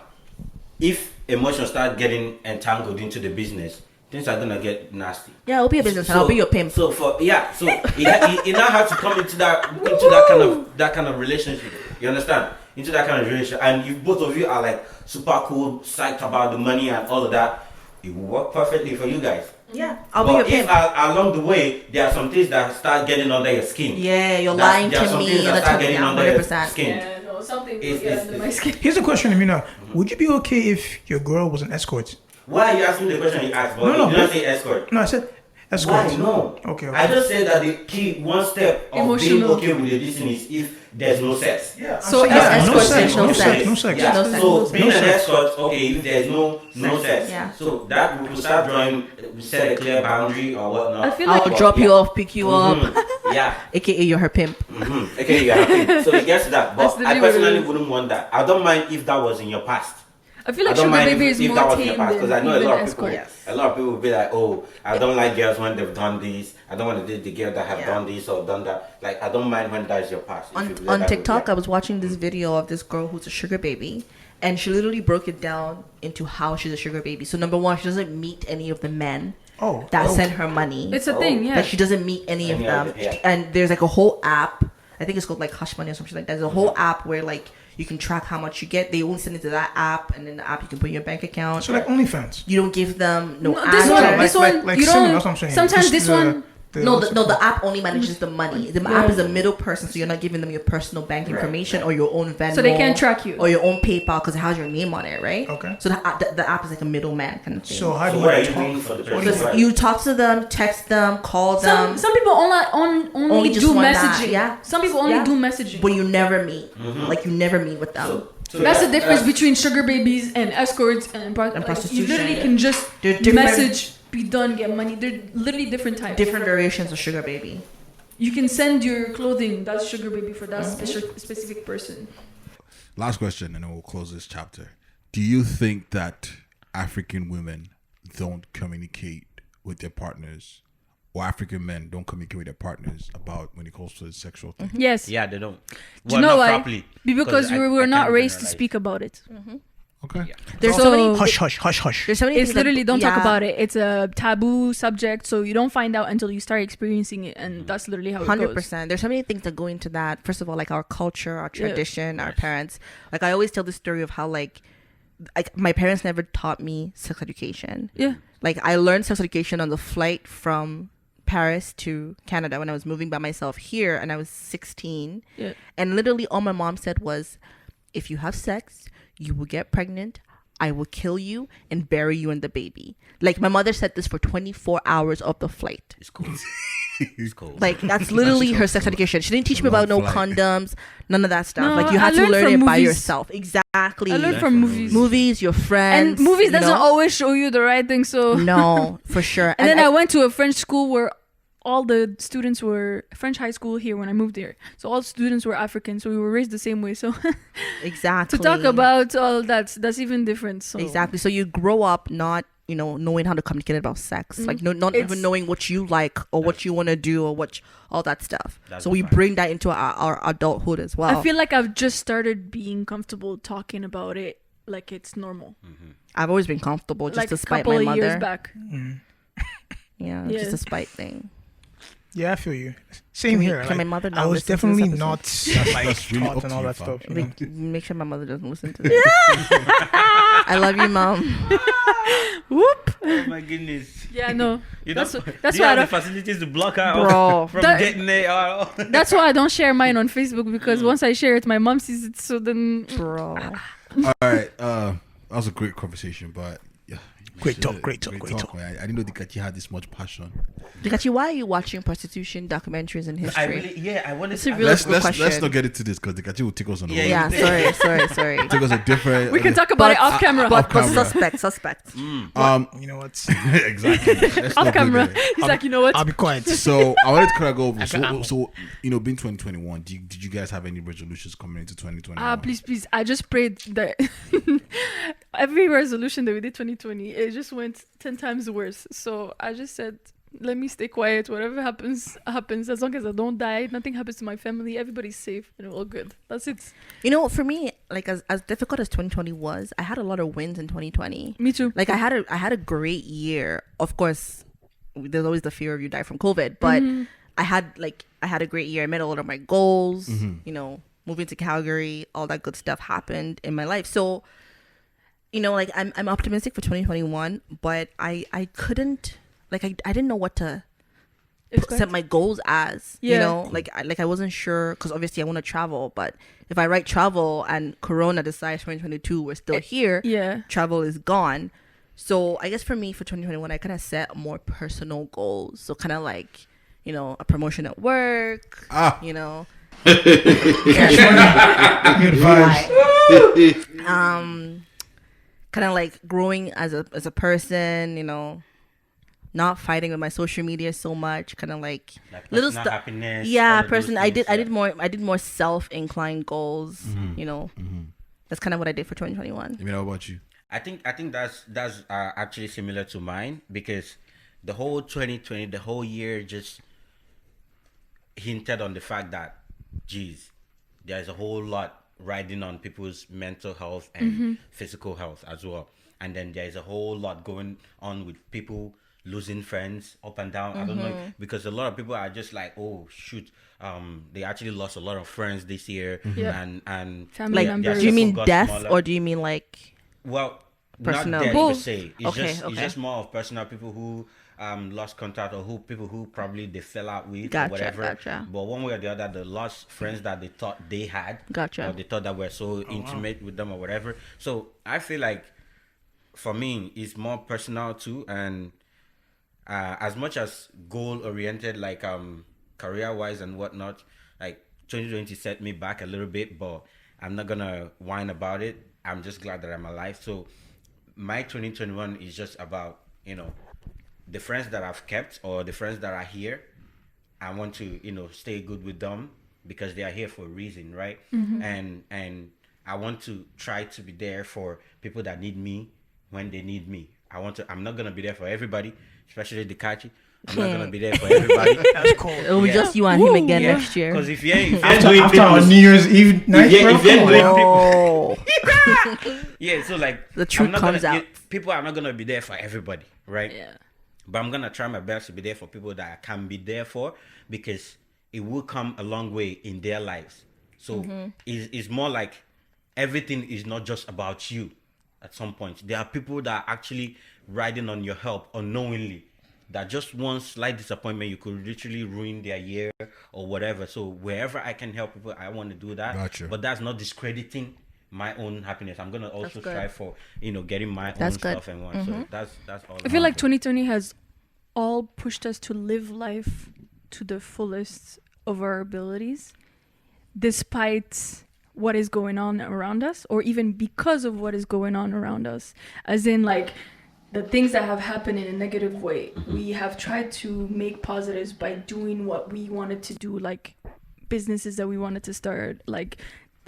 Speaker 1: if emotions start getting entangled into the business, things are gonna get nasty.
Speaker 4: Yeah, it'll be a business, and I'll be your pimp.
Speaker 1: So it now has to come into that kind of relationship. You understand? Into that kind of relationship, and if both of you are like super cool, psyched about the money and all of that, it will work perfectly for you guys.
Speaker 4: Yeah, I'll be
Speaker 1: But
Speaker 4: your
Speaker 1: if
Speaker 4: pimp.
Speaker 1: along the way there are some things that start getting under your skin.
Speaker 4: Yeah, you're
Speaker 1: That's-
Speaker 4: lying
Speaker 1: there are
Speaker 4: to
Speaker 1: some
Speaker 4: me.
Speaker 1: things that
Speaker 4: And
Speaker 1: start getting
Speaker 4: yeah,
Speaker 1: under your
Speaker 4: 100%.
Speaker 1: skin.
Speaker 2: Yeah, no, something
Speaker 1: It's-
Speaker 2: get
Speaker 1: it's-
Speaker 2: under my skin.
Speaker 5: Here's a question, Amina. Would you be okay if your girl was an escort?
Speaker 1: Why are you asking the question you asked? But
Speaker 5: No,
Speaker 1: you didn't say escort.
Speaker 5: No, I said escort.
Speaker 1: Why? No.
Speaker 5: Okay.
Speaker 1: I just said that the key one step of being
Speaker 2: Emotional.
Speaker 1: okay with the distance is if there's no sex. Yeah.
Speaker 2: So
Speaker 5: Yeah,
Speaker 4: escort,
Speaker 5: no sex,
Speaker 4: there's no
Speaker 5: no
Speaker 4: sex.
Speaker 5: sex, no sex.
Speaker 1: Yeah.
Speaker 4: No sex.
Speaker 1: So being
Speaker 5: No
Speaker 1: an
Speaker 5: sex.
Speaker 1: escort, okay, if there's no sex.
Speaker 4: Yeah.
Speaker 1: So that we will start drawing, we set a clear boundary or whatnot.
Speaker 2: I feel like
Speaker 4: I'll drop you off, pick you up,
Speaker 1: Yeah.
Speaker 4: aka you're her pimp.
Speaker 1: Okay, you happy. So it gets to that.
Speaker 2: That's
Speaker 1: But
Speaker 2: the
Speaker 1: I
Speaker 2: deal with
Speaker 1: personally
Speaker 2: it.
Speaker 1: wouldn't want that. I don't mind if that was in your past.
Speaker 2: I feel
Speaker 1: I
Speaker 2: like
Speaker 1: don't
Speaker 2: sugar
Speaker 1: mind
Speaker 2: baby is
Speaker 1: if
Speaker 2: more
Speaker 1: that was in your
Speaker 2: tame
Speaker 1: past,
Speaker 2: than
Speaker 1: because I know a
Speaker 2: even
Speaker 1: lot of people.
Speaker 2: escort.
Speaker 1: A lot of people will be like, "Oh, I don't like girls when they've done this. I don't want to date the girl that have
Speaker 4: Yeah.
Speaker 1: done this or done that." Like, I don't mind when that is your past. If you let
Speaker 4: On
Speaker 1: that
Speaker 4: TikTok,
Speaker 1: go,
Speaker 4: I was watching this video of this girl who's a sugar baby, and she literally broke it down into how she's a sugar baby. So number one, she doesn't meet any of the men
Speaker 5: Oh,
Speaker 4: that
Speaker 5: oh.
Speaker 4: send her money.
Speaker 2: It's a thing, yeah.
Speaker 4: Like she doesn't meet any of
Speaker 1: Any
Speaker 4: them.
Speaker 1: of it, yeah.
Speaker 4: And there's like a whole app. I think it's called like Hush Money or something like that. There's a whole app where like you can track how much you get. They only send it to that app, and then the app you can put in your bank account.
Speaker 5: So like OnlyFans.
Speaker 4: You don't give them no.
Speaker 2: No, this
Speaker 4: ads
Speaker 2: one,
Speaker 4: or-
Speaker 2: this
Speaker 5: like-
Speaker 2: one,
Speaker 5: like
Speaker 2: you
Speaker 5: similar,
Speaker 2: don't.
Speaker 5: that's what I'm saying.
Speaker 2: Sometimes
Speaker 5: Just
Speaker 2: this
Speaker 5: the-
Speaker 2: one,
Speaker 4: the app only manages the money. The app is a middle person, so you're not giving them your personal bank information or your own Venmo.
Speaker 2: So they can't track you.
Speaker 4: Or your own PayPal because it has your name on it, right?
Speaker 5: Okay.
Speaker 4: So the app is like a middleman kind of thing.
Speaker 5: So how do
Speaker 1: So what are
Speaker 5: you
Speaker 1: you doing
Speaker 5: talk?
Speaker 1: for the
Speaker 5: What
Speaker 1: person?
Speaker 5: is
Speaker 1: Right.
Speaker 4: you talk to them, text them, call them,
Speaker 2: some people only
Speaker 4: Only just
Speaker 2: do
Speaker 4: want
Speaker 2: messaging.
Speaker 4: that, yeah.
Speaker 2: Some people only
Speaker 4: Yeah.
Speaker 2: do messaging.
Speaker 4: but you never meet. Like you never meet with them.
Speaker 1: So
Speaker 2: That's the difference between sugar babies and escorts and, like,
Speaker 4: prostitution.
Speaker 2: you literally can just
Speaker 4: They're different-
Speaker 2: message, be done, get money. They're literally different types.
Speaker 4: Different variations of sugar baby.
Speaker 2: You can send your clothing. That's sugar baby for that specific person.
Speaker 3: Last question, and then we'll close this chapter. Do you think that African women don't communicate with their partners, or African men don't communicate with their partners about when it comes to the sexual thing?
Speaker 2: Yes.
Speaker 1: Yeah, they don't.
Speaker 2: Do you know
Speaker 1: not
Speaker 2: why?
Speaker 1: properly,
Speaker 2: Because
Speaker 1: I-
Speaker 2: we
Speaker 1: I
Speaker 2: were not
Speaker 1: can't
Speaker 2: raised to
Speaker 1: generalize.
Speaker 2: speak about it.
Speaker 3: Okay.
Speaker 4: There's
Speaker 2: So-
Speaker 4: so many.
Speaker 5: Hush, hush, hush, hush.
Speaker 4: There's so many.
Speaker 2: It's
Speaker 4: things that-
Speaker 2: literally don't talk
Speaker 4: yeah.
Speaker 2: about it. It's a taboo subject, so you don't find out until you start experiencing it, and that's literally how it
Speaker 4: 100%. There's so many things that go into that. First of all, like our culture, our
Speaker 2: Yeah.
Speaker 4: tradition, our parents. Like I always tell the story of how like my parents never taught me sex education.
Speaker 2: goes. Yeah.
Speaker 4: Like I learned sex education on the flight from Paris to Canada when I was moving by myself here, and I was 16.
Speaker 2: Yeah.
Speaker 4: And literally all my mom said was, if you have sex, you will get pregnant. I will kill you and bury you and the baby. Like my mother said this for 24 hours of the flight.
Speaker 1: It's cool. It's cool.
Speaker 4: Like that's literally her sex education. She didn't teach me about no
Speaker 3: Flight.
Speaker 4: condoms, none of that stuff.
Speaker 2: No,
Speaker 4: like you
Speaker 2: I
Speaker 4: had to
Speaker 2: learned
Speaker 4: learn
Speaker 2: from
Speaker 4: it by
Speaker 2: movies.
Speaker 4: yourself. Exactly.
Speaker 2: I learned from movies.
Speaker 4: Movies, your friends,
Speaker 2: And movies
Speaker 4: you
Speaker 2: doesn't
Speaker 4: know?
Speaker 2: always show you the right thing, so.
Speaker 4: No, for sure.
Speaker 2: And then I went to a French school where all the students were French high school here when I moved there. So all students were African, so we were raised the same way. So
Speaker 4: exactly
Speaker 2: to talk about all that's even different. So
Speaker 4: exactly. So you grow up not knowing how to communicate about sex, like not
Speaker 2: It's-
Speaker 4: even knowing what you like or what you want to do or all that stuff.
Speaker 1: That's
Speaker 4: So we
Speaker 1: fine.
Speaker 4: bring that into our adulthood as well.
Speaker 2: I feel like I've just started being comfortable talking about it like it's normal.
Speaker 4: I've always been comfortable just
Speaker 2: Like
Speaker 4: to
Speaker 2: a
Speaker 4: spite
Speaker 2: couple
Speaker 4: my
Speaker 2: of
Speaker 4: mother.
Speaker 2: years back.
Speaker 4: Yeah,
Speaker 2: Yeah.
Speaker 4: just a spite thing.
Speaker 5: Yeah, I feel you. Same
Speaker 4: Can we-
Speaker 5: here.
Speaker 4: can
Speaker 5: like,
Speaker 4: my mother
Speaker 5: I
Speaker 4: not
Speaker 5: was
Speaker 4: listen to this
Speaker 5: definitely
Speaker 4: episode?
Speaker 5: not like
Speaker 3: That's really
Speaker 5: taught
Speaker 3: up
Speaker 5: and
Speaker 3: to
Speaker 5: all
Speaker 3: you,
Speaker 5: that
Speaker 3: fam.
Speaker 5: stuff. You know?
Speaker 4: Like, make sure my mother doesn't listen to this. I love you, mom.
Speaker 2: Whoop.
Speaker 1: Oh my goodness.
Speaker 2: Yeah, no.
Speaker 1: You
Speaker 2: That's
Speaker 1: don't,
Speaker 2: that's
Speaker 1: do you
Speaker 2: why I
Speaker 1: have the
Speaker 2: don't,
Speaker 1: facilities to block her
Speaker 4: Bro.
Speaker 1: off from
Speaker 2: That-
Speaker 1: getting it.
Speaker 2: that's why I don't share mine on Facebook, because once I share it, my mom sees it. So then
Speaker 4: Bro.
Speaker 3: All right. That was a great conversation, but yeah,
Speaker 5: Great
Speaker 3: Shit,
Speaker 5: talk, great talk.
Speaker 3: Man. I didn't know Dikachi had this much passion.
Speaker 4: Dikachi, why are you watching prostitution documentaries and history?
Speaker 1: I really, I wanted
Speaker 4: It's a
Speaker 1: to.
Speaker 4: real
Speaker 3: Let's
Speaker 4: question.
Speaker 3: not get into this because Dikachi will take us on the road.
Speaker 4: Yeah, sorry.
Speaker 3: Take us a different.
Speaker 2: We can talk about it off camera.
Speaker 4: But
Speaker 3: camera.
Speaker 4: suspect.
Speaker 5: You know what?
Speaker 3: Exactly. Let's not
Speaker 2: Off
Speaker 3: go
Speaker 2: camera.
Speaker 3: there.
Speaker 2: He's like, you know what?
Speaker 5: I'll be quiet.
Speaker 3: So I wanted to kind of go over.
Speaker 5: can-
Speaker 3: So being 2021, did you guys have any resolutions coming into 2021?
Speaker 2: Please. I just prayed that every resolution that we did 2020, it just went 10 times worse. So I just said, let me stay quiet. Whatever happens, happens. As long as I don't die, nothing happens to my family. Everybody's safe and we're all good. That's it.
Speaker 4: You know, for me, like as difficult as 2020 was, I had a lot of wins in 2020.
Speaker 2: Me too.
Speaker 4: Like I had a great year. Of course, there's always the fear of you die from COVID, but I had a great year. I met a lot of my goals. You know, moving to Calgary, all that good stuff happened in my life. So, you know, like I'm optimistic for 2021, but I couldn't, like I didn't know what to set my goals as.
Speaker 2: Yeah.
Speaker 4: You know, I wasn't sure because obviously I want to travel, but if I write travel and Corona decides 2022 we're still here, travel is gone. So I guess for me for 2021 I kind of set more personal goals. So kind of like, you know, a promotion at work. You know.
Speaker 5: Good vibes.
Speaker 4: Kind of like growing as a person, you know, not fighting with my social media so much, kind of like little
Speaker 1: personal
Speaker 4: stuff.
Speaker 1: happiness,
Speaker 4: Yeah,
Speaker 1: all of those
Speaker 4: person. I
Speaker 1: things,
Speaker 4: did more self-inclined goals. You know, that's kind of what I did for 2021.
Speaker 3: I mean, how about you?
Speaker 1: I think that's actually similar to mine because the whole 2020, the whole year just hinted on the fact that, geez, there's a whole lot riding on people's mental health and physical health as well. And then there's a whole lot going on with people losing friends up and down. I don't know, because a lot of people are just like, oh shoot, they actually lost a lot of friends this year. And
Speaker 2: Family
Speaker 4: Like,
Speaker 2: members.
Speaker 4: do you mean
Speaker 1: got
Speaker 4: death
Speaker 1: smaller.
Speaker 4: or do you mean like?
Speaker 1: Well,
Speaker 4: Personal.
Speaker 1: not death per
Speaker 2: Both.
Speaker 1: se. It's
Speaker 4: Okay,
Speaker 1: just
Speaker 4: okay.
Speaker 1: it's just more of personal people who lost contact or people who probably they fell out with
Speaker 4: Gotcha,
Speaker 1: or whatever.
Speaker 4: gotcha.
Speaker 1: But one way or the other, they lost friends that they thought they had.
Speaker 4: Gotcha.
Speaker 1: Or they thought that were so intimate with them or whatever. So I feel like for me, it's more personal too, and as much as goal oriented, like career wise and whatnot, like 2020 set me back a little bit, but I'm not gonna whine about it. I'm just glad that I'm alive. So my 2021 is just about, you know, the friends that I've kept or the friends that are here. I want to, you know, stay good with them because they are here for a reason, right? And I want to try to be there for people that need me when they need me. I'm not gonna be there for everybody, especially Dikachi. I'm not gonna be there for everybody.
Speaker 5: That's cool.
Speaker 4: It'll be just you and him again next year.
Speaker 1: Because if you ain't
Speaker 5: After
Speaker 1: doing
Speaker 5: our
Speaker 1: people's,
Speaker 5: New Year's Eve night,
Speaker 1: Yeah,
Speaker 5: bro,
Speaker 1: if you're
Speaker 5: come
Speaker 1: doing
Speaker 5: on.
Speaker 1: people-
Speaker 4: Oh,
Speaker 1: yeah, so like
Speaker 4: The truth
Speaker 1: I'm not
Speaker 4: comes
Speaker 1: gonna,
Speaker 4: out.
Speaker 1: people are not gonna be there for everybody, right?
Speaker 2: Yeah.
Speaker 1: But I'm gonna try my best to be there for people that I can be there for, because it will come a long way in their lives. So it's more like everything is not just about you. At some point, there are people that are actually riding on your help unknowingly. That just one slight disappointment, you could literally ruin their year or whatever. So wherever I can help people, I want to do that.
Speaker 3: Gotcha.
Speaker 1: But that's not discrediting my own happiness. I'm gonna also
Speaker 4: That's good.
Speaker 1: strive for, you know, getting my
Speaker 4: That's
Speaker 1: own
Speaker 4: good.
Speaker 1: stuff and one. So that's all.
Speaker 2: I feel like 2020 has all pushed us to live life to the fullest of our abilities, despite what is going on around us, or even because of what is going on around us. As in, like, the things that have happened in a negative way, we have tried to make positives by doing what we wanted to do, like businesses that we wanted to start, like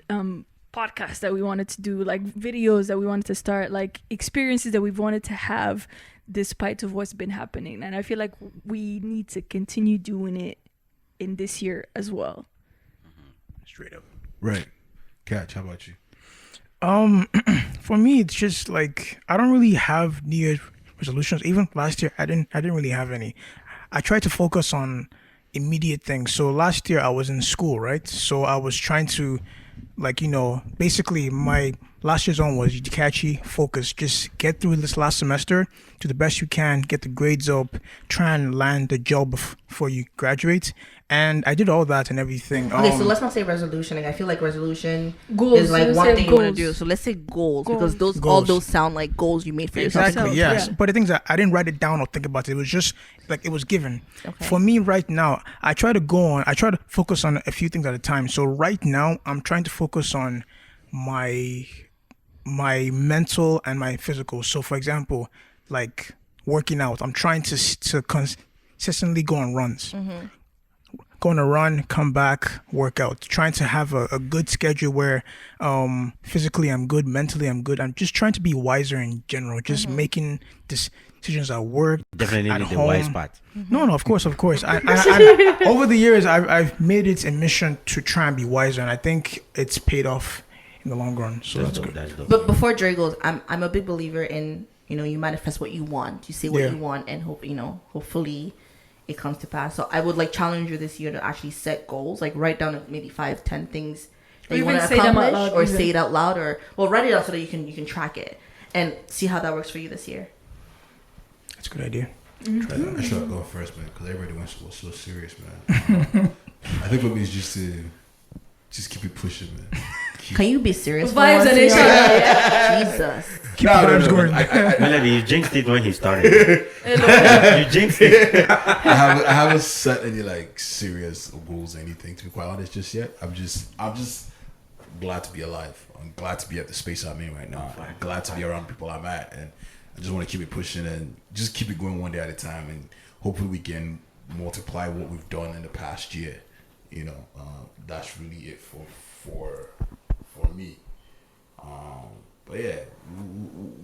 Speaker 2: podcasts that we wanted to do, like videos that we wanted to start, like experiences that we've wanted to have despite of what's been happening. And I feel like we need to continue doing it in this year as well.
Speaker 5: Straight up.
Speaker 3: Right. Catch, how about you?
Speaker 5: For me, it's just like I don't really have New Year's resolutions. Even last year, I didn't really have any. I tried to focus on immediate things. So last year I was in school, right? So I was trying to, like, you know, basically my last year's on was catchy focus. Just get through this last semester to the best you can, get the grades up, try and land the job before you graduate. and I did all that and everything.
Speaker 4: Okay, so let's not say resolution. Like, I feel like resolution
Speaker 2: Goals.
Speaker 4: is like
Speaker 2: Let's
Speaker 4: one
Speaker 2: say
Speaker 4: thing you want to
Speaker 2: goals.
Speaker 4: do. So let's say goals, because
Speaker 2: Goals.
Speaker 4: all
Speaker 5: Goals.
Speaker 4: those sound like goals you made for yourself.
Speaker 5: Exactly.
Speaker 2: yourself,
Speaker 5: Yes.
Speaker 2: yeah.
Speaker 5: But the things that I didn't write it down or think about it. It was just like it was given.
Speaker 4: Okay.
Speaker 5: For me right now, I try to focus on a few things at a time. So right now, I'm trying to focus on my mental and my physical. So for example, like working out, I'm trying to consistently go on runs. Go on a run, come back, work out. Trying to have a good schedule where physically I'm good, mentally I'm good. I'm just trying to be wiser in general. Just making decisions at work,
Speaker 1: Definitely
Speaker 5: at
Speaker 1: need the
Speaker 5: home.
Speaker 1: wise part.
Speaker 5: No, of course. I over the years, I've made it a mission to try and be wiser, and I think it's paid off in the long run. So that's
Speaker 1: dope.
Speaker 5: good.
Speaker 1: That's dope.
Speaker 4: But before Dre goes, I'm a big believer in, you manifest what you want. You say what
Speaker 5: Yeah.
Speaker 4: you want, and hopefully it comes to pass. So I would like challenge you this year to actually set goals, like write down maybe 5-10 things that
Speaker 2: Or
Speaker 4: you want
Speaker 2: even
Speaker 4: to
Speaker 2: say them out
Speaker 4: accomplish,
Speaker 2: loud
Speaker 4: or
Speaker 2: even.
Speaker 4: say it out loud, or write it out so that you can track it and see how that works for you this year.
Speaker 5: That's a good idea.
Speaker 3: I should go first, man, because everybody was so serious, man. I think for me is just to keep it pushing, man.
Speaker 4: Can you be serious? for
Speaker 2: Vibes
Speaker 4: once
Speaker 2: and
Speaker 4: in your
Speaker 2: nation.
Speaker 4: life? Jesus.
Speaker 5: Keep the vibes going.
Speaker 1: Melody, you jinxed it when he started. You jinxed it.
Speaker 3: I haven't set any like serious goals or anything, to be quite honest, just yet. I'm just glad to be alive. I'm glad to be at the space I'm in right now. I'm glad to be around people I'm at, and I just want to keep it pushing and just keep it going one day at a time, and hopefully we can multiply what we've done in the past year. That's really it for me. But yeah,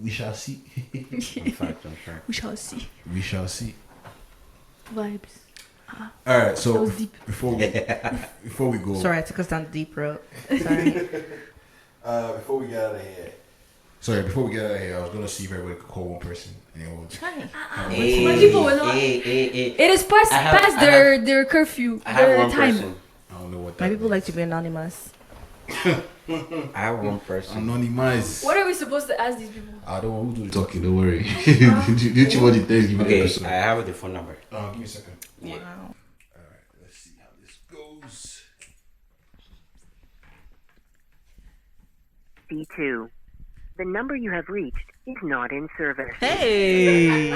Speaker 3: we shall see.
Speaker 1: In fact.
Speaker 2: We shall see.
Speaker 3: We shall see.
Speaker 2: Vibes.
Speaker 3: All right,
Speaker 2: That
Speaker 3: so
Speaker 2: was deep.
Speaker 3: before we go,
Speaker 4: Sorry, I took us down the deep road. Sorry.
Speaker 3: before we get out of here, I was gonna see if everybody could call one person.
Speaker 2: My people will not. It is past their curfew,
Speaker 1: I have
Speaker 2: their
Speaker 1: one
Speaker 2: time.
Speaker 1: person.
Speaker 3: I don't know what that
Speaker 4: My people
Speaker 3: means.
Speaker 4: like to be anonymous.
Speaker 1: I have one person.
Speaker 3: Anonymous.
Speaker 2: What are we supposed to ask these people?
Speaker 3: I don't want to do the talking. Don't worry. Do you want the Thanksgiving
Speaker 1: Okay,
Speaker 3: episode?
Speaker 1: I have the phone number.
Speaker 3: Give me a second.
Speaker 1: Yeah.
Speaker 4: Wow.
Speaker 3: All right, let's see how this goes.
Speaker 7: B2. The number you have reached is not in service.
Speaker 4: Hey.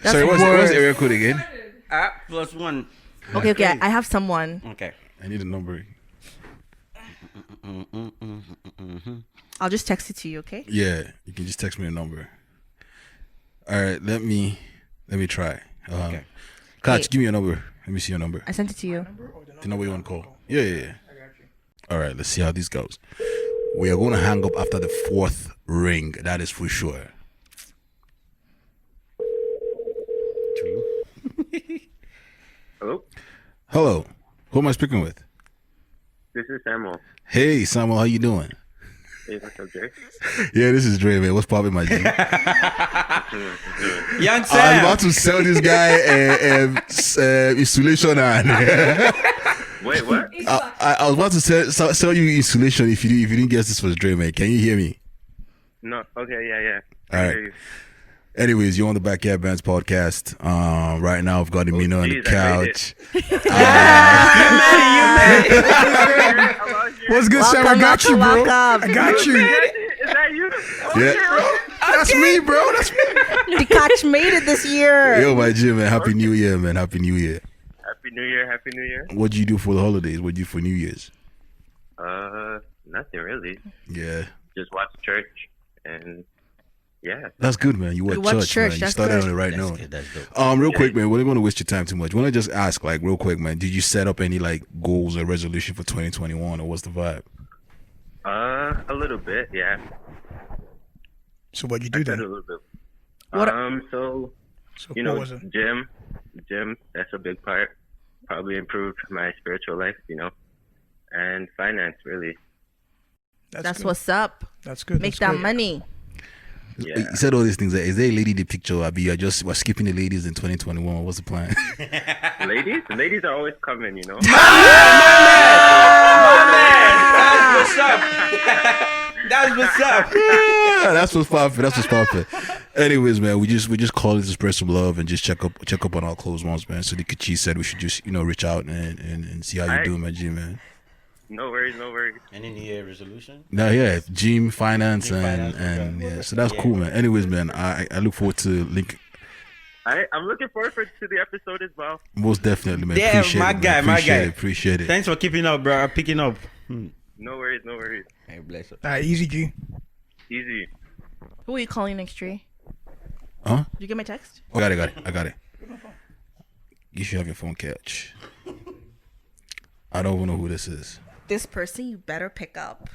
Speaker 3: Sorry, what's the area code again?
Speaker 1: +1.
Speaker 4: Okay. I have someone.
Speaker 1: Okay.
Speaker 3: I need a number.
Speaker 4: I'll just text it to you. Okay.
Speaker 3: Yeah, you can just text me a number. All right, let me try.
Speaker 1: Okay.
Speaker 3: Catch,
Speaker 4: Hey.
Speaker 3: give me your number. Let me see your number.
Speaker 4: I sent it to you.
Speaker 3: The number you want to call. Yeah. All right, let's see how this goes. We are going to hang up after the 4th ring. That is for sure.
Speaker 8: Hello,
Speaker 3: Hello. Who am I speaking with?
Speaker 8: this is Samuel.
Speaker 3: Hey, Samuel, how you doing?
Speaker 8: Hey, what's up, Jay?
Speaker 3: Yeah, this is Dre, man. What's poppin', my G?
Speaker 1: Young
Speaker 3: I was
Speaker 1: Sam.
Speaker 3: about to sell this guy insulation and
Speaker 8: Wait, what?
Speaker 3: I was about to sell you insulation if you didn't guess this was Dre, man. Can you hear me?
Speaker 8: No, okay, yeah.
Speaker 3: All right. Anyways, you're on the Backyard Bands podcast. Right now, I've got Amina on the
Speaker 8: geez, I made
Speaker 3: couch.
Speaker 5: What's good, Sam? I got you, bro.
Speaker 4: Welcome.
Speaker 5: I got you.
Speaker 8: Is that you?
Speaker 3: Yeah, that's me, bro. That's me.
Speaker 4: The catch made it this year.
Speaker 3: Yo, my G, man. Happy New Year, man. Happy New Year.
Speaker 8: Happy New Year, Happy New Year.
Speaker 3: What'd you do for the holidays? What'd you do for New Year's?
Speaker 8: Nothing really.
Speaker 3: Yeah,
Speaker 8: Just watch church and yeah.
Speaker 3: that's good, man. You went
Speaker 4: watched
Speaker 3: church,
Speaker 4: church,
Speaker 3: man. You
Speaker 4: that's
Speaker 3: started
Speaker 4: good.
Speaker 3: on the right
Speaker 1: That's
Speaker 3: note.
Speaker 1: good. That's dope.
Speaker 3: Real quick, man. We're not going to waste your time too much. Want to just ask, like, real quick, man. Did you set up any like goals or resolution for 2021, or what's the vibe?
Speaker 8: A little bit, yeah.
Speaker 5: So what'd you do
Speaker 8: I did a
Speaker 5: then?
Speaker 8: little bit.
Speaker 4: What-
Speaker 8: So
Speaker 5: So
Speaker 8: you
Speaker 5: what
Speaker 8: know,
Speaker 5: was it?
Speaker 8: gym. That's a big part. Probably improved my spiritual life, and finance really.
Speaker 4: That's
Speaker 5: good.
Speaker 4: what's up.
Speaker 5: That's good.
Speaker 4: Make
Speaker 5: That's
Speaker 4: that
Speaker 5: good.
Speaker 4: money.
Speaker 8: Yeah.
Speaker 3: You said all these things. Is there a lady in the picture? Abi, you're just we're skipping the ladies in 2021. What's the plan?
Speaker 8: Ladies are always coming,
Speaker 1: That's what's up.
Speaker 3: That's what's popping. That's what's popping. Anyways, man, we just call it to spread some love and just check up on our close ones, man. So the Kachi said we should just reach out and see how you doing, my G, man.
Speaker 8: No worries.
Speaker 1: Any New Year resolution?
Speaker 3: No, yeah, Gym finance
Speaker 1: Gym
Speaker 3: and
Speaker 1: finance,
Speaker 3: yeah, so that's cool, man. Anyways, man, I look forward to link.
Speaker 8: I'm looking forward to the episode as well.
Speaker 3: Most definitely, man.
Speaker 1: Yeah,
Speaker 3: Appreciate
Speaker 1: my
Speaker 3: it,
Speaker 1: guy,
Speaker 3: man.
Speaker 1: my guy.
Speaker 3: Appreciate it.
Speaker 1: Thanks for keeping up, bro. Picking up.
Speaker 8: No worries.
Speaker 1: Hey, bless up.
Speaker 5: Easy G.
Speaker 8: Easy.
Speaker 4: Who are you calling next, Tree?
Speaker 3: Huh?
Speaker 4: Did you get my text?
Speaker 3: I got it. You should have your phone catch. I don't even know who this is.
Speaker 4: This person you better pick up.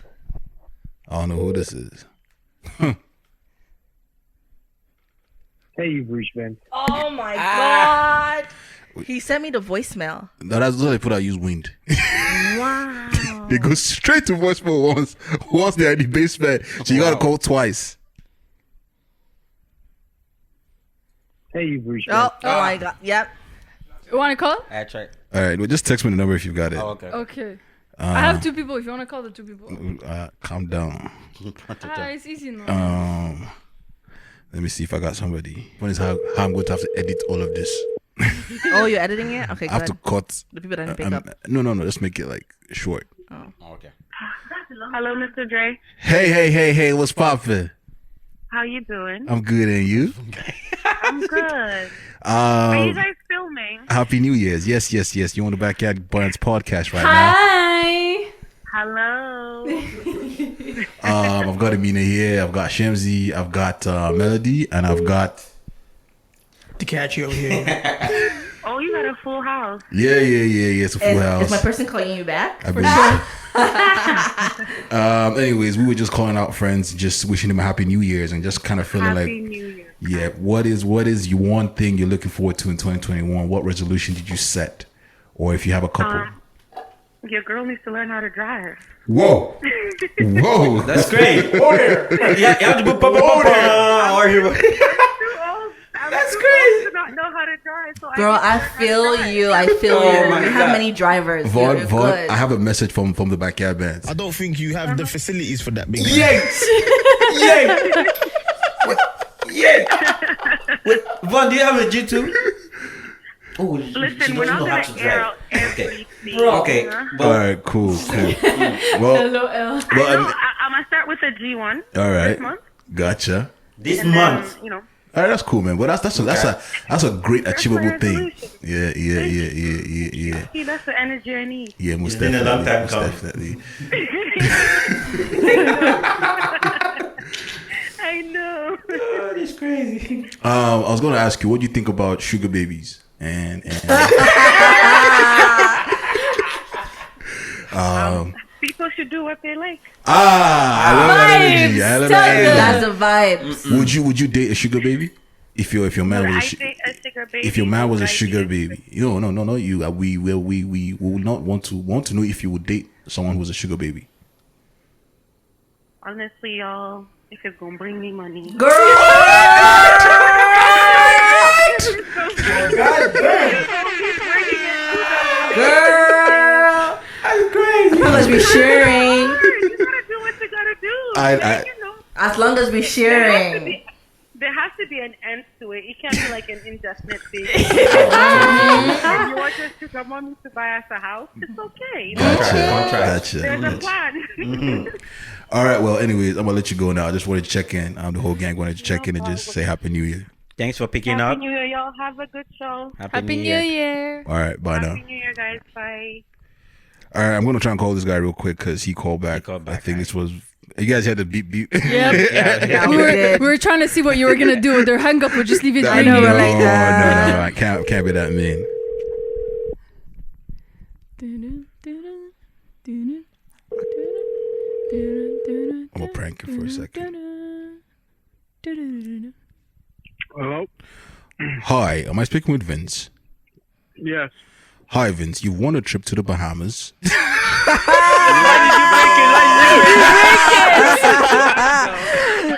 Speaker 3: I don't know who this is.
Speaker 9: Hey, you've reached Ben.
Speaker 4: Oh my god. He sent me the voicemail.
Speaker 3: No, that's what they put out. Use wind.
Speaker 4: Wow.
Speaker 3: They go straight to voicemail once they're in the basement. So you gotta call twice.
Speaker 9: Hey, you've reached Ben.
Speaker 4: Oh my god. Yep.
Speaker 2: You want to call?
Speaker 1: I tried.
Speaker 3: All right, well, just text me the number if you've got it.
Speaker 1: Oh, okay.
Speaker 2: Okay. I have 2 people. If you want to call the 2 people.
Speaker 3: Calm down.
Speaker 2: It's easy now.
Speaker 3: Let me see if I got somebody. One is how I'm going to have to edit all of this.
Speaker 4: Oh, you're editing it? Okay,
Speaker 3: I have to cut.
Speaker 4: The people that didn't pick up.
Speaker 3: No. Let's make it like short.
Speaker 1: Oh, okay.
Speaker 10: Hello, Mr. Dre.
Speaker 3: Hey, what's poppin'?
Speaker 10: How you doing?
Speaker 3: I'm good, and you?
Speaker 10: I'm good. Are you guys filming?
Speaker 3: Happy New Year's. Yes. You on the Backyard Barnes podcast right
Speaker 2: Hi.
Speaker 10: Hello.
Speaker 3: now. I've got Amina here. I've got Shamsi. I've got Melody, and I've got
Speaker 5: To catch you over here.
Speaker 10: Oh, you got a full house.
Speaker 3: Yeah. It's a full house.
Speaker 4: Is my person calling you back?
Speaker 3: I believe. Anyways, we were just calling out friends, just wishing them a happy New Year's, and just kind of feeling
Speaker 10: Happy New Year.
Speaker 3: yeah. What is you one thing you're looking forward to in 2021? What resolution did you set, or if you have a couple?
Speaker 10: Your girl needs to learn how to drive.
Speaker 3: Whoa.
Speaker 1: That's great. Yeah, you have to put
Speaker 10: That's crazy. To not know how to drive, so
Speaker 4: Girl, I feel you.
Speaker 1: Oh
Speaker 4: You
Speaker 1: my
Speaker 4: have
Speaker 1: God.
Speaker 4: many drivers.
Speaker 3: Vaughn,
Speaker 4: You're good.
Speaker 3: I have a message from the Backyard Bands.
Speaker 6: I don't think you have the facilities for that big.
Speaker 1: Yeah. Wait, Vaughn, do you have a G2? Oh,
Speaker 10: listen, we're not
Speaker 1: know how
Speaker 10: gonna
Speaker 1: to
Speaker 10: air
Speaker 1: drive.
Speaker 10: out everything.
Speaker 1: Okay.
Speaker 3: All right, cool. Well,
Speaker 2: LOL.
Speaker 10: I'm gonna start with a G1.
Speaker 3: all right,
Speaker 10: This month.
Speaker 3: gotcha.
Speaker 1: This
Speaker 10: And
Speaker 1: month.
Speaker 10: then,
Speaker 3: All right, that's cool, man. But that's a great achievable
Speaker 10: my
Speaker 3: thing.
Speaker 10: resolution.
Speaker 3: Yeah.
Speaker 10: See, that's the energy I need.
Speaker 3: Yeah, most
Speaker 1: It's been a long time coming.
Speaker 3: definitely.
Speaker 10: I know.
Speaker 1: Oh, that's crazy.
Speaker 3: I was going to ask you, what do you think about sugar babies? And
Speaker 10: People should do what they like.
Speaker 3: I love that energy. I love that energy.
Speaker 4: That's a vibe.
Speaker 3: Would you date a sugar baby? If your man was
Speaker 10: I
Speaker 3: a
Speaker 10: date a sugar baby.
Speaker 3: if your man was a
Speaker 10: Would I
Speaker 3: sugar
Speaker 10: date
Speaker 3: baby, no, you. We will not want to know if you would date someone who's a sugar baby.
Speaker 10: Honestly, y'all, if it's gonna bring me money.
Speaker 4: Girl! Girl!
Speaker 1: That's crazy.
Speaker 4: As long as we sharing.
Speaker 10: You gotta do what you gotta do.
Speaker 4: As long as we sharing.
Speaker 10: There has to be an end to it. It can't be like an indefinite thing. If you want your sugar mommy to buy us a house, it's okay. You know?
Speaker 3: Gotcha.
Speaker 10: There's a plan.
Speaker 3: All right. Well, anyways, I'm gonna let you go now. I just wanted to check in. The whole gang wanted to check in and just say Happy New Year.
Speaker 1: Thanks for picking
Speaker 10: Happy
Speaker 1: up.
Speaker 10: New Year, y'all. Have a good show.
Speaker 2: Happy New Year.
Speaker 3: All right. Bye now.
Speaker 10: Happy New Year, guys. Bye.
Speaker 3: All right. I'm gonna try and call this guy real quick because he called back. I think this was. You guys had to beep.
Speaker 2: Yep.
Speaker 4: Yeah,
Speaker 2: we were trying to see what you were gonna do with their hang up. We'll just leave it.
Speaker 4: I know,
Speaker 2: ringing.
Speaker 4: we're like,
Speaker 3: No. I can't be that mean. I'm gonna prank you for a second.
Speaker 9: Hello?
Speaker 3: Hi, am I speaking with Vince?
Speaker 9: Yes.
Speaker 3: Hi, Vince. You've won a trip to the Bahamas.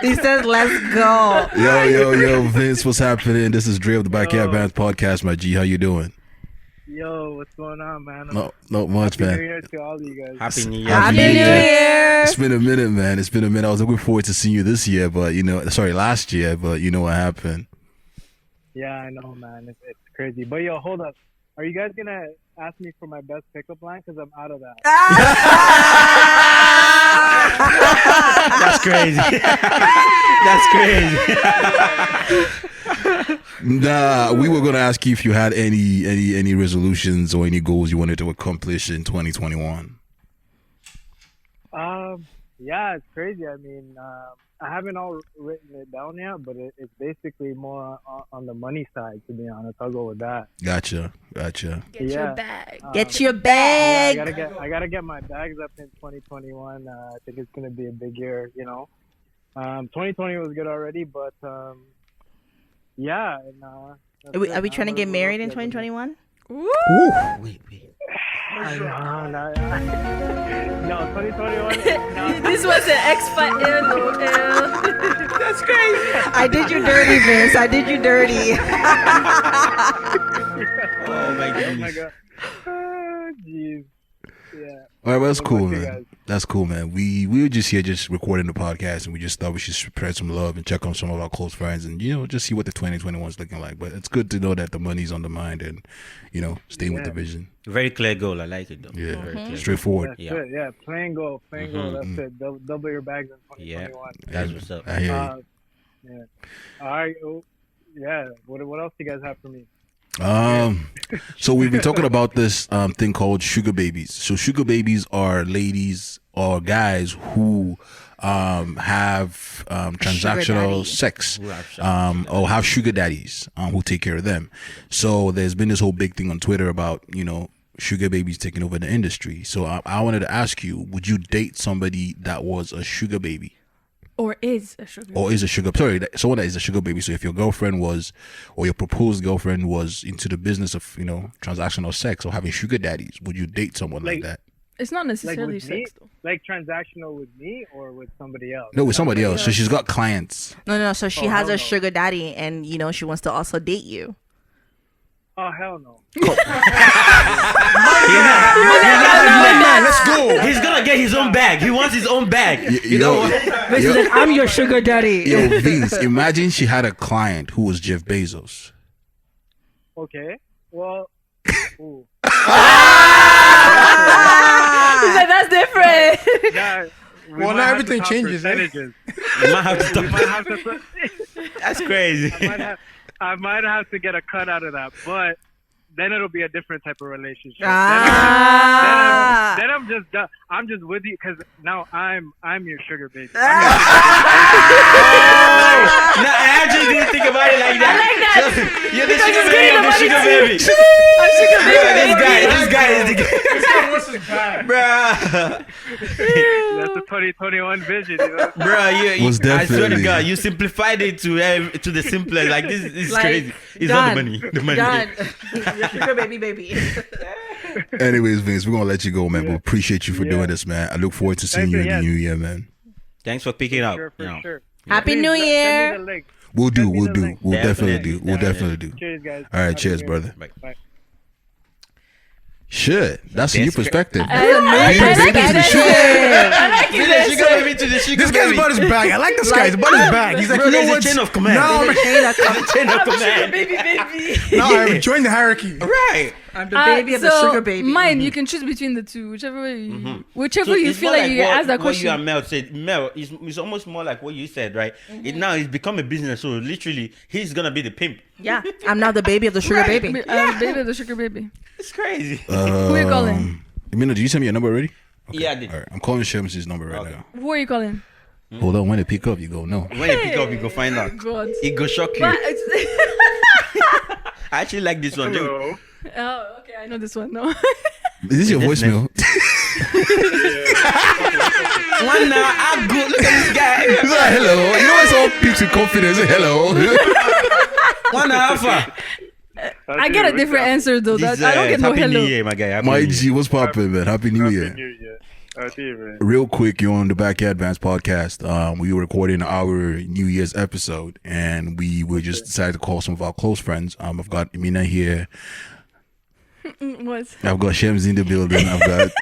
Speaker 4: He says, let's go.
Speaker 3: Yo, Vince, what's happening? This is Dre of the Backyard Bands podcast, my G. How you doing?
Speaker 9: Yo, what's going on, man?
Speaker 3: Not much,
Speaker 9: Happy New
Speaker 3: man.
Speaker 9: Year to all of you guys.
Speaker 1: Happy New Year.
Speaker 4: Happy New Year.
Speaker 3: It's been a minute, man. It's been a minute. I was looking forward to seeing you this year, but last year, but you know what happened.
Speaker 9: Yeah, I know, man. It's crazy. But yo, hold up. Are you guys gonna ask me for my best pickup line? Because I'm out of that.
Speaker 1: That's crazy. That's crazy.
Speaker 3: Nah, we were gonna ask you if you had any resolutions or any goals you wanted to accomplish in 2021.
Speaker 9: Yeah, it's crazy. I mean, I haven't all written it down yet, but it's basically more on the money side, to be honest. I'll go with that.
Speaker 3: Gotcha.
Speaker 2: Get your bag.
Speaker 4: Get your bag.
Speaker 9: I gotta get my bags up in 2021. I think it's gonna be a big year. 2020 was good already, but yeah. And,
Speaker 4: Are we trying to get married in 2021?
Speaker 1: Wait.
Speaker 9: No, 2021. No.
Speaker 2: This was an X-Files. That's crazy.
Speaker 4: I did you dirty, Vince. I did you dirty.
Speaker 1: Oh my
Speaker 9: Oh
Speaker 1: goodness.
Speaker 9: my god. Oh, jeez. Yeah.
Speaker 3: All right, well, that's
Speaker 9: What
Speaker 3: cool,
Speaker 9: about you
Speaker 3: man.
Speaker 9: guys?
Speaker 3: That's cool, man. We were just here just recording the podcast, and we just thought we should spread some love and check on some of our close friends, and just see what the 2021 is looking like. But it's good to know that the money's on the mind, and staying with the vision.
Speaker 1: Very clear goal. I like it though.
Speaker 3: Yeah,
Speaker 1: Very clear.
Speaker 3: straightforward.
Speaker 9: That's
Speaker 1: Yeah.
Speaker 9: it. Yeah, plain goal. That's it. Double your bags in
Speaker 1: Yeah,
Speaker 9: 2021.
Speaker 1: that's what's up.
Speaker 3: I hear you.
Speaker 9: Yeah. All right. Oh, yeah. What else do you guys have for me?
Speaker 3: So we've been talking about this thing called sugar babies. So sugar babies are ladies or guys who have transactional sex or have sugar daddies who take care of them. So there's been this whole big thing on Twitter about sugar babies taking over the industry. So I wanted to ask you, would you date somebody that was a sugar baby?
Speaker 2: Or is a sugar.
Speaker 3: Or is a sugar someone that is a sugar baby. So if your girlfriend was, or your proposed girlfriend was into the business of transactional sex or having sugar daddies, would you date someone like that?
Speaker 2: It's not necessarily
Speaker 9: with me?
Speaker 2: sex though.
Speaker 9: Like transactional with me or with somebody else?
Speaker 3: No, with somebody else. So she's got clients.
Speaker 4: No. So she has
Speaker 9: hell
Speaker 4: a
Speaker 9: no.
Speaker 4: sugar daddy, and she wants to also date you.
Speaker 9: Oh hell no.
Speaker 1: Man, let's go. He's gonna get his own bag. He wants his own bag. You know what?
Speaker 4: I'm your sugar daddy.
Speaker 3: Yo, Vince, imagine she had a client who was Jeff Bezos.
Speaker 9: Okay. Well. Ooh.
Speaker 2: He's like, that's different.
Speaker 9: Yeah, we
Speaker 5: Well,
Speaker 9: might
Speaker 5: now
Speaker 9: have
Speaker 5: everything
Speaker 9: to talk
Speaker 5: changes, eh?
Speaker 9: percentages.
Speaker 1: You might have to
Speaker 9: We
Speaker 1: talk.
Speaker 9: might have to.
Speaker 1: That's crazy.
Speaker 9: I might have to get a cut out of that, but then it'll be a different type of relationship.
Speaker 4: Ah.
Speaker 9: Then I'm just done. I'm just with you because now I'm your sugar baby.
Speaker 1: No, I actually didn't think about it like that.
Speaker 2: I like that.
Speaker 1: You're the
Speaker 2: Because
Speaker 1: sugar
Speaker 2: he's
Speaker 1: baby
Speaker 2: getting
Speaker 1: of the
Speaker 2: the
Speaker 1: sugar
Speaker 2: money
Speaker 1: baby.
Speaker 2: I'm sugar baby.
Speaker 1: This guy is the guy.
Speaker 5: What's his bag?
Speaker 1: Bruh.
Speaker 9: That's the 2021 vision. You know?
Speaker 1: Bruh, you,
Speaker 3: Was
Speaker 1: I swear to
Speaker 3: definitely-
Speaker 1: God, you simplified it to the simplest. Like this is
Speaker 4: Like,
Speaker 1: crazy. It's not the money. The money.
Speaker 4: Done. Your sugar baby.
Speaker 3: Anyways, Vince, we're gonna let you go, man. But appreciate you for
Speaker 9: Yeah.
Speaker 3: doing this, man. I look forward to seeing
Speaker 9: Thank
Speaker 3: you
Speaker 9: you,
Speaker 3: in the
Speaker 9: yes.
Speaker 3: new year, man.
Speaker 1: Thanks for picking up.
Speaker 9: Sure, for sure.
Speaker 4: Happy
Speaker 9: Please,
Speaker 4: New
Speaker 9: send me
Speaker 4: Year.
Speaker 9: the link.
Speaker 3: We'll do.
Speaker 9: Send me
Speaker 3: We'll
Speaker 9: the
Speaker 3: do.
Speaker 9: link.
Speaker 3: We'll definitely
Speaker 1: Definitely.
Speaker 3: do. We'll definitely do.
Speaker 9: Cheers, guys.
Speaker 3: All right,
Speaker 9: Happy
Speaker 3: cheers,
Speaker 9: New Year.
Speaker 3: brother.
Speaker 1: Bye.
Speaker 9: Bye.
Speaker 3: Shit, that's a new
Speaker 1: That's
Speaker 3: perspective.
Speaker 2: I like
Speaker 3: babies
Speaker 2: that
Speaker 3: with sugar.
Speaker 2: shit. I like it.
Speaker 1: Sugar baby to the sugar
Speaker 5: This guy's
Speaker 1: baby.
Speaker 5: about his bag. I like this guy. He's about his bag. He's like,
Speaker 1: Bro,
Speaker 5: you know
Speaker 1: there's a
Speaker 5: what?
Speaker 1: chain of command.
Speaker 5: No,
Speaker 1: There's a chain of
Speaker 2: I'm a sugar
Speaker 1: command.
Speaker 2: baby.
Speaker 5: no, I'm join the hierarchy.
Speaker 1: Right.
Speaker 4: I'm the baby of the
Speaker 2: so
Speaker 4: sugar baby.
Speaker 2: Mine, you can choose between the two, whichever way you, whichever
Speaker 1: So
Speaker 2: you
Speaker 1: it's
Speaker 2: feel
Speaker 1: more
Speaker 2: like you
Speaker 1: what,
Speaker 2: ask that
Speaker 1: what you
Speaker 2: question.
Speaker 1: and Mel said. Mel is almost more like what you said, right? It now it's become a business. So literally, he's gonna be the pimp.
Speaker 4: Yeah, I'm now the baby of the sugar baby.
Speaker 2: Baby, the sugar baby.
Speaker 1: It's crazy.
Speaker 2: Who are you calling?
Speaker 3: Mina, did you send me your number already?
Speaker 1: Yeah, I did.
Speaker 3: All right, I'm calling Shams's number right
Speaker 1: Okay.
Speaker 2: Who are you calling?
Speaker 3: now. Hold on, when it pick up, you go no.
Speaker 1: When you pick up, you go find out.
Speaker 2: God.
Speaker 1: It go shock you.
Speaker 2: But
Speaker 1: I actually like this one.
Speaker 9: Hello.
Speaker 2: oh, okay, I know this one. No.
Speaker 3: Is this your
Speaker 1: This
Speaker 3: voicemail?
Speaker 1: One now, I go. Look at this guy.
Speaker 3: He's like, hello. You know when someone speaks with confidence? Hello.
Speaker 1: One alpha.
Speaker 2: I get a different answer though. That I don't get no
Speaker 1: Happy
Speaker 2: hello.
Speaker 1: New Year, my guy. Happy
Speaker 3: My
Speaker 1: New
Speaker 3: G,
Speaker 1: Year.
Speaker 3: what's poppin', man? Happy New Year.
Speaker 9: Man.
Speaker 3: Real quick, you're on the Backyard Advance podcast. We were recording our New Year's episode, and we just decided to call some of our close friends. I've got Mina here.
Speaker 2: What?
Speaker 3: I've got Shems in the building. I've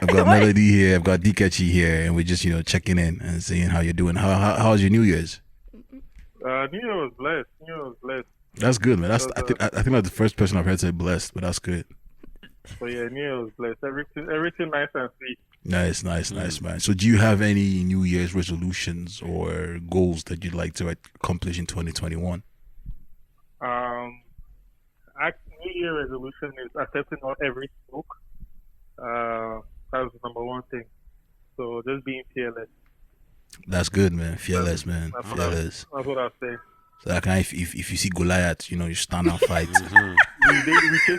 Speaker 3: got Melody here. I've got Dikachi here, and we're just checking in and seeing how you're doing. How's your New Year's?
Speaker 11: New Year was blessed. New Year was blessed.
Speaker 3: That's good, man. I think that's the first person I've heard say blessed, but that's good.
Speaker 11: So yeah, New Year was blessed. Everything nice and sweet.
Speaker 3: Nice, man. So do you have any New Year's resolutions or goals that you'd like to accomplish in 2021?
Speaker 11: New Year resolution is accepting not every smoke. That's the number one thing. So just being fearless.
Speaker 3: That's good, man. Fearless, man. Fearless.
Speaker 11: That's what I say.
Speaker 3: So that kind of, if you see Goliath, you stand and fight.
Speaker 11: We chase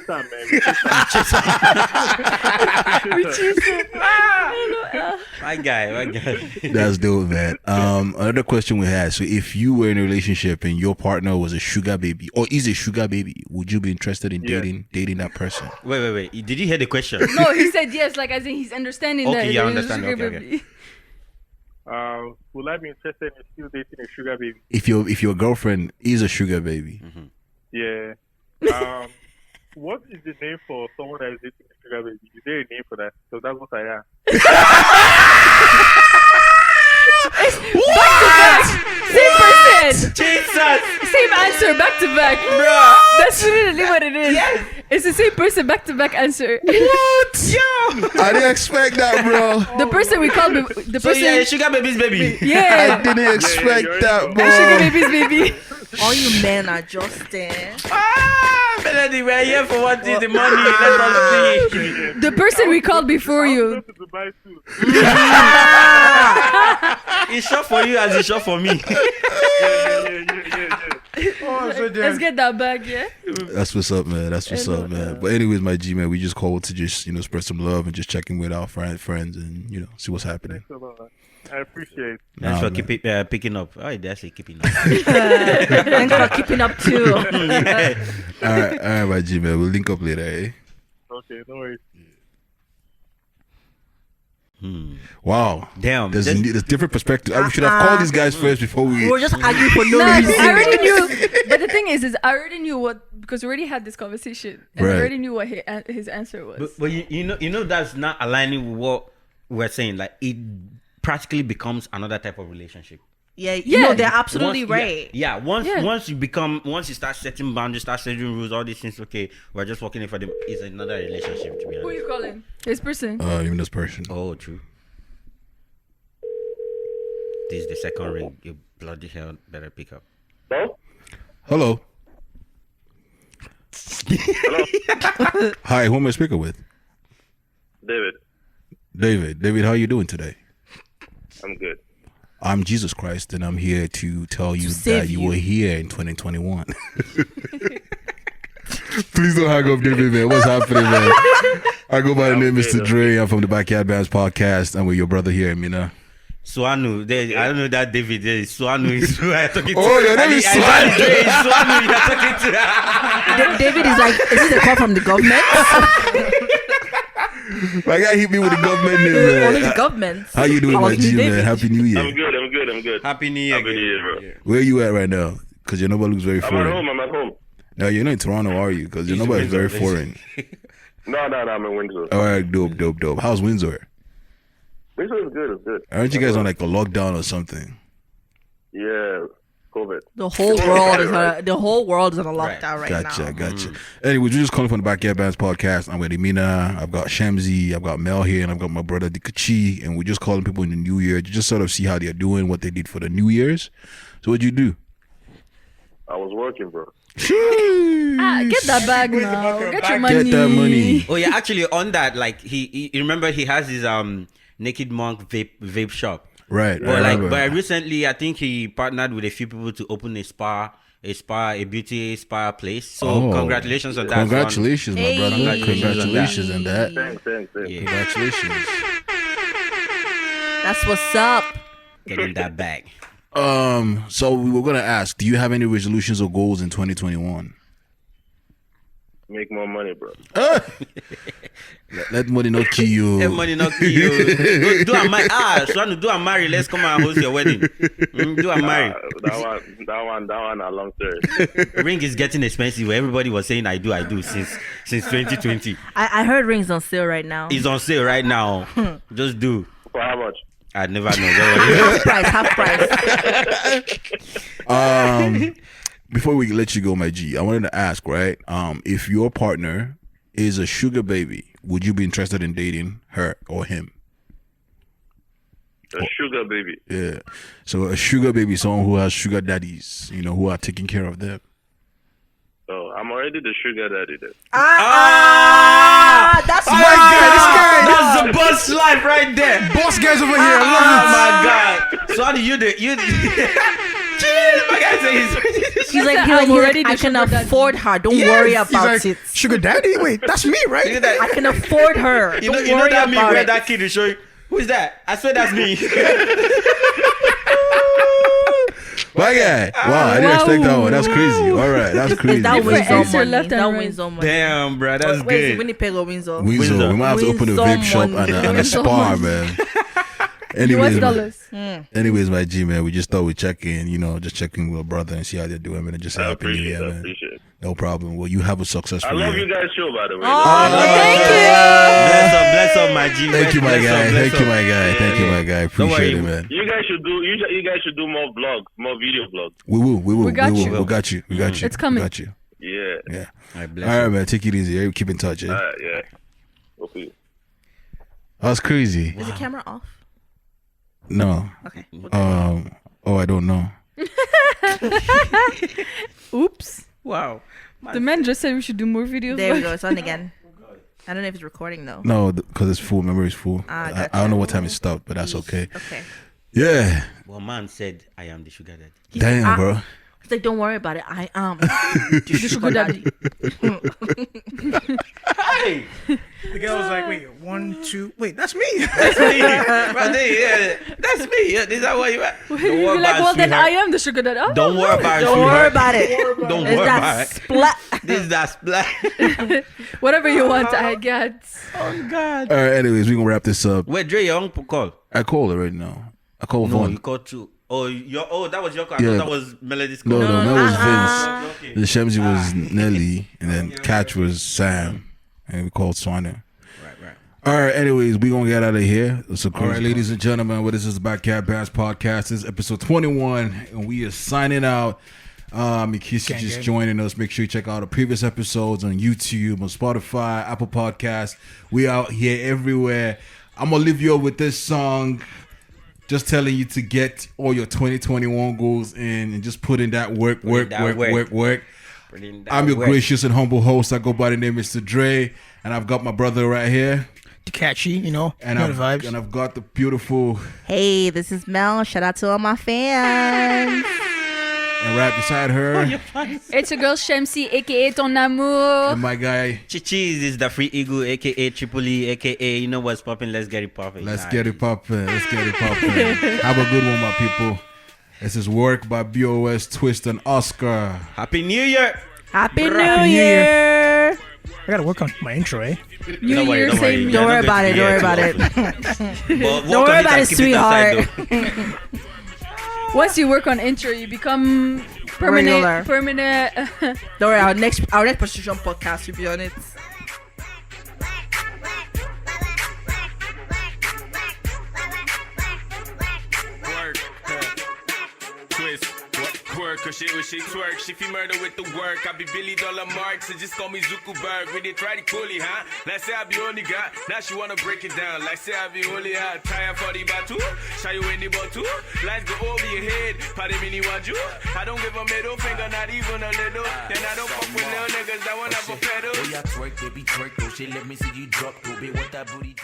Speaker 11: them, man. We chase them.
Speaker 1: My guy.
Speaker 3: That's dope, man. Another question we had. So if you were in a relationship and your partner was a sugar baby or is a sugar baby, would you be interested in dating that person?
Speaker 1: Wait. Did you hear the question?
Speaker 2: No, he said yes, like as in he's understanding that.
Speaker 1: Okay, yeah, I
Speaker 2: he's a
Speaker 1: understand.
Speaker 2: sugar
Speaker 1: Okay.
Speaker 2: baby.
Speaker 11: Would I be interested in still dating a sugar baby?
Speaker 3: If your girlfriend is a sugar baby.
Speaker 11: Yeah. What is the name for someone that is dating a sugar baby? Is there a name for that? So that's what I am.
Speaker 2: Back to back. Same person.
Speaker 1: Jesus.
Speaker 2: Same answer, back to back. Bro. That's literally what it is. Yes. It's the same person, back to back answer.
Speaker 3: What? Yo! I didn't expect that, bro.
Speaker 2: The person we called the person.
Speaker 1: Yeah, sugar baby's baby.
Speaker 2: Yeah.
Speaker 3: I didn't expect that, bro.
Speaker 2: Sugar baby's baby.
Speaker 4: All you men are just there.
Speaker 1: Melody, we're here for what is the money. Let us see.
Speaker 2: The person we called before you.
Speaker 1: It's short for you as it's short for me.
Speaker 2: Let's get that back, yeah?
Speaker 3: That's what's up, man. But anyways, my G, man, we just called to just, spread some love and just check in with our friends and, see what's happening.
Speaker 11: I appreciate it.
Speaker 1: Thanks for picking up. Oh, that's it, keeping up.
Speaker 4: Thanks for keeping up, too.
Speaker 3: All right, my G, man. We'll link up later, eh?
Speaker 11: Okay, no worries.
Speaker 3: Wow.
Speaker 1: Damn.
Speaker 3: There's different perspective. We should have called these guys first before we
Speaker 4: were just arguing for no
Speaker 2: No,
Speaker 4: reason.
Speaker 2: I already knew. But the thing is I already knew what, because we already had this conversation. And I
Speaker 3: Right.
Speaker 2: already knew what his answer was.
Speaker 1: But you know that's not aligning with what we're saying. Like it practically becomes another type of relationship.
Speaker 4: Yeah,
Speaker 2: Yeah.
Speaker 4: they're absolutely
Speaker 1: Once-
Speaker 4: right.
Speaker 1: Yeah. Once you start setting boundaries, start setting rules, all these things. Okay, we're just working it for them. It's another relationship. To be
Speaker 2: Who
Speaker 1: honest.
Speaker 2: you calling? His person.
Speaker 3: even this person.
Speaker 1: Oh, true. This is the second ring. You bloody hell better pick up.
Speaker 3: Hello. Hi, who am I speaking with? David, how are you doing today?
Speaker 8: I'm good.
Speaker 3: I'm Jesus Christ, and I'm here to tell you
Speaker 4: save
Speaker 3: that you
Speaker 4: you.
Speaker 3: were here in 2021. Please don't hang up, David, man. What's happening, man? I go by the name Mr. Dre. I'm from the Backyard Bands podcast. I'm with your brother here, Mina.
Speaker 1: Suanu, I don't know that David there. Suanu is who I'm talking to.
Speaker 3: Oh, your name is Suanu.
Speaker 1: Suanu, you're talking to.
Speaker 4: David is like, is this a call from the government?
Speaker 3: My guy hit me with the government name,
Speaker 4: Only
Speaker 3: man.
Speaker 4: the government.
Speaker 3: How you doing, my G, man? Happy New Year.
Speaker 8: I'm good.
Speaker 1: Happy New Year.
Speaker 8: Happy New Year, bro.
Speaker 3: Where you at right now? Because your number looks very
Speaker 8: I'm
Speaker 3: foreign.
Speaker 8: at home.
Speaker 3: No, you're not in Toronto, are you? Because your number is very foreign.
Speaker 8: No, I'm in Windsor.
Speaker 3: All right, dope. How's Windsor?
Speaker 8: Windsor is good. It's good.
Speaker 3: Aren't you guys on like a lockdown or something?
Speaker 8: Yeah, COVID.
Speaker 4: The whole world is on a lockdown right now.
Speaker 3: Gotcha. Anyways, we're just calling from the Backyard Bands podcast. I'm with Emina, I've got Shamsi, I've got Mel here, and I've got my brother Dikachi, and we're just calling people in the new year to just sort of see how they're doing, what they did for the New Year's. So what'd you do?
Speaker 8: I was working, bro.
Speaker 2: Get that bag now. Get your money.
Speaker 3: Get that money.
Speaker 1: Oh yeah, actually on that, like he remember he has his Naked Monk vape shop.
Speaker 3: Right.
Speaker 1: But recently I think he partnered with a few people to open a beauty spa place. So congratulations on that.
Speaker 3: Congratulations, my brother.
Speaker 4: Hey.
Speaker 3: Congratulations on that.
Speaker 8: Thanks.
Speaker 1: Yeah.
Speaker 3: Congratulations.
Speaker 4: That's what's up.
Speaker 1: Getting that bag.
Speaker 3: So we were gonna ask, do you have any resolutions or goals in 2021?
Speaker 8: make more money, bro.
Speaker 3: Let money not kill you.
Speaker 1: Let money not kill you. Do a marry. So do a marry. Let's come and host your wedding. Do a marry.
Speaker 8: That one, a long story.
Speaker 1: Ring is getting expensive. Everybody was saying I do since 2020.
Speaker 4: I heard rings on sale right now.
Speaker 1: It's on sale right now. Just do.
Speaker 8: For how much?
Speaker 1: I never know.
Speaker 4: Half price.
Speaker 3: Before we let you go, my G, I wanted to ask, right? If your partner is a sugar baby, would you be interested in dating her or him?
Speaker 8: A sugar baby.
Speaker 3: Yeah. So a sugar baby is someone who has sugar daddies, who are taking care of them.
Speaker 8: Oh, I'm already the sugar daddy then.
Speaker 4: That's
Speaker 1: That's the boss life right there.
Speaker 5: Boss guys over here.
Speaker 1: Oh my God. So how do you do? My guy says
Speaker 4: He's like, I can afford her. Don't worry about it.
Speaker 5: Sugar daddy? Wait, that's me, right?
Speaker 4: I can afford her.
Speaker 1: You know that meme where that kid is showing. Who is that? I swear that's me.
Speaker 3: My guy. Wow, I didn't expect that one. That's crazy. All right, that's crazy.
Speaker 4: That wins all money.
Speaker 2: Left and
Speaker 4: That
Speaker 2: right.
Speaker 4: wins all money.
Speaker 1: Damn, bro, that's
Speaker 4: Wait, is it
Speaker 1: good.
Speaker 4: Winnipeg or Windsor?
Speaker 3: Windsor. We might have to open a vape shop and a spa, man. Anyways,
Speaker 2: $US.
Speaker 3: anyways, my G, man, we just thought we'd check in, just checking with a brother and see how they're doing, man, and just say
Speaker 8: I
Speaker 3: happy new year, man.
Speaker 8: appreciate it.
Speaker 3: No problem. Well, you have a successful
Speaker 8: I love
Speaker 3: year.
Speaker 8: you guys' show, by the way.
Speaker 4: Thank
Speaker 1: Bless up, my G.
Speaker 3: Thank you, my guy.
Speaker 1: Bless
Speaker 3: Thank you,
Speaker 1: up.
Speaker 3: my guy. Thank you, my guy. Appreciate it, man.
Speaker 8: You guys should do more vlogs, more video vlogs.
Speaker 3: We will.
Speaker 2: We got you.
Speaker 3: We got you.
Speaker 2: It's coming.
Speaker 3: We got you.
Speaker 8: Yeah.
Speaker 3: Yeah.
Speaker 1: All right,
Speaker 3: All right, man. Take it easy. Keep in touch.
Speaker 8: Yeah. Okay.
Speaker 3: That's crazy.
Speaker 4: Is the camera off?
Speaker 3: No.
Speaker 4: Okay.
Speaker 3: I don't know.
Speaker 2: Oops.
Speaker 1: Wow.
Speaker 2: The man just said we should do more videos.
Speaker 4: There we go. It's on again. I don't know if it's recording though.
Speaker 3: No, because it's full. Memory is full.
Speaker 4: Gotcha.
Speaker 3: I don't know what time it stopped, but that's okay.
Speaker 4: Okay.
Speaker 3: Yeah.
Speaker 1: Well, man said I am the sugar daddy.
Speaker 3: Damn, bro.
Speaker 4: It's like, don't worry about it. I am.
Speaker 2: The sugar daddy.
Speaker 1: Hey,
Speaker 5: The girl was like, wait, 1, 2, wait, that's me.
Speaker 1: that's me. Right there, yeah, that's me. Yeah, is that what you at? Don't
Speaker 2: You're
Speaker 1: worry
Speaker 2: like,
Speaker 1: about
Speaker 2: well,
Speaker 1: it,
Speaker 2: then I
Speaker 1: sweetheart.
Speaker 2: am the sugar daddy. Oh,
Speaker 1: Don't worry about it,
Speaker 4: Don't worry
Speaker 1: sweetheart.
Speaker 4: about it.
Speaker 1: Don't
Speaker 4: It's
Speaker 1: worry
Speaker 4: that
Speaker 1: about it.
Speaker 4: splat.
Speaker 1: This is that splat.
Speaker 2: Whatever you want, I get.
Speaker 1: Oh God.
Speaker 3: All right. Anyways, we gonna wrap this up.
Speaker 1: Wait, Dre, your uncle call.
Speaker 3: I called it right now. I called
Speaker 1: No,
Speaker 3: Vaughn.
Speaker 1: you called two. Oh, that was your call. I
Speaker 3: Yeah.
Speaker 1: thought that was Melody's call.
Speaker 3: No, that was Vince.
Speaker 1: Okay.
Speaker 3: The Shemzy was Nelly, and then Catch was Sam, and we called Swanner.
Speaker 1: Right.
Speaker 3: All right, anyways, we gonna get out of here. So, all right, ladies and gentlemen, what is this Backyard Bass Podcast? This is episode 21, and we are signing out. In case you're just joining us, make sure you check out the previous episodes on YouTube, on Spotify, Apple Podcasts. We out here everywhere. I'm gonna leave you up with this song. Just telling you to get all your 2021 goals in and just put in that work. I'm your gracious and humble host. I go by the name Mr. Dre, and I've got my brother right here.
Speaker 5: Catchy,
Speaker 3: and
Speaker 5: vibes.
Speaker 3: And I've got the beautiful.
Speaker 4: Hey, this is Mel. Shout out to all my fans.
Speaker 3: And right beside her,
Speaker 2: It's your girl Shamsi, aka Ton Amour.
Speaker 3: and my guy.
Speaker 1: Chichis is the free eagle, aka Triple E, aka you know what's popping. Let's get it popping.
Speaker 3: Let's get it poppin'. Have a good one, my people. This is Work by BOS, Twist, and Oscar.
Speaker 1: Happy New Year.
Speaker 4: Happy New Year.
Speaker 5: I gotta work on my intro, eh?
Speaker 2: New Year, same.
Speaker 4: Don't worry about it. Don't worry about it.
Speaker 1: Don't
Speaker 4: worry about it, sweetheart.
Speaker 2: Once you work on intro, you become permanent.
Speaker 4: Regular.
Speaker 2: Permanent.
Speaker 4: Don't worry. Our next precision podcast will be on it.
Speaker 12: Cause shit when she twerk, she feel murder with the work. I be Billy Dollar Marks, so just call me Zuckerberg. We did try to coolie, huh? Let's say I be only got, now she wanna break it down. Like say I be only hot, time for the batu. Show you in the bottle, lights go over your head. Party mini waju. I don't give a middle finger, not even a little. Then I don't fuck with little niggas that wanna have a pedal.
Speaker 13: Oh yeah, twerk, baby, twerk. Oh shit, let me see you drop, baby. What that booty?